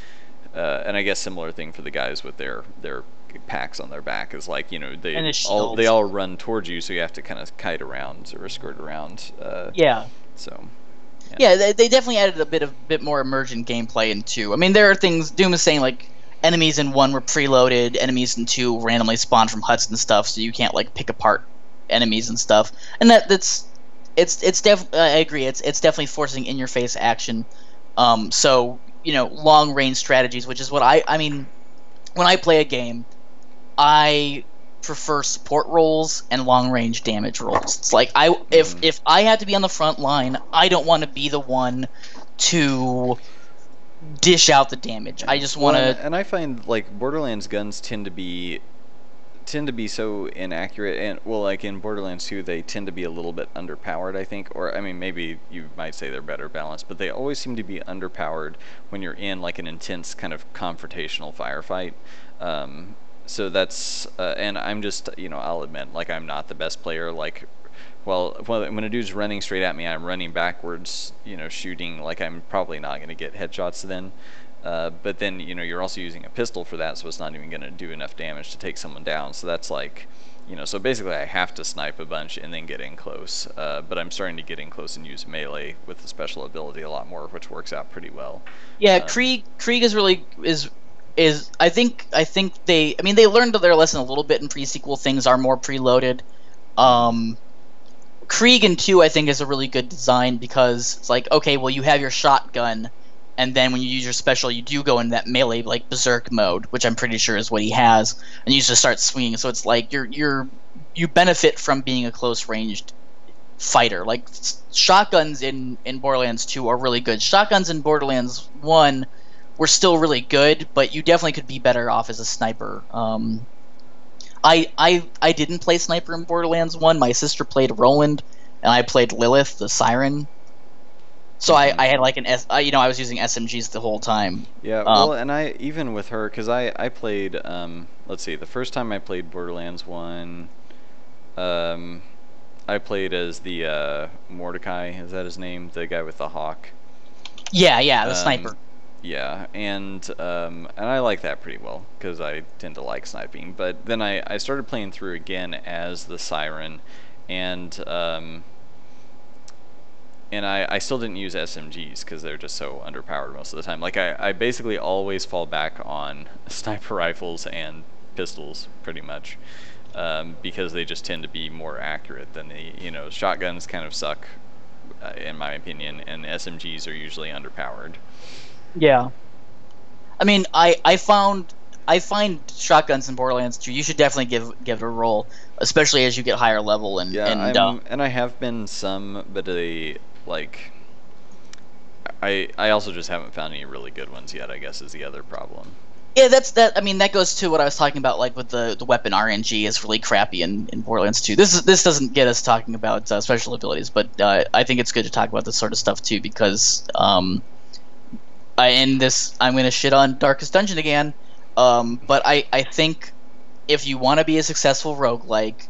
and I guess similar thing for the guys with their packs on their back is like, they all run towards you, so you have to kind of kite around or skirt around. Yeah. So. Yeah, they definitely added a bit more emergent gameplay in 2. I mean, there are things Doom is saying, like enemies in 1 were preloaded, enemies in 2 randomly spawned from huts and stuff, so you can't like pick apart enemies and stuff. And I agree. It's definitely forcing in your face action. So long range strategies, which is what I mean. When I play a game, I prefer support roles and long range damage roles. It's like if I had to be on the front line, I don't want to be the one to dish out the damage. I just want to. And I find like Borderlands guns tend to be so inaccurate, and well, like in Borderlands 2 they tend to be a little bit underpowered, I think, or I mean maybe you might say they're better balanced, but they always seem to be underpowered when you're in like an intense kind of confrontational firefight. So that's and I'm just, I'll admit, like, I'm not the best player. Like, well, when a dude's running straight at me, I'm running backwards, shooting, like I'm probably not going to get headshots then. But then, you're also using a pistol for that, so it's not even going to do enough damage to take someone down. So that's like, so basically I have to snipe a bunch and then get in close. But I'm starting to get in close and use melee with the special ability a lot more, which works out pretty well. Yeah, Krieg is really I think they learned their lesson a little bit in pre-sequel. Things are more preloaded. Krieg in 2 I think is a really good design because it's like, okay, well, you have your shotgun, and then when you use your special, you do go into that melee, like berserk mode, which I'm pretty sure is what he has, and you just start swinging. So it's like you benefit from being a close ranged fighter. Like shotguns in Borderlands 2 are really good. Shotguns in Borderlands 1 were still really good, but you definitely could be better off as a sniper. I didn't play sniper in Borderlands 1. My sister played Roland, and I played Lilith, the Siren. So I had like I was using SMGs the whole time. Yeah, well, and I, even with her, because I played, let's see, the first time I played Borderlands 1, I played as the, Mordecai, is that his name? The guy with the hawk. Yeah, the sniper. Yeah, and I like that pretty well, because I tend to like sniping. But then I started playing through again as the Siren, and I still didn't use SMGs because they're just so underpowered most of the time. Like, I basically always fall back on sniper rifles and pistols, pretty much, because they just tend to be more accurate than the, shotguns kind of suck, in my opinion, and SMGs are usually underpowered. Yeah. I mean, I find shotguns in Borderlands 2, you should definitely give it a roll, especially as you get higher level and and I have been some, but like I also just haven't found any really good ones yet, I guess, is the other problem. Yeah, that goes to what I was talking about, like with the weapon RNG is really crappy in Borderlands 2. This doesn't get us talking about special abilities, but I think it's good to talk about this sort of stuff too, because I'm going to shit on Darkest Dungeon again, but I think if you want to be a successful roguelike,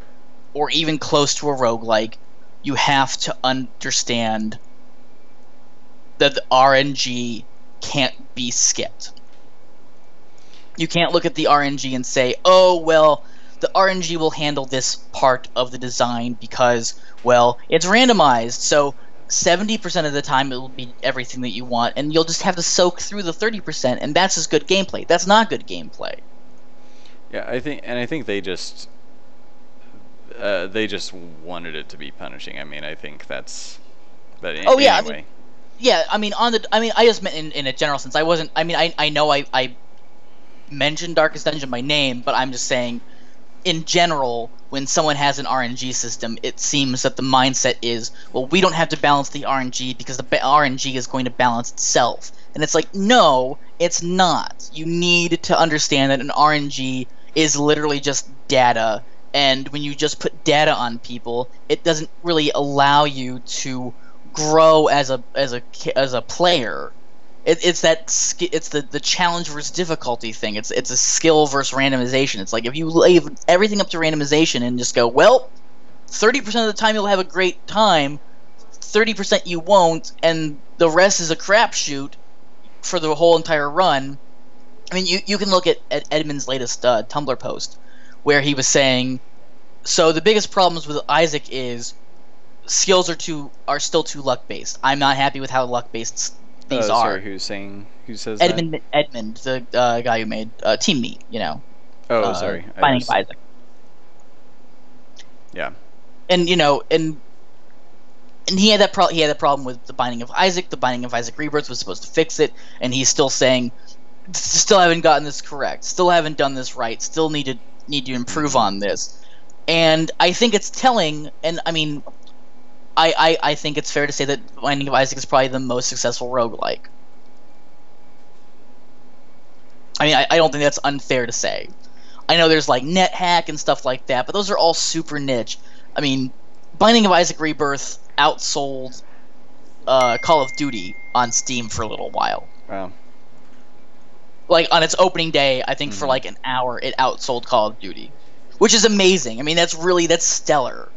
or even close to a roguelike, you have to understand that the RNG can't be skipped. You can't look at the RNG and say, oh, well, the RNG will handle this part of the design because, well, it's randomized, so 70% of the time it will be everything that you want, and you'll just have to soak through the 30%, and that's just good gameplay. That's not good gameplay. Yeah, I think they just wanted it to be punishing. I mean, I think that's. But anyway. I just meant in a general sense. I wasn't. I mean, I know I mentioned Darkest Dungeon by name, but I'm just saying, in general, when someone has an RNG system, it seems that the mindset is, well, we don't have to balance the RNG because the RNG is going to balance itself. And it's like, no, it's not. You need to understand that an RNG is literally just data, and when you just put data on people, it doesn't really allow you to grow as a player. It's the challenge versus difficulty thing. It's a skill versus randomization. It's like if you leave everything up to randomization and just go, well, 30% of the time you'll have a great time, 30% you won't, and the rest is a crapshoot for the whole entire run. I mean, you can look at Edmund's latest Tumblr post where he was saying, so the biggest problems with Isaac is skills are still too luck based. I'm not happy with how luck based these are. Sorry, who says Edmund, that? Edmund, the guy who made Team Meat, Oh, sorry. Binding of Isaac. Yeah. And And he had that problem with the Binding of Isaac. The Binding of Isaac Rebirth was supposed to fix it, and he's still saying, still haven't gotten this correct, still haven't done this right, still need to improve on this. And I think it's telling, and I mean, I think it's fair to say that Binding of Isaac is probably the most successful roguelike. I mean, I don't think that's unfair to say. I know there's like NetHack and stuff like that, but those are all super niche. I mean, Binding of Isaac Rebirth outsold Call of Duty on Steam for a little while. Wow. Like, on its opening day, I think for like an hour, it outsold Call of Duty. Which is amazing. I mean, that's stellar.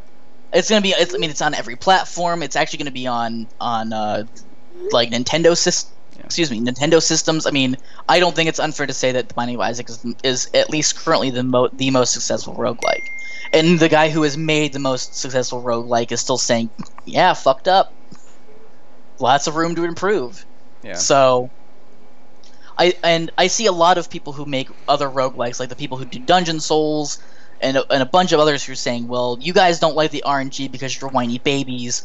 It's gonna be, it's on every platform. It's actually gonna be on like Nintendo systems. I mean, I don't think it's unfair to say that The Binding of Isaac is at least currently the most successful roguelike. And the guy who has made the most successful roguelike is still saying, yeah, fucked up. Lots of room to improve. Yeah. So, I see a lot of people who make other roguelikes, like the people who do Dungeon Souls, and a bunch of others who are saying, well, you guys don't like the RNG because you're whiny babies.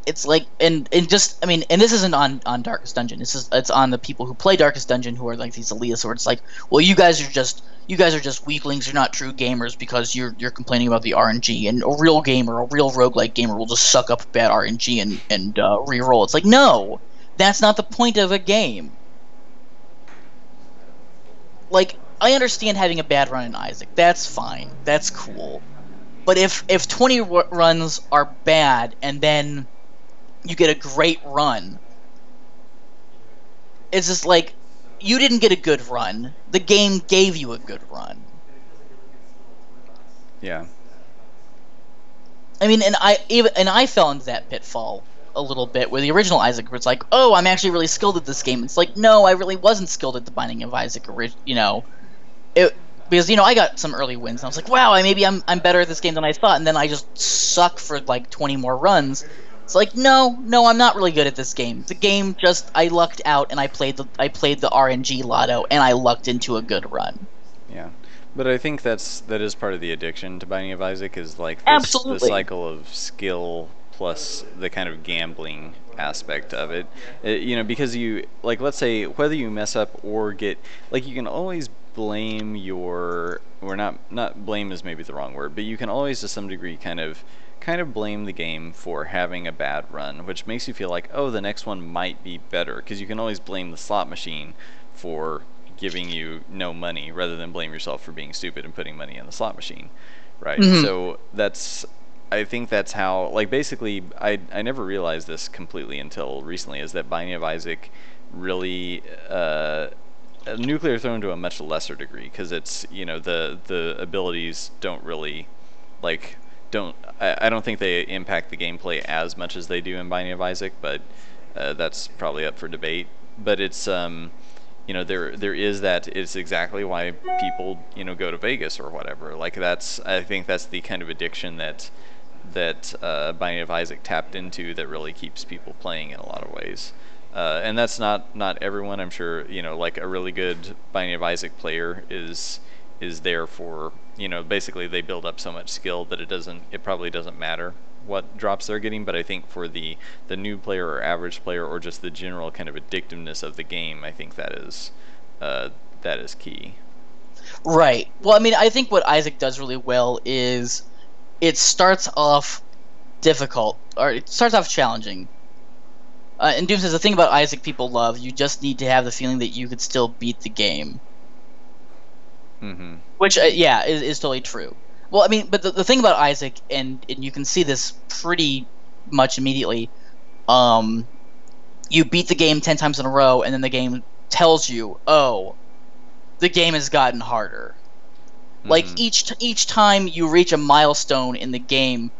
It's like, and just, I mean, and this isn't on Darkest Dungeon. It's on the people who play Darkest Dungeon who are like these elitists, where it's like, well, you guys are just weaklings. You're not true gamers because you're complaining about the RNG. And a real gamer, a real roguelike gamer, will just suck up bad RNG and re-roll. It's like, no, that's not the point of a game. Like, I understand having a bad run in Isaac. That's fine. That's cool. But if 20 runs are bad and then you get a great run, it's just like, you didn't get a good run. The game gave you a good run. Yeah. I mean, and I fell into that pitfall a little bit with the original Isaac, where it's like, oh, I'm actually really skilled at this game. It's like, no, I really wasn't skilled at the Binding of Isaac, because I got some early wins, and I was like, wow, maybe I'm better at this game than I thought, and then I just suck for like 20 more runs. It's like, no, I'm not really good at this game. The game just, I lucked out, and I played the RNG lotto, and I lucked into a good run. Yeah. But I think that is part of the addiction to Binding of Isaac, is like Absolutely. the cycle of skill plus the kind of gambling aspect of it. Because you, like, let's say whether you mess up or get, like, you can always blame not blame is maybe the wrong word, but you can always to some degree kind of blame the game for having a bad run, which makes you feel like, oh, the next one might be better, because you can always blame the slot machine for giving you no money rather than blame yourself for being stupid and putting money in the slot machine, right? Mm-hmm. So I think that's how, like, basically, I never realized this completely until recently, is that Binding of Isaac really, Nuclear thrown to a much lesser degree, because it's, the abilities don't really, like, I don't think they impact the gameplay as much as they do in Binding of Isaac, but that's probably up for debate. But it's, there is that, it's exactly why people, go to Vegas or whatever. Like, I think that's the kind of addiction that Binding of Isaac tapped into, that really keeps people playing in a lot of ways. And that's not everyone. I'm sure, like a really good Binding of Isaac player is there for, basically they build up so much skill that it probably doesn't matter what drops they're getting. But I think for the new player or average player, or just the general kind of addictiveness of the game, I think that is key. Right. Well, I mean, I think what Isaac does really well is it starts off difficult, or it starts off challenging. And Doom says the thing about Isaac people love, you just need to have the feeling that you could still beat the game. Mm-hmm. Which, is totally true. Well, I mean, but the thing about Isaac, and you can see this pretty much immediately, you beat the game 10 times in a row, and then the game tells you, oh, the game has gotten harder. Mm-hmm. Like, each time you reach a milestone in the game,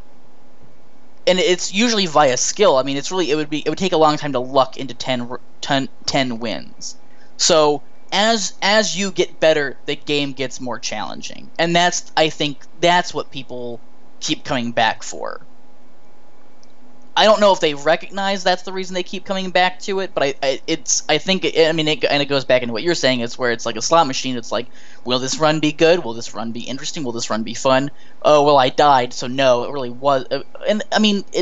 and it's usually via skill. I mean, it would take a long time to luck into 10 wins. So as you get better, the game gets more challenging, and I think that's what people keep coming back for. I don't know if they recognize that's the reason they keep coming back to it, but I think it goes back into what you're saying. It's where it's like a slot machine. It's like, will this run be good? Will this run be interesting? Will this run be fun? Oh well, I died, so no, it really was. And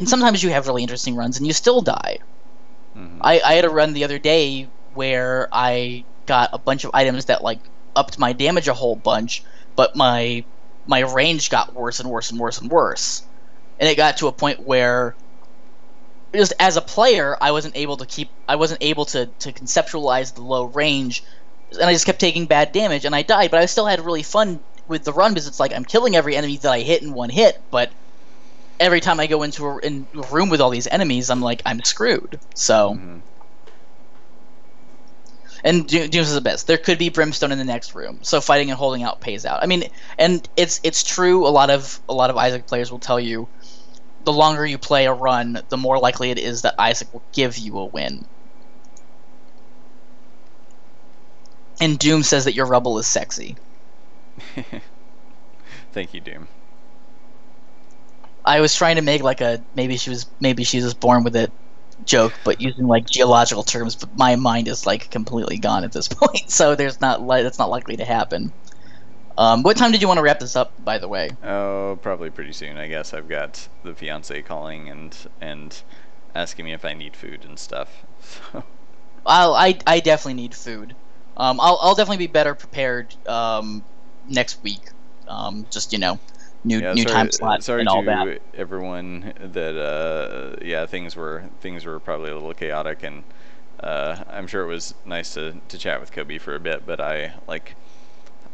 sometimes you have really interesting runs and you still die. Mm-hmm. I had a run the other day where I got a bunch of items that like upped my damage a whole bunch, but my range got worse and worse and worse and worse, and it got to a point where just as a player, I wasn't able to conceptualize the low range, and I just kept taking bad damage, and I died. But I still had really fun with the run because it's like I'm killing every enemy that I hit in one hit. But every time I go into a room with all these enemies, I'm like, I'm screwed. So, and Dooms is the best. There could be Brimstone in the next room, so fighting and holding out pays out. I mean, and it's true. A lot of Isaac players will tell you, the longer you play a run, the more likely it is that Isaac will give you a win. And Doom says that your Rubble is sexy. Thank you, Doom. I was trying to make like a maybe she was born with it joke, but using like geological terms. But my mind is like completely gone at this point, so it's not likely to happen. What time did you want to wrap this up, by the way? Oh, probably pretty soon. I guess I've got the fiance calling and asking me if I need food and stuff. So. I definitely need food. I'll definitely be better prepared next week. Just new time slot sorry and all to that. Everyone that things were probably a little chaotic, and I'm sure it was nice to chat with Kobe for a bit, but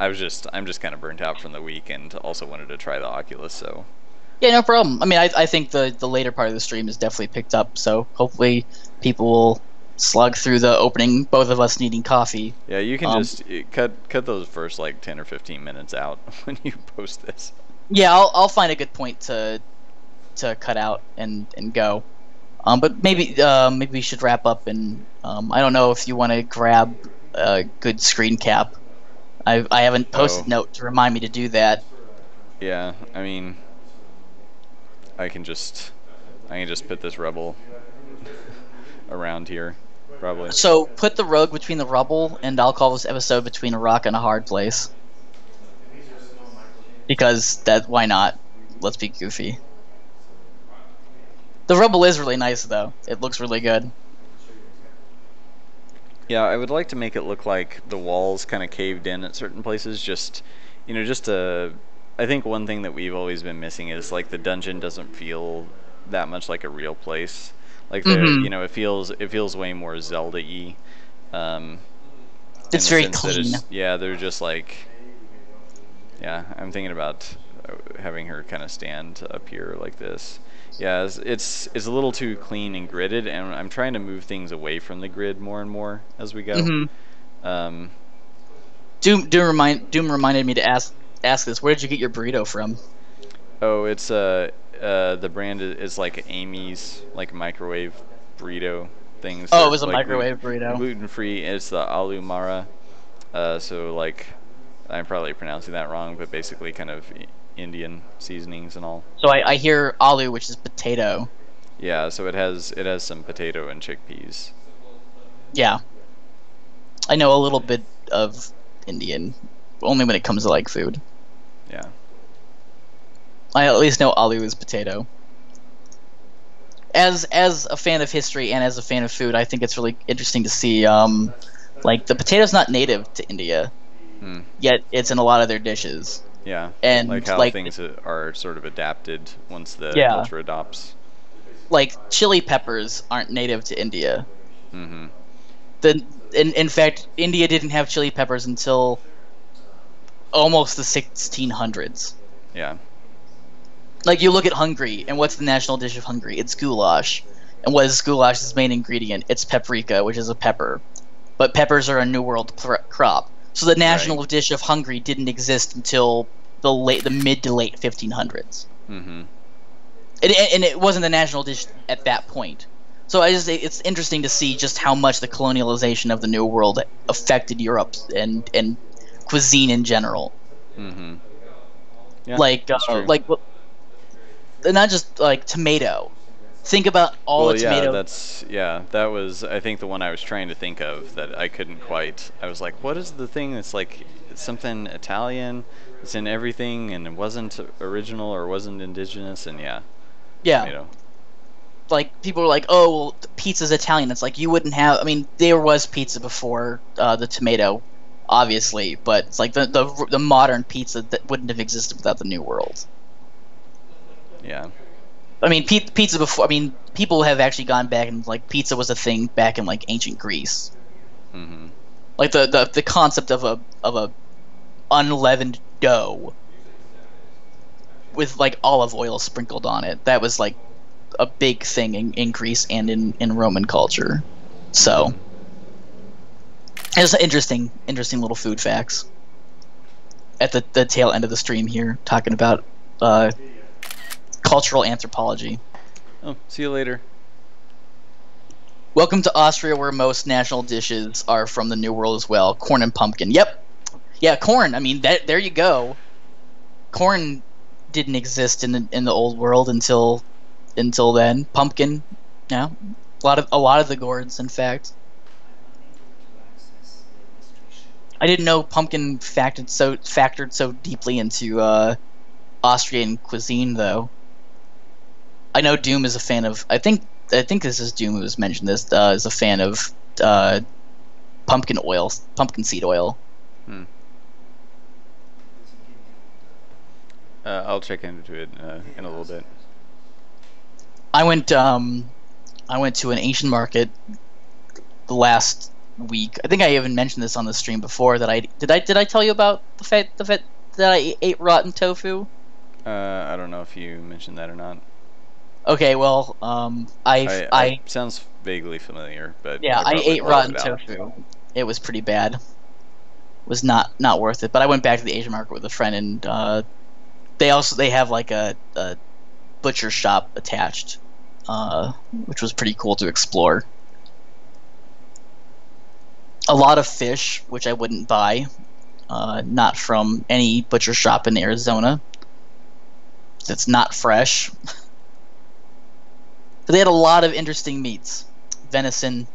I'm just kind of burnt out from the week, and also wanted to try the Oculus. So yeah, no problem. I mean, I think the later part of the stream is definitely picked up, so hopefully people will slug through the opening, both of us needing coffee. Yeah, you can just cut those first like 10 or 15 minutes out when you post this. Yeah, I'll find a good point to cut out and go. But maybe we should wrap up, and I don't know if you want to grab a good screen cap. I haven't posted note to remind me to do that. Yeah, I mean, I can just put this Rebel around here, probably. So put the Rogue between the rubble, and I'll call this episode Between a Rock and a Hard Place. Because why not? Let's be goofy. The Rebel is really nice, though. It looks really good. Yeah, I would like to make it look like the walls kind of caved in at certain places. I think one thing that we've always been missing is like the dungeon doesn't feel that much like a real place. Like it feels way more Zelda-y. It's very clean. They're just like. Yeah, I'm thinking about having her kind of stand up here like this. Yeah, it's a little too clean and gridded, and I'm trying to move things away from the grid more and more as we go. Doom reminded me to ask this. Where did you get your burrito from? Oh, it's the brand is like Amy's, like microwave burrito things. Oh, it was a microwave burrito. Gluten free. It's the Alu Mara. So like, I'm probably pronouncing that wrong, but basically kind of Indian seasonings and all. So I hear aloo, which is potato. Yeah, so it has some potato and chickpeas. Yeah, I know a little bit of Indian, only when it comes to like food. Yeah. I at least know aloo is potato. As a fan of history and as a fan of food, I think it's really interesting to see like the potato's not native to India. Yet it's in a lot of their dishes. Yeah, and like how things are sort of adapted once the culture adopts. Like chili peppers aren't native to India. Mm-hmm. In fact, India didn't have chili peppers until almost the 1600s. Yeah. Like you look at Hungary, and what's the national dish of Hungary? It's goulash. And what is goulash's main ingredient? It's paprika, which is a pepper. But peppers are a New World crop. So the national dish of Hungary didn't exist until the mid to late 1500s. Mm-hmm. And it wasn't the national dish at that point. So it's interesting to see just how much the colonialization of the New World affected Europe and cuisine in general. Mm-hmm. Yeah, like not just like tomato. Think about all Well, the yeah, tomato. that was I think the one I was trying to think of that I couldn't quite. I was like, what is the thing that's like something Italian? It's in everything and it wasn't original or wasn't indigenous, and yeah, Yeah, tomato. like people are like, oh, well, pizza's Italian. It's like you wouldn't have. I mean, there was pizza before the tomato, obviously, but it's like the modern pizza that wouldn't have existed without the New World. Yeah. I mean, pizza before. I mean, people have actually gone back and like pizza was a thing back in like ancient Greece. Mhm. Like the concept of a unleavened dough with like olive oil sprinkled on it. That was like a big thing in Greece and in Roman culture. So Mhm. it's interesting little food facts at the tail end of the stream here, talking about cultural anthropology. Oh, see you later. Welcome to Austria, where most national dishes are from the New World as well. Corn and pumpkin. Yep. Yeah, corn. I mean, there you go. Corn didn't exist in the old world until then. Pumpkin, yeah, a lot of the gourds, in fact. I didn't know pumpkin factored so deeply into Austrian cuisine, though. I know Doom is a fan of. I think this is Doom who has mentioned this. Is a fan of pumpkin oil, pumpkin seed oil. Hmm. I'll check into it in a little bit. I went to an Asian market the last week. I think I even mentioned this on the stream before. That I tell you about the fact that I ate rotten tofu? I don't know if you mentioned that or not. Okay, well, I sounds vaguely familiar, but yeah, I probably ate blocked rotten it out. tofu. It was pretty bad. It was not worth it. But I went back to the Asian market with a friend, and they have like a butcher shop attached, which was pretty cool to explore. A lot of fish, which I wouldn't buy, not from any butcher shop in Arizona. It's not fresh. But they had a lot of interesting meats. Venison,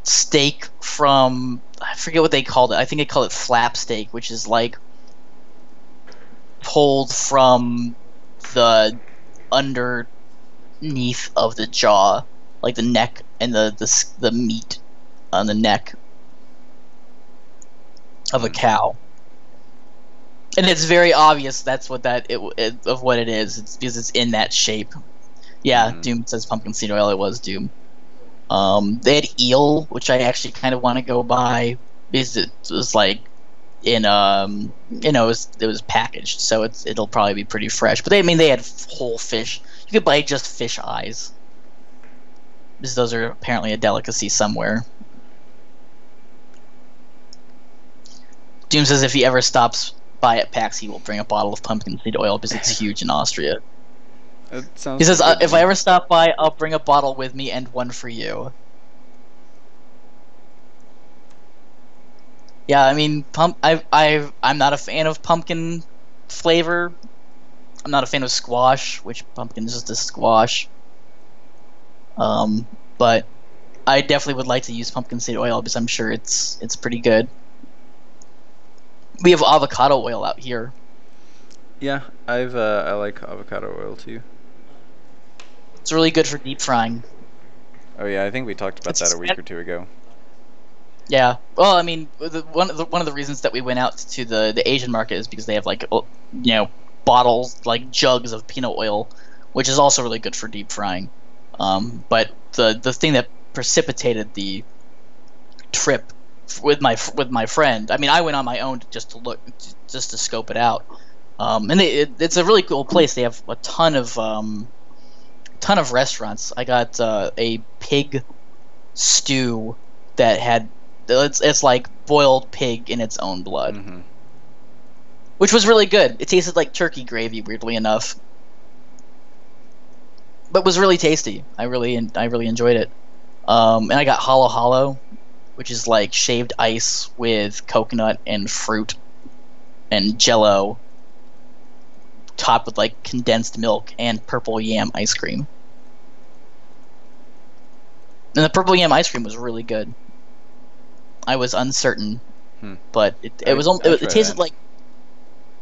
steak from, I forget what they called it. I think they call it flap steak, which is like pulled from the underneath of the jaw, like the neck and the meat on the neck of a cow. And it's very obvious that's what of what it is. It's because it's in that shape. Yeah, Doom says pumpkin seed oil. It was Doom. They had eel, which I actually kind of want to go buy because it was like in it was packaged, so it'll probably be pretty fresh. But they had whole fish. You could buy just fish eyes, because those are apparently a delicacy somewhere. Doom says if he ever stops by at PAX, he will bring a bottle of pumpkin seed oil because it's huge in Austria. It sounds He says, good to if me. I ever stop by, I'll bring a bottle with me and one for you. Yeah, I mean, I'm not a fan of pumpkin flavor. I'm not a fan of squash, which pumpkin is just a squash. But I definitely would like to use pumpkin seed oil because I'm sure it's pretty good. We have avocado oil out here. Yeah, I like avocado oil too. It's really good for deep frying. Oh yeah, I think we talked about that a week or two ago. Yeah. Well, I mean, one of the reasons that we went out to the Asian market is because they have like bottles, like jugs of peanut oil, which is also really good for deep frying. But the thing that precipitated the trip with my friend, I mean, I went on my own just to scope it out. And it's a really cool place. They have a ton of restaurants. I got a pig stew that had it's like boiled pig in its own blood, which was really good. It tasted like turkey gravy, weirdly enough, but was really tasty. I really enjoyed it. And I got halo halo, which is like shaved ice with coconut and fruit and Jello topped with like condensed milk and purple yam ice cream. And the purple yam ice cream was really good. I was uncertain, but it tasted like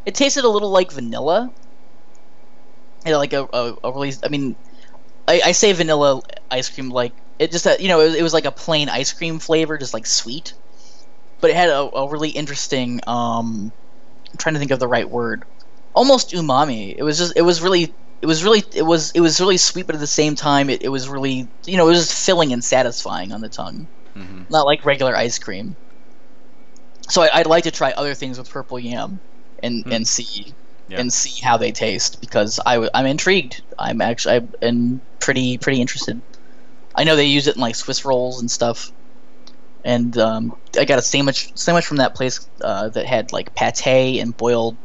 it tasted a little like vanilla. Like a really, I mean, I say vanilla ice cream like it just it was like a plain ice cream flavor, just like sweet, but it had a really interesting I'm trying to think of the right word, almost umami. It was really sweet, but at the same time it was really it was just filling and satisfying on the tongue. Not like regular ice cream. So I'd like to try other things with purple yam and see how they taste, because I'm intrigued. I'm pretty interested. I know they use it in like Swiss rolls and stuff. And I got a sandwich from that place that had like pate and boiled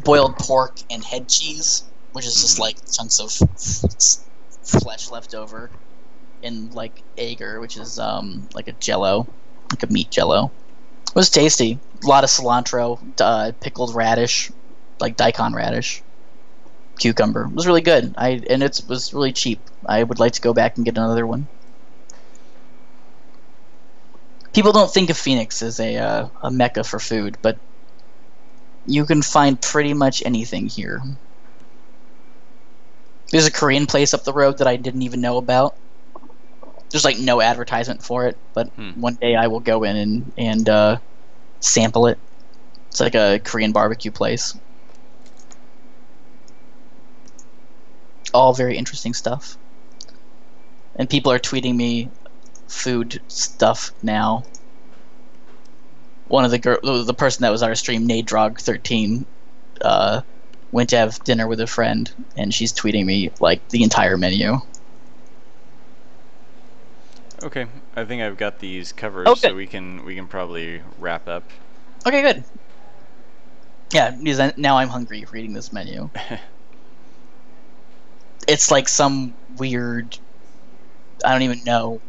pork and head cheese, which is just like chunks of flesh left over, and like agar, which is like a jello, like a meat jello. It was tasty. A lot of cilantro, pickled radish, like daikon radish, cucumber. It was really good. And it was really cheap. I would like to go back and get another one. People don't think of Phoenix as a mecca for food, but you can find pretty much anything here. There's a Korean place up the road that I didn't even know about. There's like no advertisement for it, but one day I will go in and sample it. It's like a Korean barbecue place. All very interesting stuff. And people are tweeting me food stuff now. One of the person that was our stream, Nadrog13, went to have dinner with a friend, and she's tweeting me like the entire menu. Okay, I think I've got these covered, so we can probably wrap up. Okay, good. Yeah, because now I'm hungry reading this menu. It's like some weird, I don't even know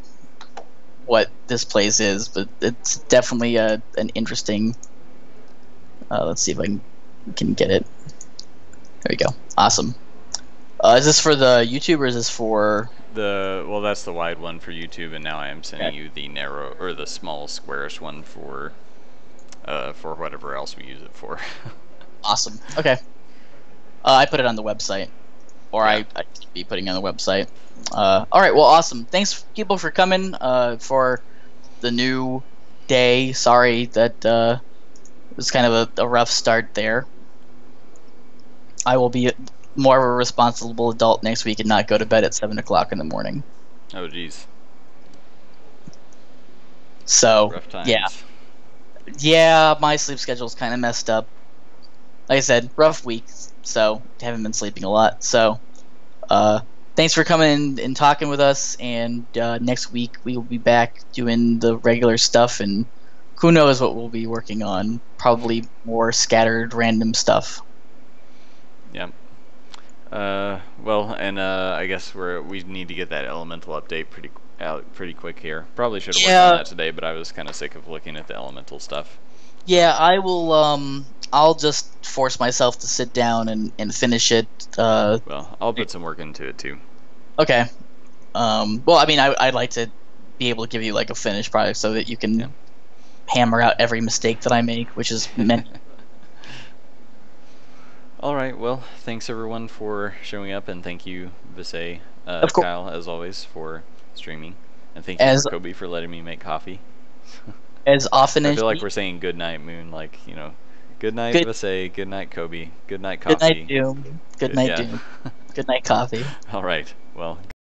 what this place is, but it's definitely an interesting. Let's see if I can get it. There we go. Awesome. Is this for the YouTube, or is this for well, that's the wide one for YouTube, and now I am sending you the narrow or the small squarish one for whatever else we use it for. Awesome. Okay. I put it on the website, or I could be putting it on the website. All right. Well, awesome. Thanks, people, for coming for the new day. Sorry that it was kind of a rough start there. I will be more of a responsible adult next week and not go to bed at 7 o'clock in the morning. Oh, geez. So, rough times. Yeah, my sleep schedule's kind of messed up. Like I said, rough week, so haven't been sleeping a lot. So, thanks for coming and talking with us, and next week we will be back doing the regular stuff, and who knows what we'll be working on. Probably more scattered, random stuff. Yep. Well, and I guess we need to get that elemental update pretty quick here. Probably should have worked on that today, but I was kind of sick of looking at the elemental stuff. Yeah, I will. I'll just force myself to sit down and finish it. Well, I'll put some work into it too. Okay. Well, I mean, I'd like to be able to give you like a finished product so that you can hammer out every mistake that I make, which is meant. All right. Well, thanks everyone for showing up, and thank you, Visay, Kyle, as always, for streaming, and thank you, Kobe, for letting me make coffee. As often as I feel like we're saying good night, Moon. Like, good night, Visay. Good night, Kobe. Good night, coffee. Good night, Doom. Good night, Doom. Good night, coffee. All right. Well.